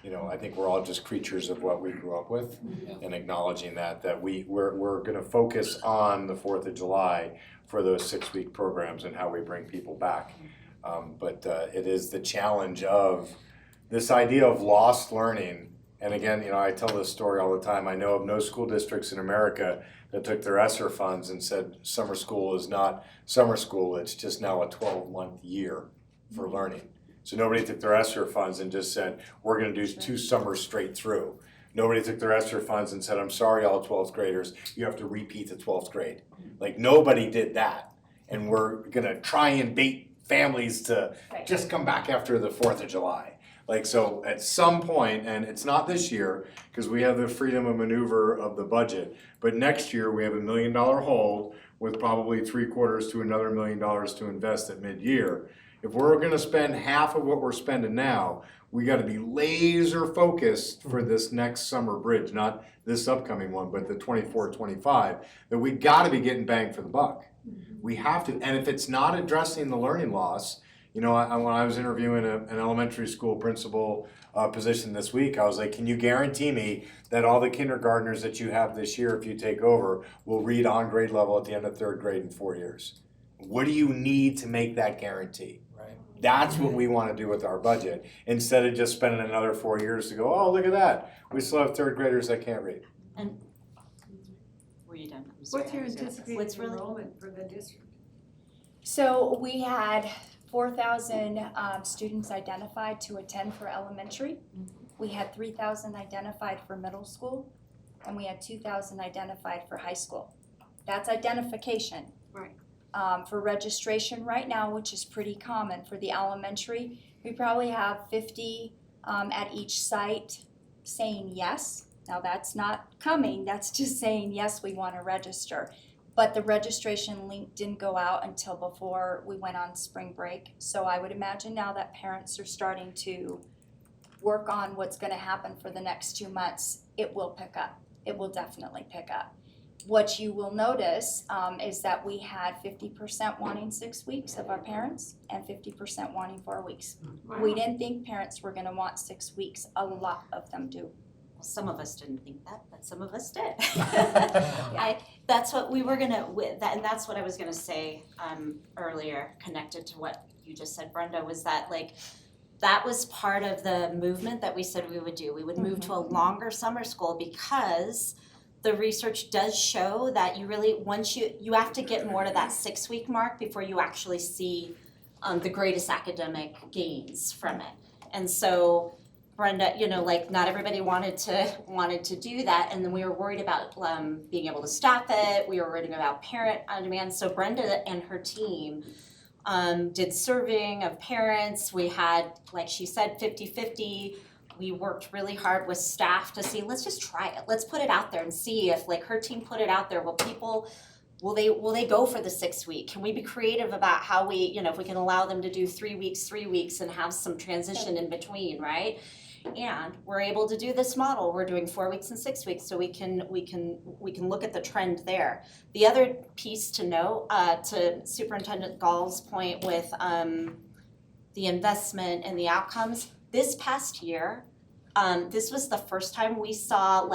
you know, I think we're all just creatures of what we grew up with, and acknowledging that we're gonna focus on the 4th of July for those 6-week programs and how we bring people back. But it is the challenge of this idea of lost learning. And again, you know, I tell this story all the time. I know of no school districts in America that took their ESSER funds and said summer school is not summer school, it's just now a 12-month year for learning. So nobody took their ESSER funds and just said, we're gonna do 2 summers straight through. Nobody took their ESSER funds and said, I'm sorry, all 12th graders, you have to repeat the 12th grade. Like, nobody did that. And we're gonna try and bait families to just come back after the 4th of July. Like, so at some point, and it's not this year, because we have the freedom of maneuver of the budget, but next year we have $1 million hold with probably $750,000 to another $1 million to invest at mid-year. If we're gonna spend half of what we're spending now, we gotta be laser focused for this next summer bridge, not this upcoming one, but the 24-25, that we gotta be getting bang for the buck. We have to, and if it's not addressing the learning loss, when I was interviewing an elementary school principal position this week, I was like, can you guarantee me that all the kindergartners that you have this year, if you take over, will read on grade level at the end of 3rd grade in 4 years? What do you need to make that guarantee? That's what we want to do with our budget, instead of just spending another 4 years to go, oh, look at that, we still have 3rd graders that can't read. And were you done? I'm sorry, What's your I was gonna- anticipated what's really- enrollment for the district? So we had 4,000 students identified to attend for elementary. We had 3,000 identified for middle school, and we had 2,000 identified for high school. That's identification. Right. For registration right now, which is pretty common for the elementary, we probably have 50 at each site saying yes. Now that's not coming, that's just saying yes, we want to register. But the registration link didn't go out until before we went on spring break. So I would imagine now that parents are starting to work on what's going to happen for the next 2 months, it will pick up. It will definitely pick up. What you will notice is that we had 50% wanting 6 weeks of our parents and 50% wanting 4 weeks. We didn't think parents were going to want 6 weeks. A lot of them do. Well, some of us didn't think that, but some of us did. That's what we were gonna, and that's what I was gonna say earlier, connected to what you just said, Brenda, was that that was part of the movement that we said we would do. We would move to a longer summer school because the research does show that you really, once you have to get more to that 6-week mark before you actually see the greatest academic gains from it. And so Brenda, not everybody wanted to do that, and then we were worried about being able to staff it. We were worried about parent on demand. So Brenda and her team did surveying of parents. We had, like she said, 50-50. We worked really hard with staff to see, let's just try it. Let's put it out there and see if, like her team put it out there, will they go for the 6 week? Can we be creative about how we, if we can allow them to do 3 weeks and have some transition in between, right? And we're able to do this model. We're doing 4 weeks and 6 weeks, so we can look at the trend there. The other piece to note, to Superintendent Gall's point with the investment and the outcomes, this past year, this was the first time we saw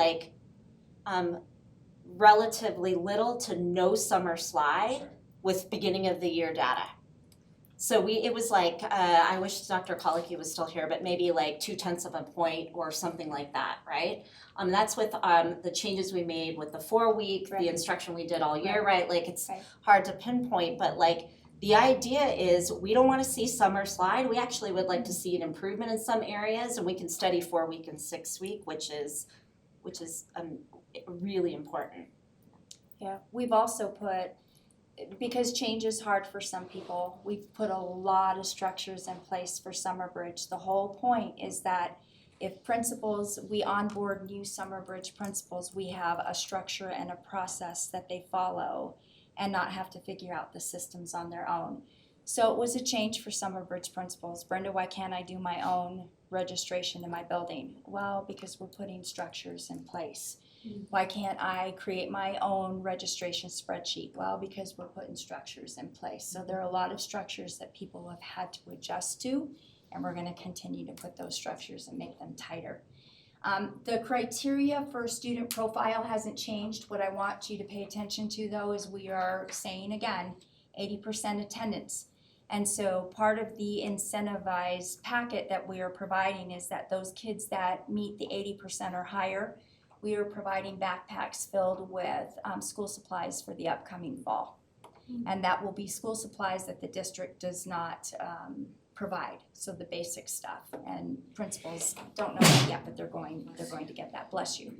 relatively little to no summer slide with beginning of the year data. So it was I wish Dr. Colicky was still here, but maybe 0.2 of a point or something like that, right? That's with the changes we made with the 4 week, the instruction we did all year, right? It's hard to pinpoint, but the idea is we don't want to see summer slide. We actually would like to see an improvement in some areas, and we can study 4 week and 6 week, which is really important. Yeah, we've also put, because change is hard for some people, we've put a lot of structures in place for Summer Bridge. The whole point is that if principals, we onboard new Summer Bridge principals, we have a structure and a process that they follow and not have to figure out the systems on their own. So it was a change for Summer Bridge principals. Brenda, why can't I do my own registration in my building? Well, because we're putting structures in place. Why can't I create my own registration spreadsheet? Well, because we're putting structures in place. So there are a lot of structures that people have had to adjust to, and we're going to continue to put those structures and make them tighter. The criteria for student profile hasn't changed. What I want you to pay attention to, though, is we are saying again, 80% attendance. And so part of the incentivized packet that we are providing is that those kids that meet the 80% or higher, we are providing backpacks filled with school supplies for the upcoming fall. And that will be school supplies that the district does not provide, so the basic stuff. And principals don't know that yet, but they're going to get that, bless you.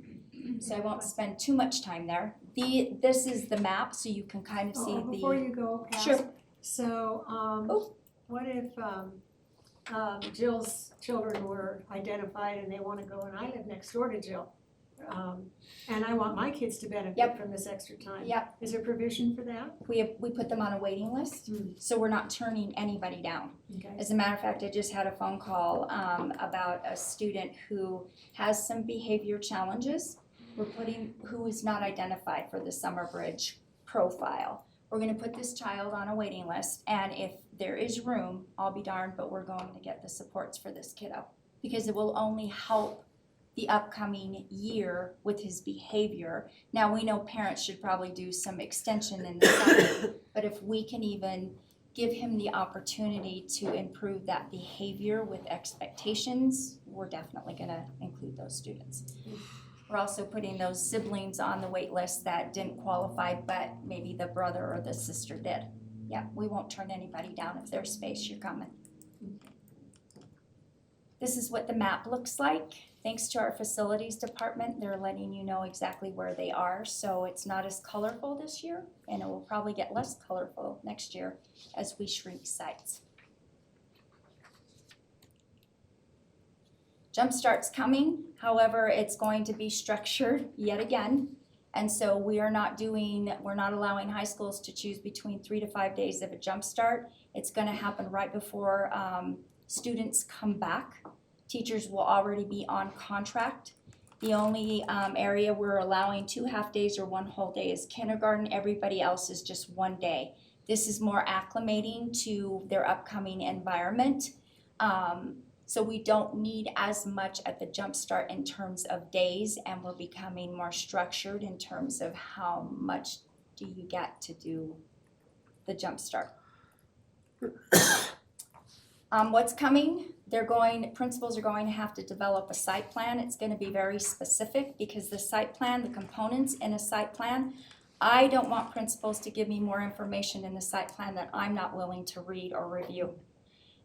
So I won't spend too much time there. This is the map, so you can kind of see the. Before you go past. Sure. So, what if, Jill's children were identified and they wanna go, and I live next door to Jill. And I want my kids to benefit Yep. from this extra time. Yep. Is there provision for that? We put them on a waiting list, so we're not turning anybody down. Okay. As a matter of fact, I just had a phone call about a student who has some behavior challenges. Who is not identified for the Summer Bridge profile. We're gonna put this child on a waiting list, and if there is room, I'll be darned, but we're going to get the supports for this kiddo. Because it will only help the upcoming year with his behavior. Now, we know parents should probably do some extension in the summer, but if we can even give him the opportunity to improve that behavior with expectations, we're definitely gonna include those students. We're also putting those siblings on the wait list that didn't qualify, but maybe the brother or the sister did. Yeah, we won't turn anybody down. If there's space, you're coming. This is what the map looks like. Thanks to our facilities department, they're letting you know exactly where they are, so it's not as colorful this year, and it will probably get less colorful next year as we shrink sites. Jumpstart's coming, however, it's going to be structured yet again. And so we're not allowing high schools to choose between 3 to 5 days of a Jumpstart. It's gonna happen right before students come back. Teachers will already be on contract. The only area we're allowing 2 half-days or 1 whole day is kindergarten. Everybody else is just 1 day. This is more acclimating to their upcoming environment. So we don't need as much at the Jumpstart in terms of days, and we're becoming more structured in terms of how much do you get to do the Jumpstart. What's coming? Principals are going to have to develop a site plan. It's gonna be very specific because the site plan, the components in a site plan, I don't want principals to give me more information in the site plan that I'm not willing to read or review.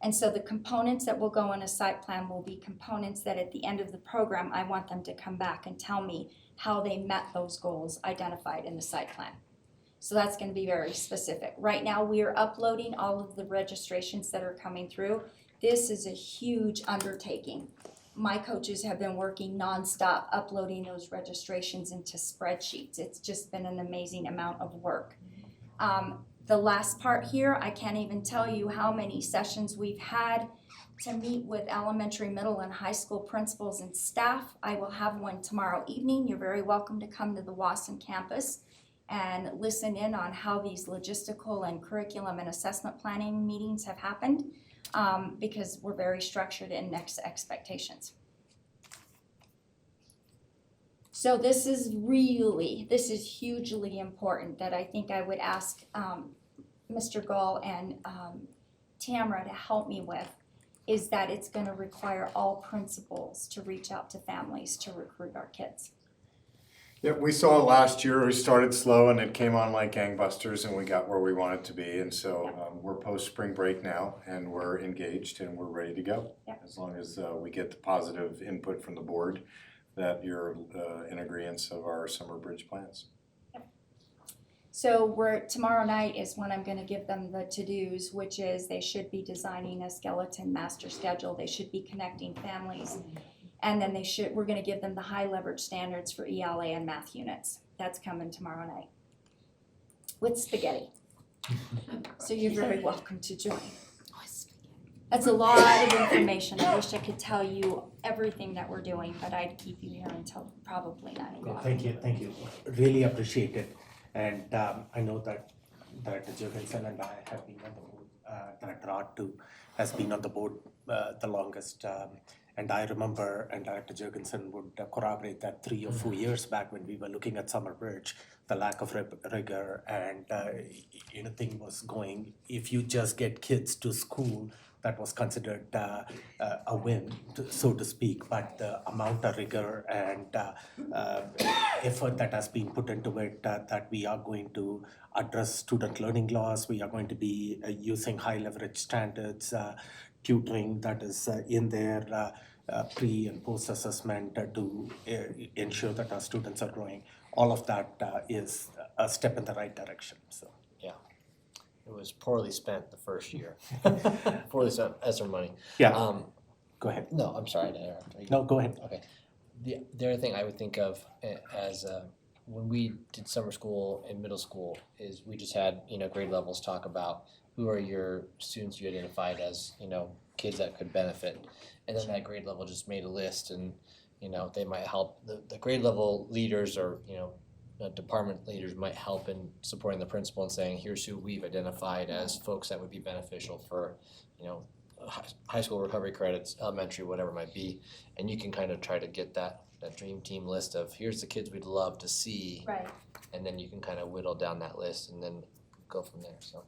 And so the components that will go in a site plan will be components that at the end of the program, I want them to come back and tell me how they met those goals identified in the site plan. So that's gonna be very specific. Right now, we are uploading all of the registrations that are coming through. This is a huge undertaking. My coaches have been working nonstop uploading those registrations into spreadsheets. It's just been an amazing amount of work. The last part here, I can't even tell you how many sessions we've had to meet with elementary, middle, and high school principals and staff. I will have one tomorrow evening. You're very welcome to come to the Wasson campus and listen in on how these logistical and curriculum and assessment planning meetings have happened, because we're very structured in next expectations. So this is hugely important that I think I would ask Mr. Gall and Tamara to help me with, is that it's gonna require all principals to reach out to families to recruit our kids. Yeah, we saw it last year. We started slow and it came on like gangbusters and we got where we wanted to be. And so we're post spring break now and we're engaged and we're ready to go. Yeah. As long as we get the positive input from the board that you're in agreeance of our summer bridge plans. So tomorrow night is when I'm gonna give them the to-dos, which is they should be designing a skeleton master schedule, they should be connecting families. And then we're gonna give them the high leverage standards for ELA and math units. That's coming tomorrow night with spaghetti. So you're very welcome to join. That's a lot of information. I wish I could tell you everything that we're doing, but I'd keep you here until probably 9 o'clock. Thank you. Really appreciate it. And I know that Director Jurgensen and I have been on the board. Director Art too has been on the board the longest. And I remember, and Director Jurgensen would corroborate that 3 or 4 years back when we were looking at Summer Bridge, the lack of rigor and thing was going, if you just get kids to school that was considered a win, so to speak. But the amount of rigor and effort that has been put into it, that we are going to address student learning loss, we are going to be using high leverage standards, tutoring that is in there, pre and post assessment to ensure that our students are growing. All of that is a step in the right direction. So. It was poorly spent the first year. Poorly spent ESSER money. Yeah. Go ahead. No, I'm sorry to interrupt. No, go ahead. Okay. The other thing I would think of as when we did summer school in middle school is we just had, grade levels talk about who are your students you identified as, kids that could benefit. And then that grade level just made a list and, they might help the grade level leaders or, department leaders might help in supporting the principal and saying, here's who we've identified as folks that would be beneficial for, high school recovery credits, elementary, whatever it might be. And you can kind of try to get that dream team list of here's the kids we'd love to see. Right. And then you can kind of whittle down that list and then go from there. So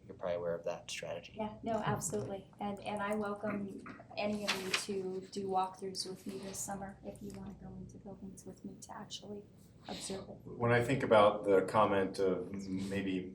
you're probably aware of that strategy. Yeah, no, absolutely. And I welcome any of you to do walkthroughs with me this summer if you want to go into buildings with me to actually observe it. When I think about the comment of maybe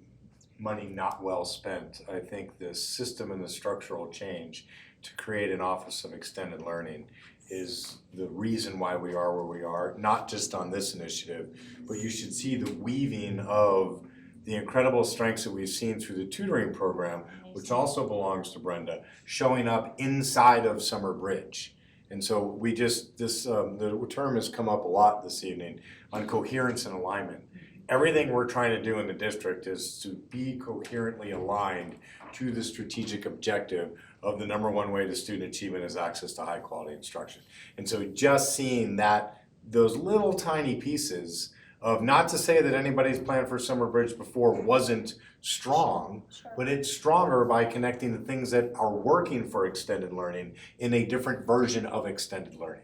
money not well spent, I think the system and the structural change to create an Office of Extended Learning is the reason why we are where we are, not just on this initiative, but you should see the weaving of the incredible strengths that we've seen through the tutoring program, which also belongs to Brenda, showing up inside of Summer Bridge. And so we just, the term has come up a lot this evening on coherence and alignment. Everything we're trying to do in the district is to be coherently aligned to the strategic objective of the number one way to student achievement is access to high quality instruction. And so just seeing that, those little tiny pieces of, not to say that anybody's plan for Summer Bridge before wasn't strong, but it's stronger by connecting the things that are working for extended learning in a different version of extended learning.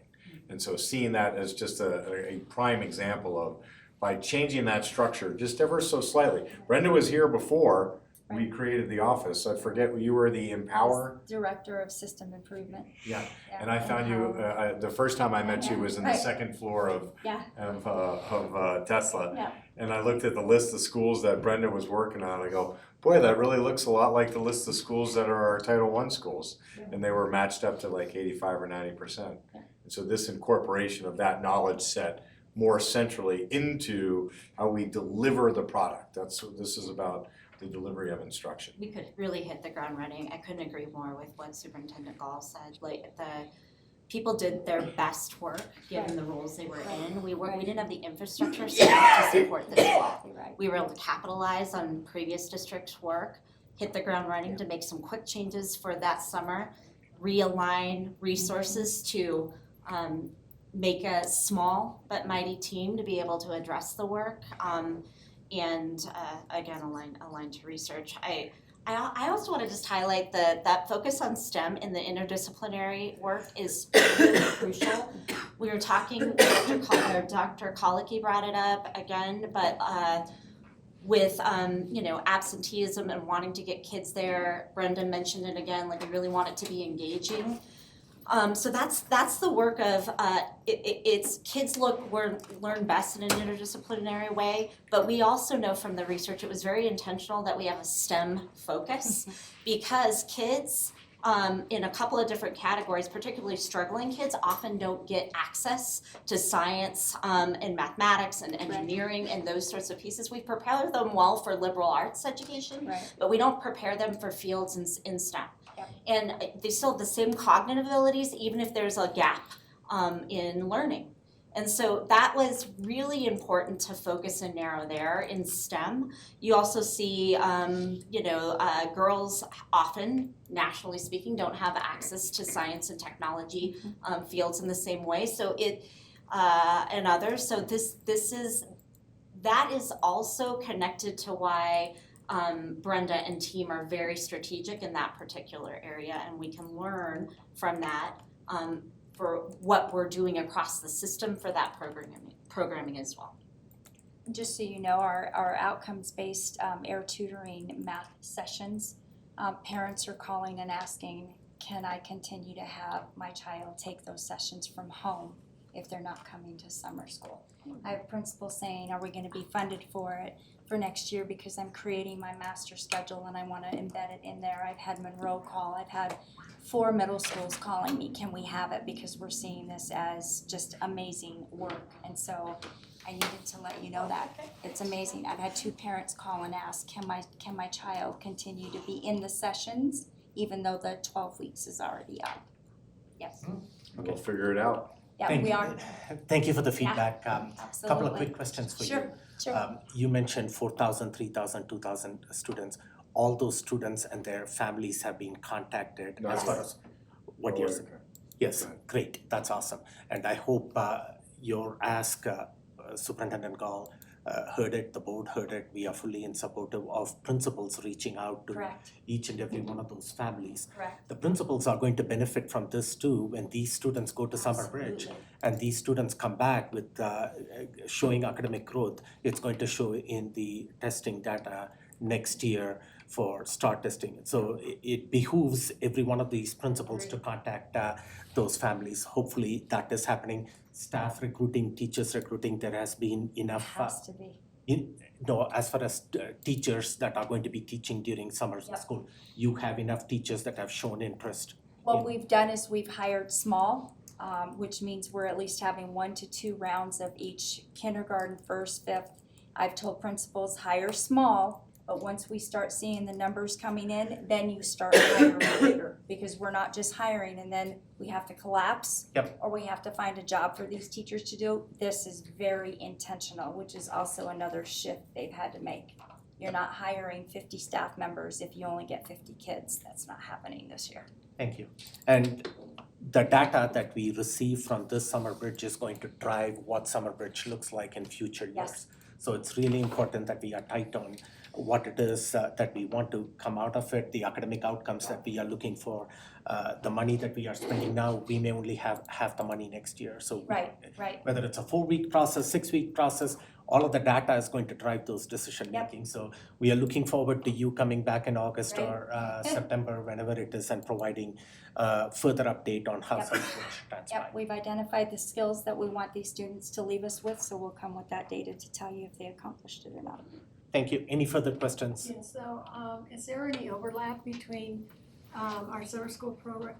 And so seeing that as just a prime example of, by changing that structure just ever so slightly. Brenda was here before we created the office. I forget, you were the Empower? Director of System Improvement. Yeah, and I found you, the first time I met you was in the second floor of Tesla. Yeah. And I looked at the list of schools that Brenda was working on, I go, boy, that really looks a lot like the list of schools that are our Title I schools. And they were matched up to like 85 or 90%. And so this incorporation of that knowledge set more centrally into how we deliver the product. That's what this is about, the delivery of instruction. We could really hit the ground running. I couldn't agree more with what Superintendent Gall said. Like, the people did their best work given the roles they were in. We didn't have the infrastructure to support this well. We were able to capitalize on previous districts' work, hit the ground running to make some quick changes for that summer, realign resources to make a small but mighty team to be able to address the work, and again align to research. I also want to just highlight that focus on STEM in the interdisciplinary work is really crucial. We were talking, Dr. Colicky brought it up again, but with absenteeism and wanting to get kids there, Brenda mentioned it again, like we really want it to be engaging. So that's the work of it's kids learn best in an interdisciplinary way, but we also know from the research it was very intentional that we have a STEM focus because kids in a couple of different categories, particularly struggling kids, often don't get access to science and mathematics and engineering and those sorts of pieces. We prepare them well for liberal arts education, but we don't prepare them for fields in STEM. And they still have the same cognitive abilities, even if there's a gap in learning. And so that was really important to focus and narrow there in STEM. You also see, girls often, nationally speaking, don't have access to science and technology fields in the same way. So and others. So that is also connected to why Brenda and team are very strategic in that particular area, and we can learn from that for what we're doing across the system for that programming as well. Just so you know, our outcomes-based air tutoring math sessions parents are calling and asking, can I continue to have my child take those sessions from home if they're not coming to summer school? I have principals saying, are we gonna be funded for it for next year because I'm creating my master schedule and I wanna embed it in there. I've had Monroe call, I've had 4 middle schools calling me, can we have it? Because we're seeing this as just amazing work. And so I needed to let you know that. It's amazing. I've had 2 parents call and ask, can my child continue to be in the sessions even though the 12 weeks is already up? Yes, We'll figure it out. yeah, we are, Thank you for the feedback. Couple absolutely. of quick questions for you. Sure. You mentioned 4,000, 3,000, 2,000 students. All those students and their families have been contacted as far as what you're saying? Yes, great, that's awesome. And I hope your ask, Superintendent Gall, heard it, the board heard it. We are fully in support of principals reaching out to Correct, each and every one of those families. correct. The principals are going to benefit from this too when these students go to Summer Bridge Absolutely. and these students come back with showing academic growth. It's going to show in the testing data next year for start testing. So it behooves every one of these principals to contact those families. Hopefully that is happening. Staff recruiting, teachers recruiting, there has been enough. Has to be. As far as teachers that are going to be teaching during summer school, you have enough teachers that have shown interest. What we've done is we've hired small, which means we're at least having 1 to 2 rounds of each kindergarten, 1st, 5th. I've told principals hire small, but once we start seeing the numbers coming in, then you start hiring bigger, because we're not just hiring and then we have to collapse. Yep. Or we have to find a job for these teachers to do. This is very intentional, which is also another shift they've had to make. You're not hiring 50 staff members if you only get 50 kids. That's not happening this year. Thank you. And the data that we receive from this Summer Bridge is going to drive what Summer Bridge looks like in future years. Yes. So it's really important that we are tight on what it is that we want to come out of it, the academic outcomes that we are looking for, the money that we are spending now, we may only have half the money next year. So Right. whether it's a 4-week process, 6-week process, all of the data is going to drive those decision Yep. making. So we are looking forward to you coming back in August Great. or September, whenever it is, and providing further update on how Yep. Summer Bridge transpired. Yep, we've identified the skills that we want these students to leave us with, so we'll come with that data to tell you if they accomplished it or not. Thank you. Any further questions? Yeah, so is there any overlap between our summer school program,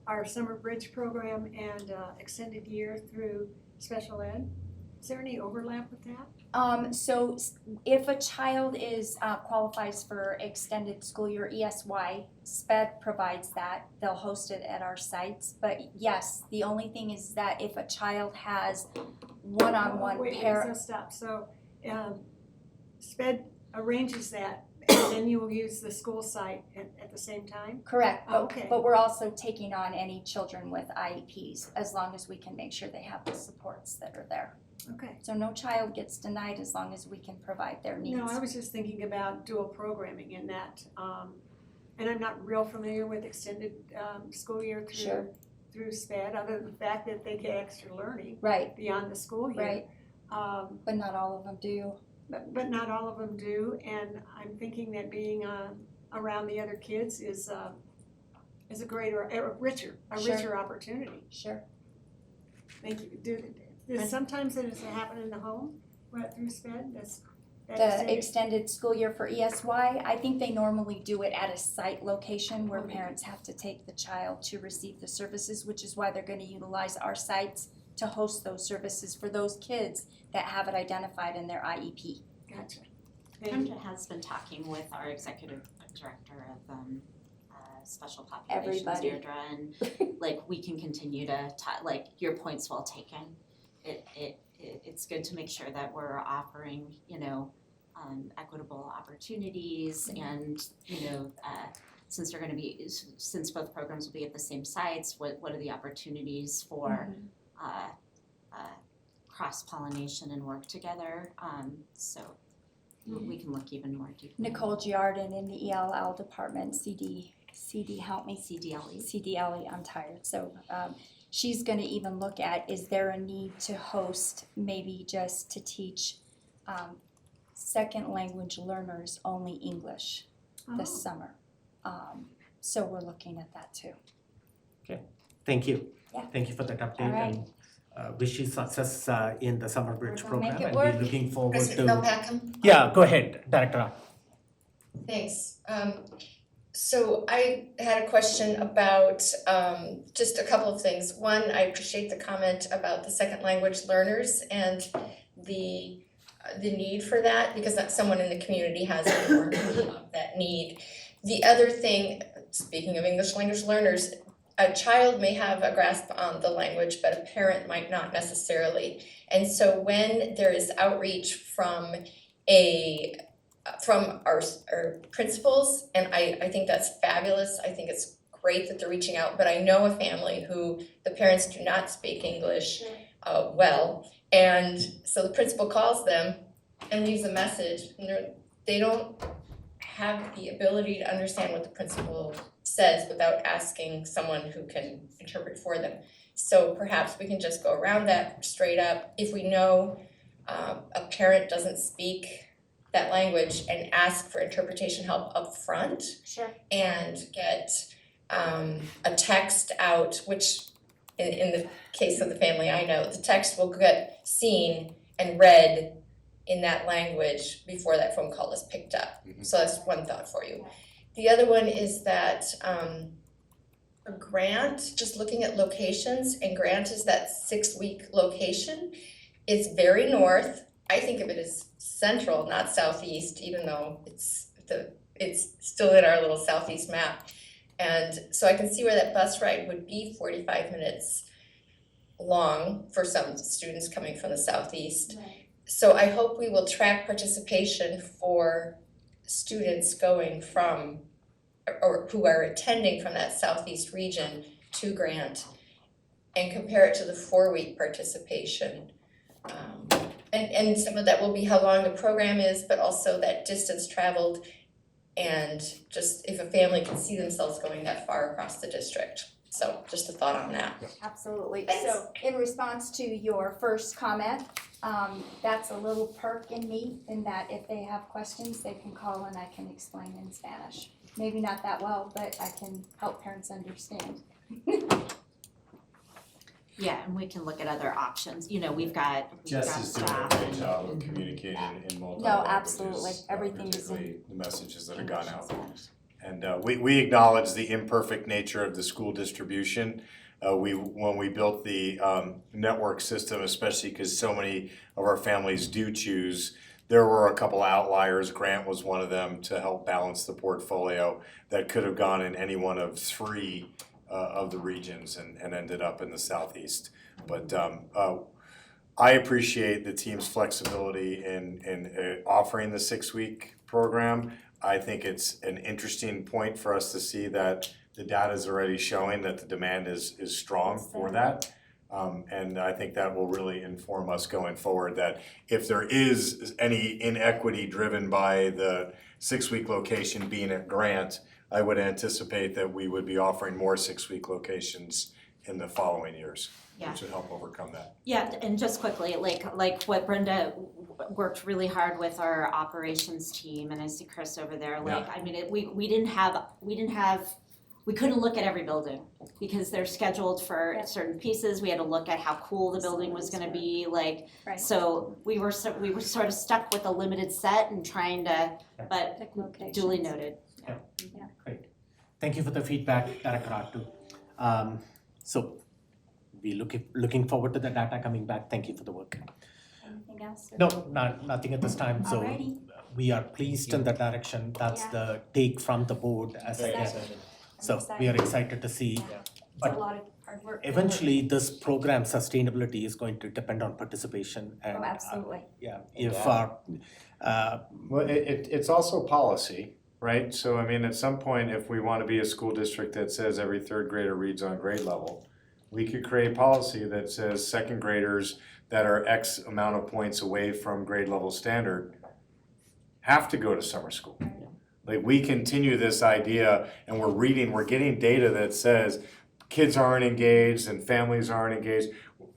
our summer bridge program and extended year through special ed? Is there any overlap with that? So if a child is qualifies for extended school year ESY, SPED provides that. They'll host it at our sites. But yes, the only thing is that if a child has one-on-one Wait, parent. so stop. So SPED arranges that, and then you will use the school site at the same time? Correct, but, Okay. but we're also taking on any children with IEPs as long as we can make sure they have the supports that are there. Okay. So no child gets denied as long as we can provide their needs. No, I was just thinking about dual programming in that, and I'm not real familiar with extended school year Sure. through SPED, other than the fact that they get extra learning Right, beyond the school year. right, but not all of them do. But not all of them do, and I'm thinking that being around the other kids is a greater, a richer Sure. opportunity. Sure. Thank you. Sometimes does it happen in the home, right, through SPED? The extended school year for ESY, I think they normally do it at a site location where Okay. parents have to take the child to receive the services, which is why they're gonna utilize our sites to host those services for those kids that have it identified in their IEP. Gotcha. Kendra has been talking with our executive director of special populations, Everybody. Deirdre, and like we can continue to like your point's well taken. It's good to make sure that we're offering, equitable opportunities and, since they're gonna be, since both programs will be at the same sites, what are the opportunities for cross-pollination and work together, so we can look even more deeply. Nicole Giardin in the ELL department, CD help me. CDLE. CDLE, I'm tired, so she's gonna even look at, is there a need to host, maybe just to teach second language learners only English this summer? So we're looking at that too. Thank you. Yeah. Thank you for that update All right. and wish you success in the summer bridge We're gonna make program it and work. we're looking forward President to. Melpacum? Yeah, go ahead, Director. Thanks. So I had a question about just a couple of things. One, I appreciate the comment about the second language learners and the need for that, because that someone in the community has informed me of that need. The other thing, speaking of English language learners, a child may have a grasp on the language, but a parent might not necessarily. And so when there is outreach from our principals, and I think that's fabulous, I think it's great that they're reaching out, but I know a family who the parents do not speak English well, and so the principal calls them and leaves a message, and they don't have the ability to understand what the principal says without asking someone who can interpret for them. So perhaps we can just go around that straight up. If we know a parent doesn't speak that language, and ask for interpretation help up front, Sure. and get a text out, which in the case of the family I know, the text will get seen and read in that language before that phone call is picked up. So that's one thought for you. The other one is that a grant, just looking at locations, and grant is that 6-week location. It's very north. I think of it as central, not southeast, even though it's still in our little southeast map. And so I can see where that bus ride would be 45 minutes long for some students coming from the southeast. Right. So I hope we will track participation for students going from, or who are attending from that southeast region to Grant, and compare it to the 4-week participation. And some of that will be how long the program is, but also that distance traveled, and just if a family can see themselves going that far across the district. So just a thought on that. Absolutely. Thanks. So in response to your first comment, that's a little perk in me in that if they have questions, they can call and I can explain in Spanish. Maybe not that well, but I can help parents understand. Yeah, and we can look at other options, you know, we've got Jess is doing a staff great and. job of communicating in multiple No, languages. absolutely. Everything is in Particularly the messages that have English gone and out. Spanish. And we acknowledge the imperfect nature of the school distribution. When we built the network system, especially because so many of our families do choose, there were a couple outliers. Grant was one of them to help balance the portfolio that could have gone in any one of 3 of the regions and ended up in the southeast. But I appreciate the team's flexibility in offering the 6-week program. I think it's an interesting point for us to see that the data is already showing that the demand is strong for that. And I think that will really inform us going forward that if there is any inequity driven by the 6-week location being at Grant, I would anticipate that we would be offering more 6-week locations in the following years, Yeah. which would help overcome that. Yeah, and just quickly, like what Brenda worked really hard with our operations team, and I see Chris over there, like, I mean, we couldn't look at every building because they're scheduled for certain pieces. We had to look at how cool the building was gonna be, like, Right. so we were sort of stuck with a limited set and trying to, but Pick locations. duly noted. Great. Thank you for the feedback, Director Artu. So we looking forward to the data coming back. Thank you for the work. Anything else? No, nothing at this time. So Alrighty. we are pleased in the direction. That's Yeah. the take from the board as I get it. So we are excited to see. It's a lot of hard work. Eventually, this program sustainability is going to depend on participation and Oh, absolutely. yeah, if Yeah. our Well, it's also policy, right? So I mean, at some point, if we want to be a school district that says every 3rd grader reads on grade level, we could create policy that says 2nd graders that are X amount of points away from grade level standard have to go to summer school. Like, we continue this idea and we're getting data that says kids aren't engaged and families aren't engaged.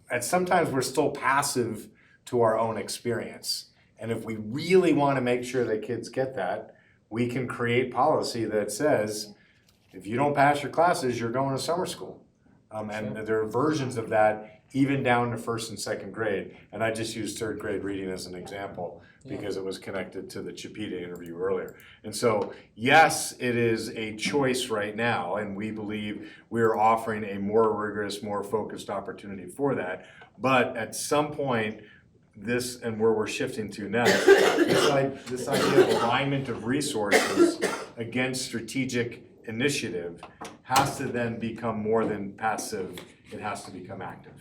And sometimes we're still passive to our own experience. And if we really want to make sure that kids get that, we can create policy that says, if you don't pass your classes, you're going to summer school. And there are versions of that even down to first and second grade. And I just used third grade reading as an example because it was connected to the Chipita interview earlier. And so, yes, it is a choice right now, and we believe we're offering a more rigorous, more focused opportunity for that. But at some point, this and where we're shifting to next, this idea of alignment of resources against strategic initiative has to then become more than passive, it has to become active.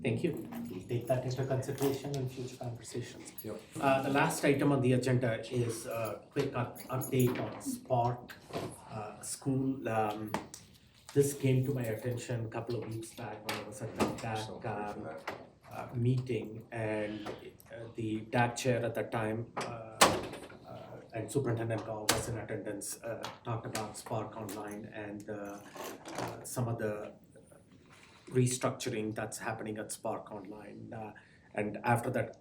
Thank you. We'll take that into consideration in future conversations. Yep. The last item on the agenda is a quick update on Spark School. This came to my attention a couple of weeks back when I was at the DAC meeting, and the DAC chair at that time and Superintendent Gall was in attendance, talked about Spark Online and some of the restructuring that's happening at Spark Online. And after that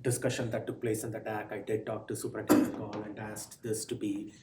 discussion that took place in the DAC, I did talk to Superintendent Gall and asked this to be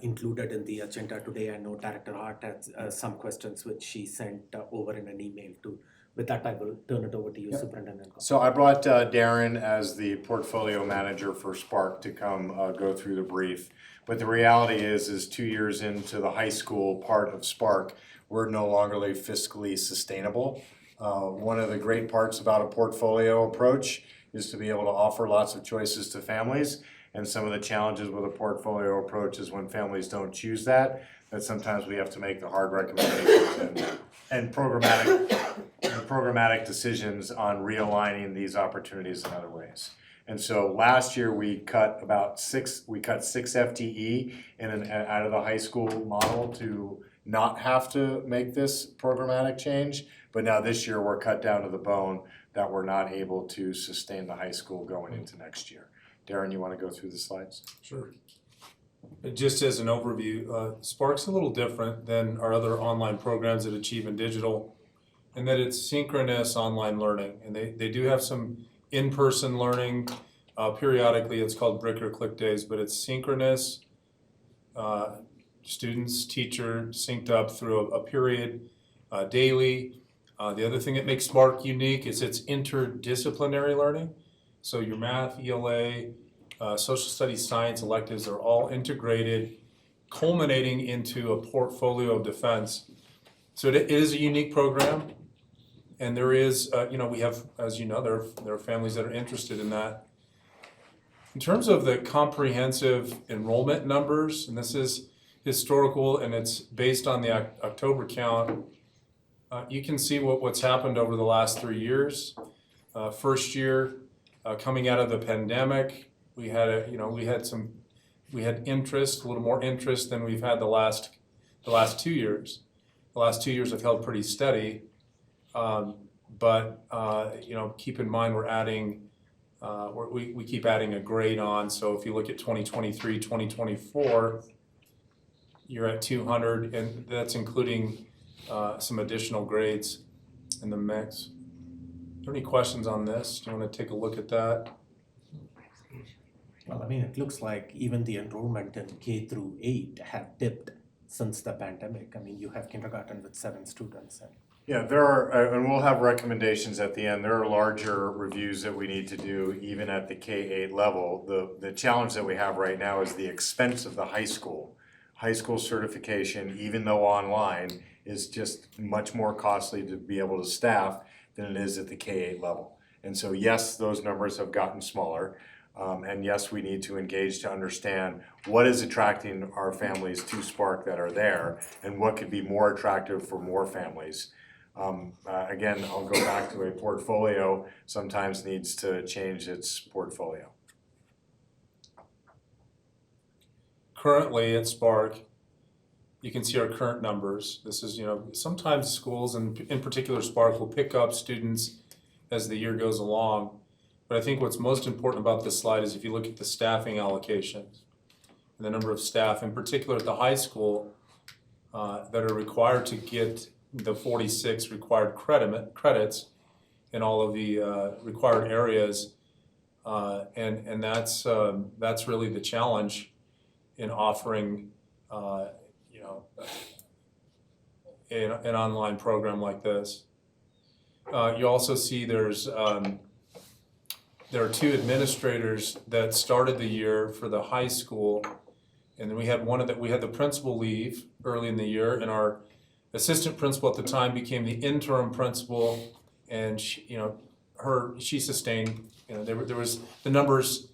included in the agenda today. I know Director Hart had some questions which she sent over in an email too. With that, I will turn it over to you, Superintendent Gall. So I brought Darren as the portfolio manager for Spark to come go through the brief. But the reality is 2 years into the high school part of Spark, we're no longer fiscally sustainable. One of the great parts about a portfolio approach is to be able to offer lots of choices to families. And some of the challenges with a portfolio approach is when families don't choose that sometimes we have to make the hard recommendations and programmatic decisions on realigning these opportunities in other ways. And so last year we cut six FTE out of the high school model to not have to make this programmatic change. But now this year we're cut down to the bone that we're not able to sustain the high school going into next year. Darren, you want to go through the slides? Sure. Just as an overview, Spark's a little different than our other online programs at Achieve and Digital in that it's synchronous online learning. And they do have some in-person learning. Periodically, it's called Brick or Click Days, but it's synchronous. Students, teacher, synced up through a period daily. The other thing that makes Spark unique is its interdisciplinary learning. So your math, ELA, social studies, science electives are all integrated, culminating into a portfolio of defense. So it is a unique program, and there is, we have, as you know, there are families that are interested in that. In terms of the comprehensive enrollment numbers, and this is historical and it's based on the October count, you can see what's happened over the last 3 years. First year, coming out of the pandemic, we had interest, a little more interest than we've had the last 2 years. The last 2 years have held pretty steady, but keep in mind we're adding, we keep adding a grade on. So if you look at 2023, 2024, you're at 200, and that's including some additional grades in the mix. Are there any questions on this? Do you want to take a look at that? Well, I mean, it looks like even the enrollment in K through 8 have dipped since the pandemic. I mean, you have kindergarten with 7 students. Yeah, there are, and we'll have recommendations at the end. There are larger reviews that we need to do even at the K-8 level. The challenge that we have right now is the expense of the high school. High school certification, even though online, is just much more costly to be able to staff than it is at the K-8 level. And so yes, those numbers have gotten smaller. And yes, we need to engage to understand what is attracting our families to Spark that are there and what could be more attractive for more families. Again, I'll go back to a portfolio sometimes needs to change its portfolio. Currently at Spark, you can see our current numbers. This is, sometimes schools, and in particular Spark, will pick up students as the year goes along. But I think what's most important about this slide is if you look at the staffing allocations and the number of staff, in particular at the high school, that are required to get the 46 required credits in all of the required areas, And that's really the challenge in offering, you know, an online program like this. You also see there are two administrators that started the year for the high school, and then we had the principal leave early in the year, and our assistant principal at the time became the interim principal, and she sustained, the numbers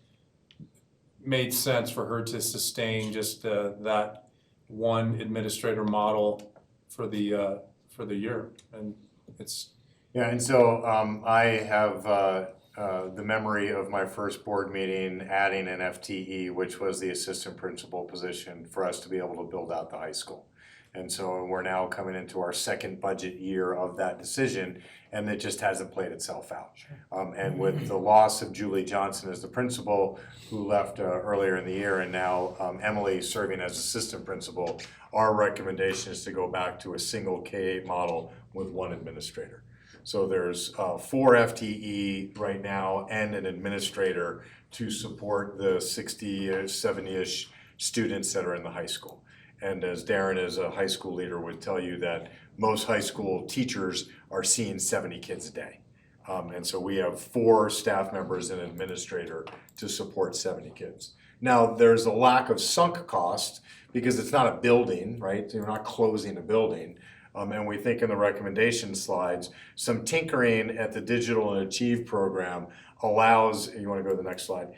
made sense for her to sustain just that one administrator model for the year, and it's. Yeah, and so I have the memory of my first board meeting adding an FTE, which was the assistant principal position for us to be able to build out the high school. And so we're now coming into our second budget year of that decision, and it just hasn't played itself out. And with the loss of Julie Johnson as the principal, who left earlier in the year, and now Emily serving as assistant principal, our recommendation is to go back to a single K-8 model with one administrator. So there's 4 FTE right now and an administrator to support the 60, 70-ish students that are in the high school. And as Darren, as a high school leader, would tell you that most high school teachers are seeing 70 kids a day. And so we have 4 staff members and an administrator to support 70 kids. Now, there's a lack of sunk cost because it's not a building, right? You're not closing a building. And we think in the recommendation slides, some tinkering at the Digital and Achieve program allows, you want to go to the next slide,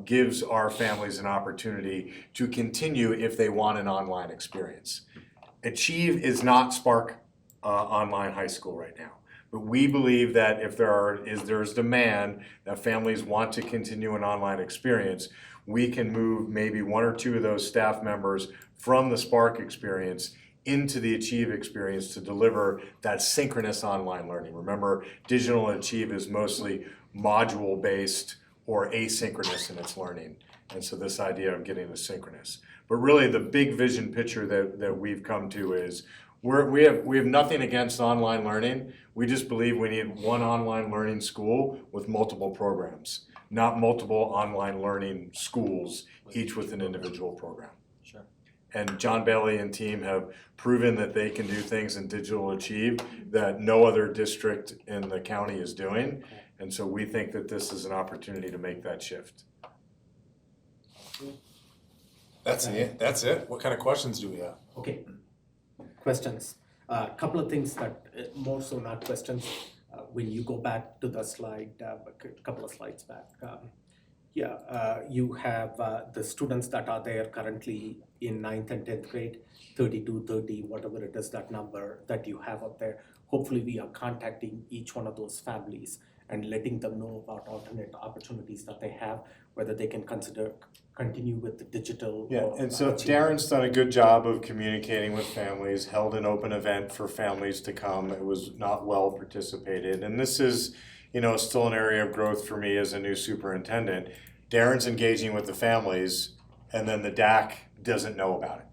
gives our families an opportunity to continue if they want an online experience. Achieve is not Spark online high school right now. But we believe that if there's demand that families want to continue an online experience, we can move maybe 1 or 2 of those staff members from the Spark experience into the Achieve experience to deliver that synchronous online learning. Remember, Digital and Achieve is mostly module-based or asynchronous in its learning. And so this idea of getting the synchronous. But really the big vision picture that we've come to is we have nothing against online learning. We just believe we need one online learning school with multiple programs, not multiple online learning schools, each with an individual program. Sure. And John Bailey and team have proven that they can do things in Digital Achieve that no other district in the county is doing. And so we think that this is an opportunity to make that shift. That's it. What kind of questions do we have? Okay, questions. A couple of things that, more so not questions, when you go back to the slide, a couple of slides back. You have the students that are there currently in 9th and 10th grade, 30, whatever it is, that number that you have up there. Hopefully we are contacting each one of those families and letting them know about alternate opportunities that they have, whether they can continue with the digital. Yeah, and so Darren's done a good job of communicating with families, held an open event for families to come. It was not well participated. And this is, still an area of growth for me as a new superintendent. Darren's engaging with the families, and then the DAC doesn't know about it.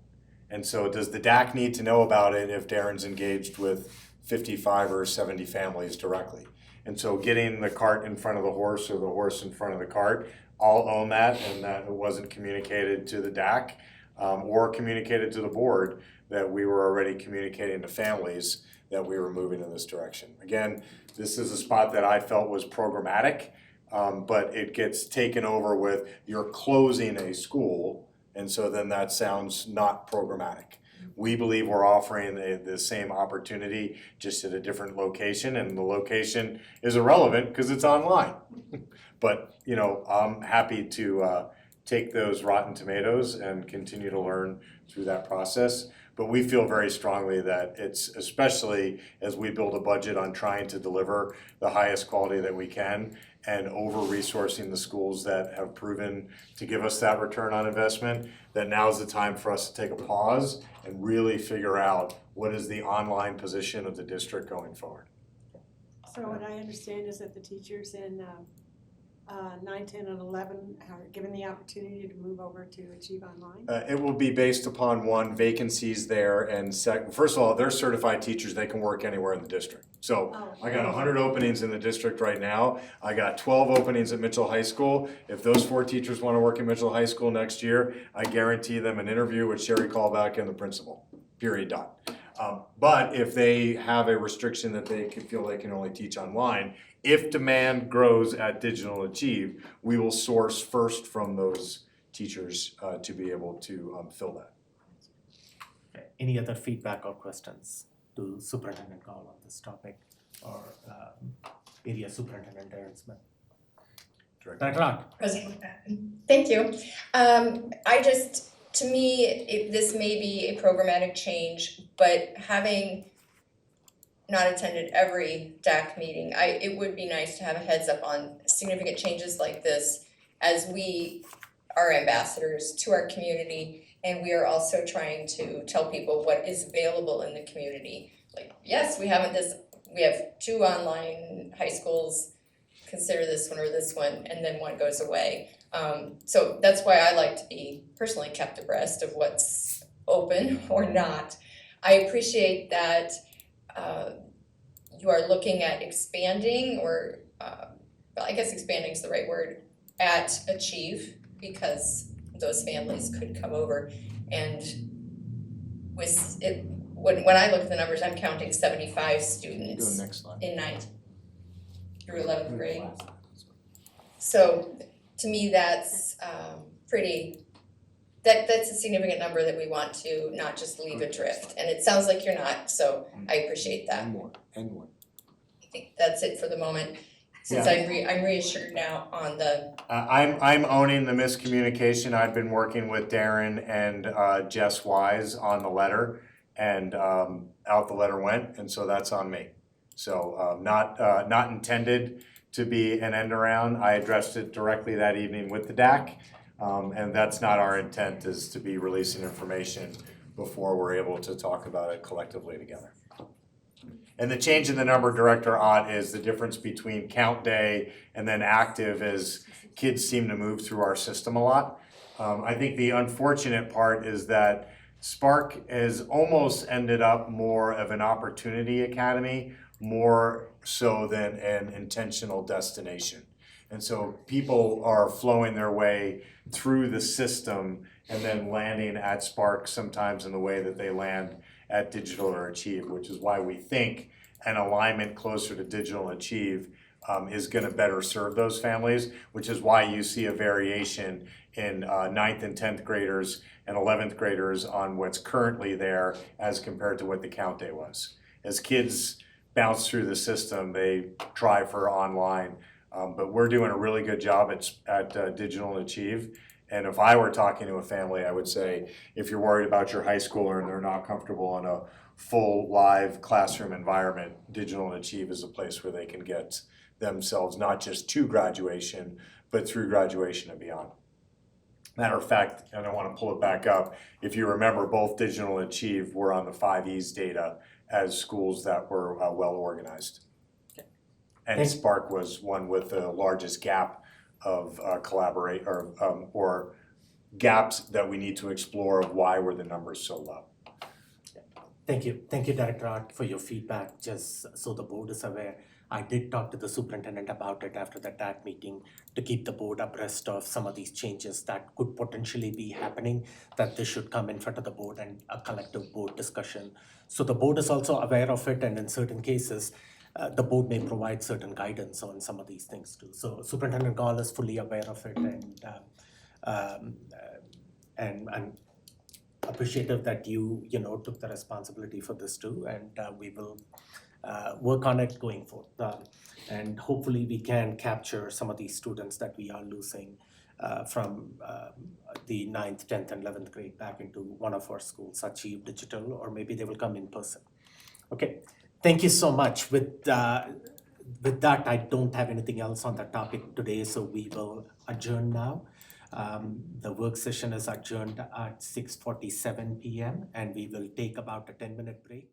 And so does the DAC need to know about it if Darren's engaged with 55 or 70 families directly? And so getting the cart in front of the horse or the horse in front of the cart, I'll own that, and that it wasn't communicated to the DAC or communicated to the board that we were already communicating to families that we were moving in this direction. Again, this is a spot that I felt was programmatic, but it gets taken over with you're closing a school, and so then that sounds not programmatic. We believe we're offering the same opportunity just at a different location, and the location is irrelevant because it's online. But I'm happy to take those rotten tomatoes and continue to learn through that process. But we feel very strongly that it's, especially as we build a budget on trying to deliver the highest quality that we can and over-resourcing the schools that have proven to give us that return on investment, that now's the time for us to take a pause and really figure out what is the online position of the district going forward. So what I understand is that the teachers in 9, 10, and 11 are given the opportunity to move over to Achieve Online? It will be based upon one, vacancies there, and first of all, they're certified teachers, they can work anywhere in the district. So I got 100 openings in the district right now. I got 12 openings at Mitchell High School. If those 4 teachers want to work in Mitchell High School next year, I guarantee them an interview with Sherry Callback and the principal, period, dot. But if they have a restriction that they can feel they can only teach online, if demand grows at Digital Achieve, we will source first from those teachers to be able to fill that. Any other feedback or questions to Superintendent Gall on this topic, or area Superintendent Darren Smith? Director Clark. President, thank you. To me, this may be a programmatic change, but having not attended every DAC meeting, it would be nice to have a heads up on significant changes like this, as we are ambassadors to our community, and we are also trying to tell people what is available in the community. Like, yes, we have 2 online high schools, consider this one or this one, and then one goes away. So that's why I like to be personally kept abreast of what's open or not. I appreciate that you are looking at expanding, or I guess expanding is the right word, at Achieve, because those families could come over. And with it, when I look at the numbers, I'm counting 75 students Go next slide. in 9th through 11th grade. So to me, that's that's a significant number that we want to not just leave adrift. And it sounds like you're not, so I appreciate that. And more. I think that's it for the moment, since I'm reassured now on the. I'm owning the miscommunication. I've been working with Darren and Jess Wise on the letter, and out the letter went, and so that's on me. So not intended to be an end around. I addressed it directly that evening with the DAC, and that's not our intent, is to be releasing information before we're able to talk about it collectively together. And the change in the number, Director Ott, is the difference between count day and then active, as kids seem to move through our system a lot. I think the unfortunate part is that Spark has almost ended up more of an opportunity academy, more so than an intentional destination. And so people are flowing their way through the system and then landing at Spark sometimes in the way that they land at Digital or Achieve, which is why we think an alignment closer to Digital Achieve is going to better serve those families, which is why you see a variation in 9th and 10th graders and 11th graders on what's currently there as compared to what the count day was. As kids bounce through the system, they try for online, but we're doing a really good job at Digital Achieve. And if I were talking to a family, I would say, if you're worried about your high schooler and they're not comfortable in a full live classroom environment, Digital Achieve is a place where they can get themselves not just to graduation, but through graduation and beyond. Matter of fact, and I want to pull it back up, if you remember, both Digital Achieve were on the 5Es data as schools that were well organized. And Spark was one with the largest gap of or gaps that we need to explore of why were the numbers so low. Thank you, Director Art, for your feedback. Just so the board is aware, I did talk to the superintendent about it after the DAC meeting to keep the board abreast of some of these changes that could potentially be happening, that they should come in front of the board and a collective board discussion. So the board is also aware of it, and in certain cases, the board may provide certain guidance on some of these things too. So Superintendent Gall is fully aware of it, and I'm appreciative that you took the responsibility for this too, and we will work on it going forward. And hopefully we can capture some of these students that we are losing from the 9th, 10th, and 11th grade back into one of our schools, Achieve Digital, or maybe they will come in person. Okay, thank you so much. With that, I don't have anything else on the topic today, so we will adjourn now. The work session is adjourned at 6:47 p.m. and we will take about a 10-minute break.